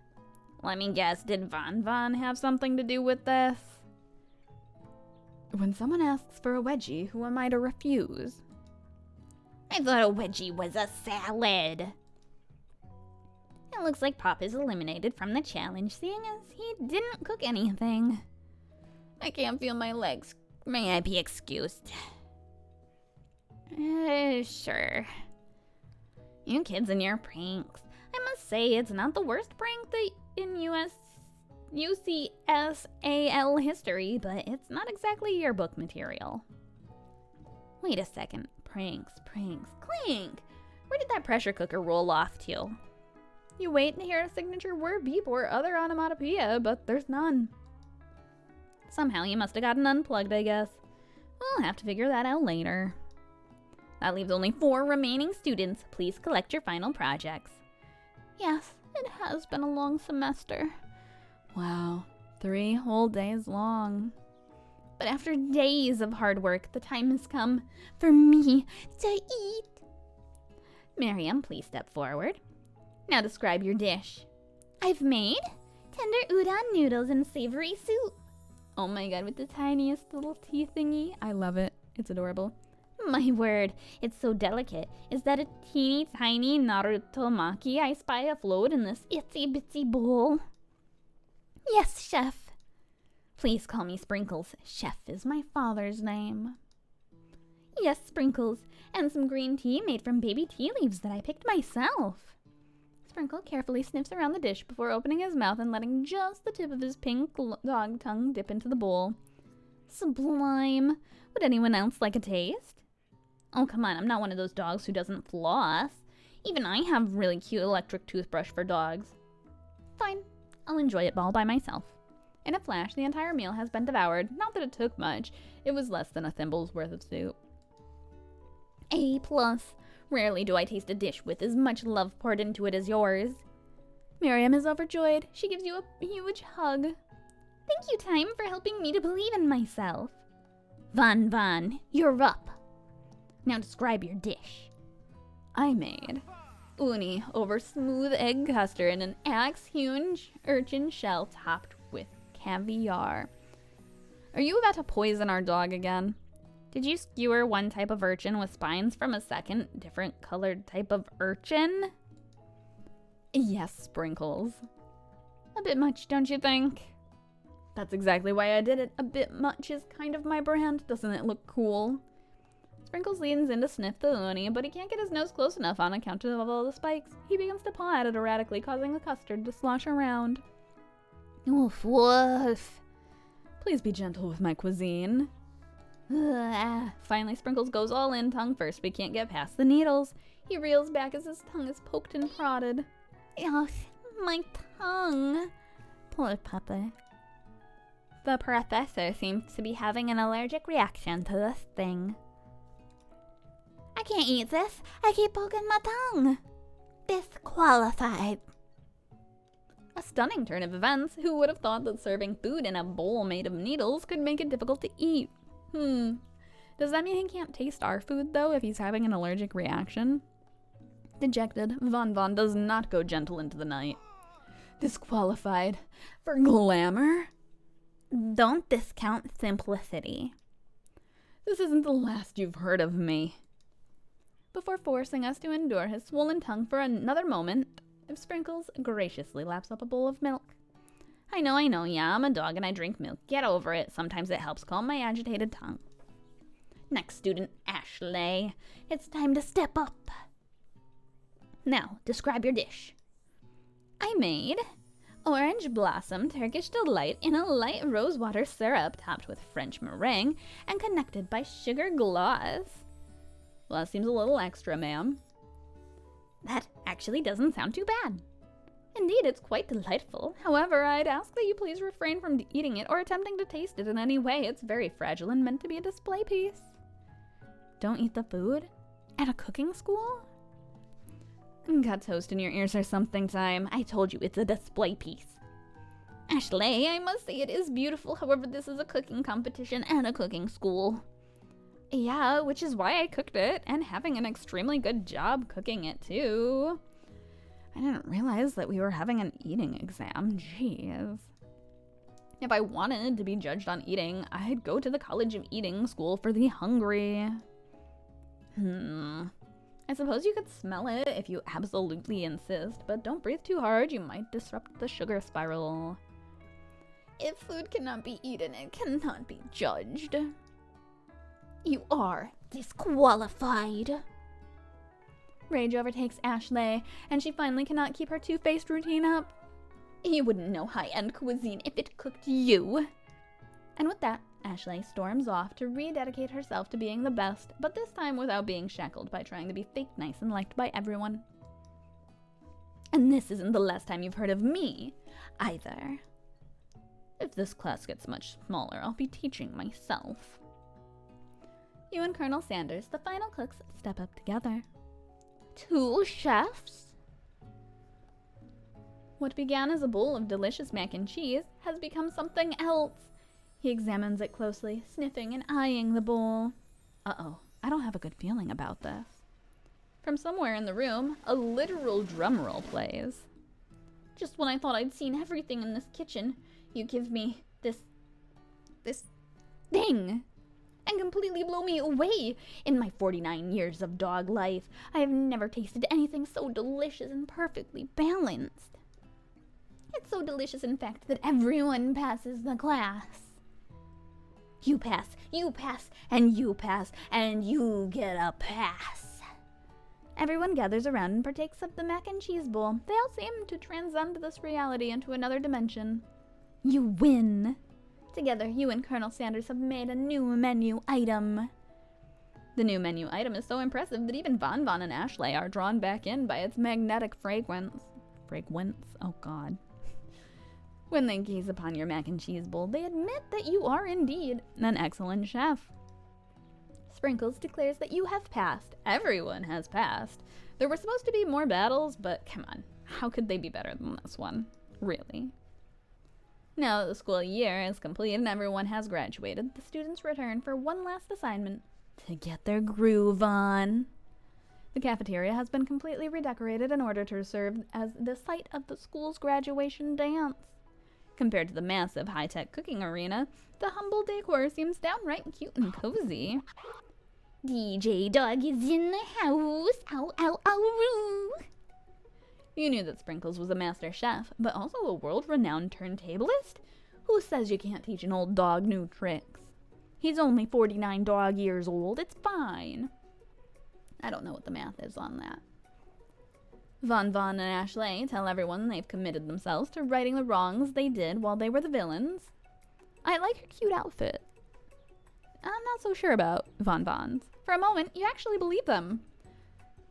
Let me guess, did Von have something to do with this? When someone asks for a wedgie, who am I to refuse? I thought a wedgie was a salad. It looks like Pop is eliminated from the challenge, seeing as he didn't cook anything. I can't feel my legs. May I be excused? Sure. You kids and your pranks. I must say, it's not the worst prank in UCSAL history, but it's not exactly yearbook material. Wait a second. Pranks. Clink! Where did that pressure cooker roll off to? You wait to hear a signature word beep or other onomatopoeia, but there's none. Somehow you must have gotten unplugged, I guess. We'll have to figure that out later. That leaves only 4 remaining students. Please collect your final projects. Yes, it has been a long semester. Wow, 3 whole days long. But after days of hard work, the time has come for me to eat. Miriam, please step forward. Now describe your dish. I've made tender udon noodles and savory soup. Oh my god, with the tiniest little tea thingy. I love it. It's adorable. My word, it's so delicate. Is that a teeny tiny Naruto maki I spy afloat in this itsy bitsy bowl? Yes, chef. Please call me Sprinkles. Chef is my father's name. Yes, Sprinkles, and some green tea made from baby tea leaves that I picked myself. Sprinkle carefully sniffs around the dish before opening his mouth and letting just the tip of his pink dog tongue dip into the bowl. Sublime. Would anyone else like a taste? Oh, come on, I'm not one of those dogs who doesn't floss. Even I have really cute electric toothbrush for dogs. Fine, I'll enjoy it all by myself. In a flash, the entire meal has been devoured. Not that it took much. It was less than a thimble's worth of soup. A+. Rarely do I taste a dish with as much love poured into it as yours. Miriam is overjoyed. She gives you a huge hug. Thank you, Time, for helping me to believe in myself. Von, you're up. Now describe your dish. I made uni over smooth egg custard in an axe-hewn urchin shell topped with caviar. Are you about to poison our dog again? Did you skewer one type of urchin with spines from a second, different colored type of urchin? Yes, Sprinkles. A bit much, don't you think? That's exactly why I did it. A bit much is kind of my brand. Doesn't it look cool? Sprinkles leans in to sniff the uni, but he can't get his nose close enough on account of all the spikes. He begins to paw at it erratically, causing the custard to slosh around. Woof, woof. Please be gentle with my cuisine. Finally, Sprinkles goes all in, tongue first, but he can't get past the needles. He reels back as his tongue is poked and prodded. Oh, my tongue. Poor puppy. The professor seems to be having an allergic reaction to this thing. I can't eat this. I keep poking my tongue. Disqualified. A stunning turn of events. Who would have thought that serving food in a bowl made of needles could make it difficult to eat? Does that mean he can't taste our food, though, if he's having an allergic reaction? Dejected, Von does not go gentle into the night. Disqualified? For glamour? Don't discount simplicity. This isn't the last you've heard of me. Before forcing us to endure his swollen tongue for another moment, Sprinkles graciously laps up a bowl of milk. I know, yeah, I'm a dog and I drink milk. Get over it. Sometimes it helps calm my agitated tongue. Next student, Ashley. It's time to step up. Now, describe your dish. I made orange blossom Turkish delight in a light rosewater syrup topped with French meringue and connected by sugar glass. Well, that seems a little extra, ma'am. That actually doesn't sound too bad. Indeed, it's quite delightful. However, I'd ask that you please refrain from eating it or attempting to taste it in any way. It's very fragile and meant to be a display piece. Don't eat the food? At a cooking school? Got toast in your ears or something, Time. I told you it's a display piece. Ashley, I must say it is beautiful. However, this is a cooking competition and a cooking school. Yeah, which is why I cooked it, and having an extremely good job cooking it, too. I didn't realize that we were having an eating exam. Jeez. If I wanted to be judged on eating, I'd go to the College of Eating School for the Hungry. I suppose you could smell it if you absolutely insist, but don't breathe too hard. You might disrupt the sugar spiral. If food cannot be eaten, it cannot be judged. You are disqualified. Rage overtakes Ashley, and she finally cannot keep her two-faced routine up. You wouldn't know high-end cuisine if it cooked you. And with that, Ashley storms off to rededicate herself to being the best, but this time without being shackled by trying to be fake nice and liked by everyone. And this isn't the last time you've heard of me, either. If this class gets much smaller, I'll be teaching myself. You and Colonel Sanders, the final cooks, step up together. 2 chefs? What began as a bowl of delicious mac and cheese has become something else. He examines it closely, sniffing and eyeing the bowl. Uh-oh, I don't have a good feeling about this. From somewhere in the room, a literal drum roll plays. Just when I thought I'd seen everything in this kitchen, you give me this thing and completely blow me away. In my 49 years of dog life, I have never tasted anything so delicious and perfectly balanced. It's so delicious, in fact, that everyone passes the class. You pass, and you pass, and you get a pass. Everyone gathers around and partakes of the mac and cheese bowl. They all seem to transcend this reality into another dimension. You win. Together, you and Colonel Sanders have made a new menu item. The new menu item is so impressive that even Von and Ashley are drawn back in by its magnetic fragrance. Oh God. When they gaze upon your mac and cheese bowl, they admit that you are indeed an excellent chef. Sprinkles declares that you have passed. Everyone has passed. There were supposed to be more battles, but come on. How could they be better than this one? Really? Now that the school year is complete and everyone has graduated, the students return for one last assignment: to get their groove on. The cafeteria has been completely redecorated in order to serve as the site of the school's graduation dance. Compared to the massive high-tech cooking arena, the humble decor seems downright cute and cozy. DJ Dog is in the house. Ow, ow, ow, roo. You knew that Sprinkles was a master chef, but also a world-renowned turntablist? Who says you can't teach an old dog new tricks? He's only 49 dog years old. It's fine. I don't know what the math is on that. Von and Ashley tell everyone they've committed themselves to righting the wrongs they did while they were the villains. I like her cute outfit. I'm not so sure about Von's. For a moment, you actually believe them.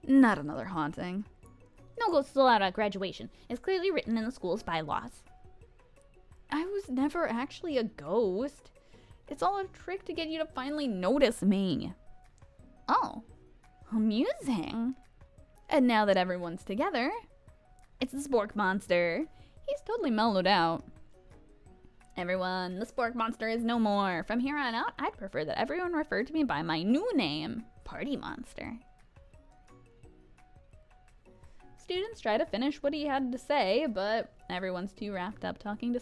Not another haunting. No ghosts allowed at graduation. It's clearly written in the school's bylaws. I was never actually a ghost. It's all a trick to get you to finally notice me. Oh, amusing. And now that everyone's together, it's the Spork Monster. He's totally mellowed out. Everyone, the Spork Monster is no more. From here on out, I'd prefer that everyone refer to me by my new name, Party Monster. Students try to finish what he had to say, but everyone's too wrapped up talking to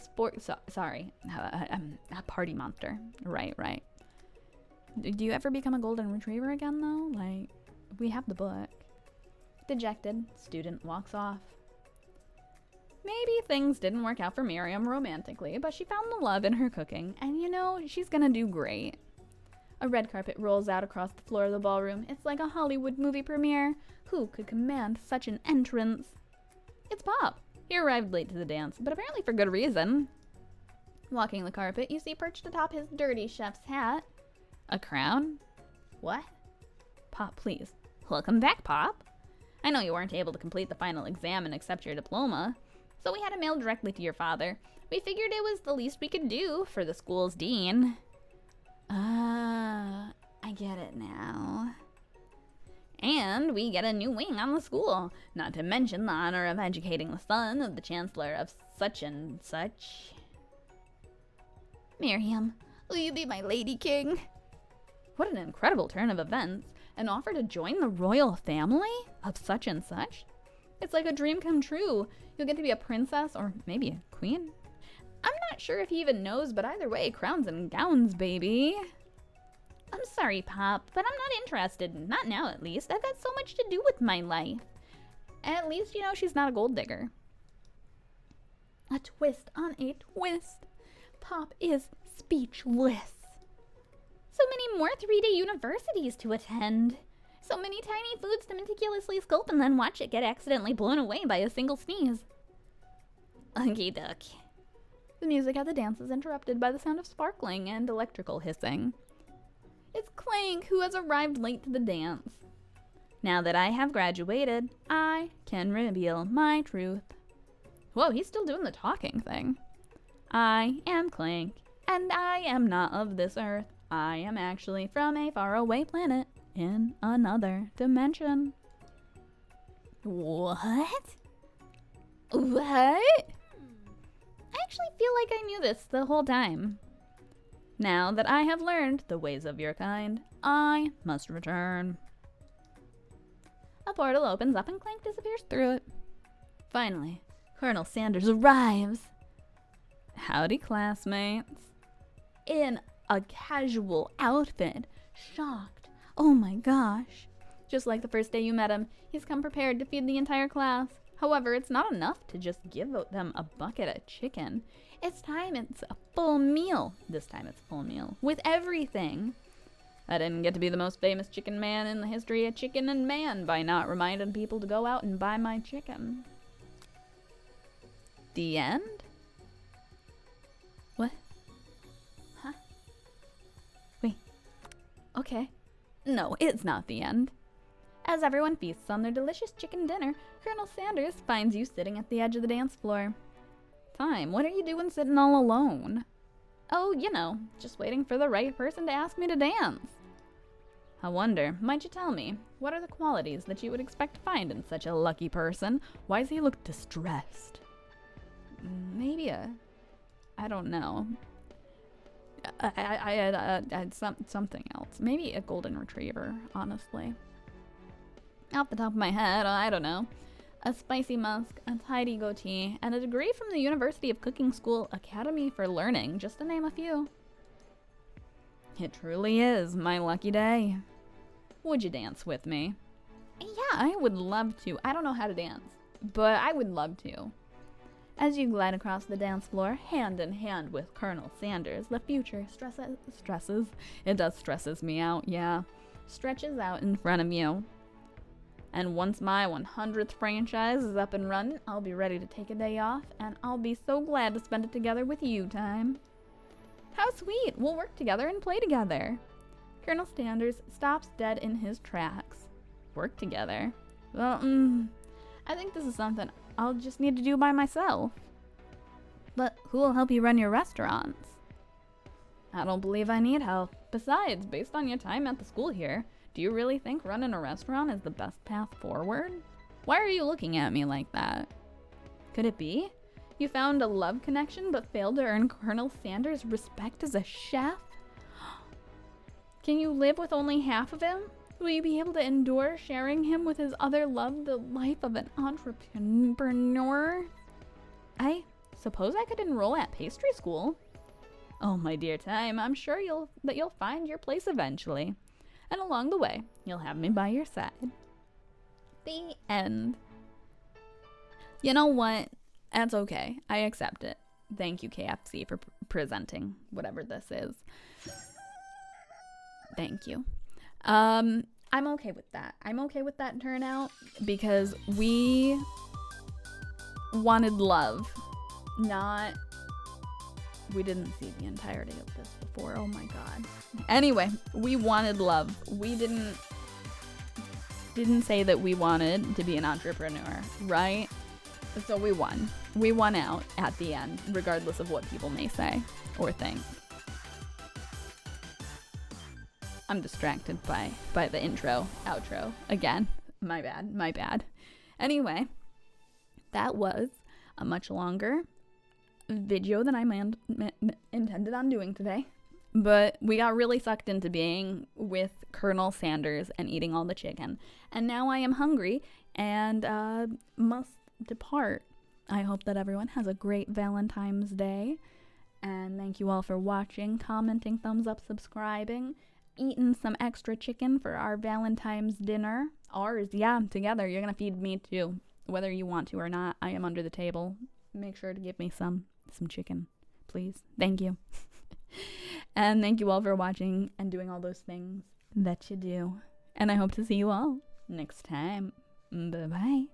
Party Monster. Right. Do you ever become a golden retriever again, though? Like, we have the book. Dejected, student walks off. Maybe things didn't work out for Miriam romantically, but she found the love in her cooking, and you know, she's gonna do great. A red carpet rolls out across the floor of the ballroom. It's like a Hollywood movie premiere. Who could command such an entrance? It's Pop. He arrived late to the dance, but apparently for good reason. Walking the carpet, you see perched atop his dirty chef's hat a crown? What? Pop, please. Welcome back, Pop. I know you weren't able to complete the final exam and accept your diploma, so we had it mailed directly to your father. We figured it was the least we could do for the school's dean. I get it now. And we get a new wing on the school, not to mention the honor of educating the son of the chancellor of such and such. Miriam, will you be my lady king? What an incredible turn of events. An offer to join the royal family of such and such? It's like a dream come true. You'll get to be a princess or maybe a queen. I'm not sure if he even knows, but either way, crowns and gowns, baby. I'm sorry, Pop, but I'm not interested. Not now, at least. I've got so much to do with my life. At least, you know, she's not a gold digger. A twist on a twist. Pop is speechless. So many more 3-day universities to attend. So many tiny foods to meticulously sculpt and then watch it get accidentally blown away by a single sneeze. Okie doke. The music at the dance is interrupted by the sound of sparkling and electrical hissing. It's Clank who has arrived late to the dance. Now that I have graduated, I can reveal my truth. Whoa, he's still doing the talking thing. I am Clank, and I am not of this earth. I am actually from a faraway planet in another dimension. What? What? I actually feel like I knew this the whole time. Now that I have learned the ways of your kind, I must return. A portal opens up and Clank disappears through it. Finally, Colonel Sanders arrives. Howdy, classmates. In a casual outfit. Shocked. Oh my gosh. Just like the first day you met him, he's come prepared to feed the entire class. However, it's not enough to just give them a bucket of chicken. It's a full meal. This time it's a full meal. With everything. I didn't get to be the most famous chicken man in the history of chicken and man by not reminding people to go out and buy my chicken. The end? What? Huh? Wait. Okay. No, it's not the end. As everyone feasts on their delicious chicken dinner, Colonel Sanders finds you sitting at the edge of the dance floor. Thyme, what are you doing sitting all alone? Oh, you know, just waiting for the right person to ask me to dance. I wonder, might you tell me, what are the qualities that you would expect to find in such a lucky person? Why does he look distressed? Maybe I don't know. I had something else. Maybe a golden retriever, honestly. Off the top of my head, I don't know. A spicy musk, a tidy goatee, and a degree from the University of Cooking School Academy for Learning, just to name a few. It truly is my lucky day. Would you dance with me? Yeah, I would love to. I don't know how to dance, but I would love to. As you glide across the dance floor, hand in hand with Colonel Sanders, the future stresses me out, yeah, stretches out in front of you. And once my 100th franchise is up and running, I'll be ready to take a day off, and I'll be so glad to spend it together with you, Thyme. How sweet! We'll work together and play together. Colonel Sanders stops dead in his tracks. Work together? Well, I think this is something I'll just need to do by myself. But who will help you run your restaurants? I don't believe I need help. Besides, based on your time at the school here, do you really think running a restaurant is the best path forward? Why are you looking at me like that? Could it be? You found a love connection but failed to earn Colonel Sanders' respect as a chef? Can you live with only half of him? Will you be able to endure sharing him with his other love, the life of an entrepreneur? I suppose I could enroll at pastry school. Oh, my dear Thyme, I'm sure that you'll find your place eventually. And along the way, you'll have me by your side. The end. You know what? That's okay. I accept it. Thank you, KFC, for presenting whatever this is. thank you. I'm okay with that. I'm okay with that turnout because we wanted love, not... We didn't see the entirety of this before. Oh my god. Anyway, we wanted love. We didn't say that we wanted to be an entrepreneur, right? So we won. We won out at the end, regardless of what people may say or think. I'm distracted by the intro, outro. Again, my bad. Anyway, that was a much longer video than I intended on doing today. But we got really sucked into being with Colonel Sanders and eating all the chicken. And now I am hungry and must depart. I hope that everyone has a great ValenThyme's Day. And thank you all for watching, commenting, thumbs up, subscribing, eating some extra chicken for our ValenThyme's dinner. Ours, yeah, together. You're going to feed me too. Whether you want to or not, I am under the table. Make sure to give me some chicken, please. Thank you. And thank you all for watching and doing all those things that you do. And I hope to see you all next time. Bye-bye.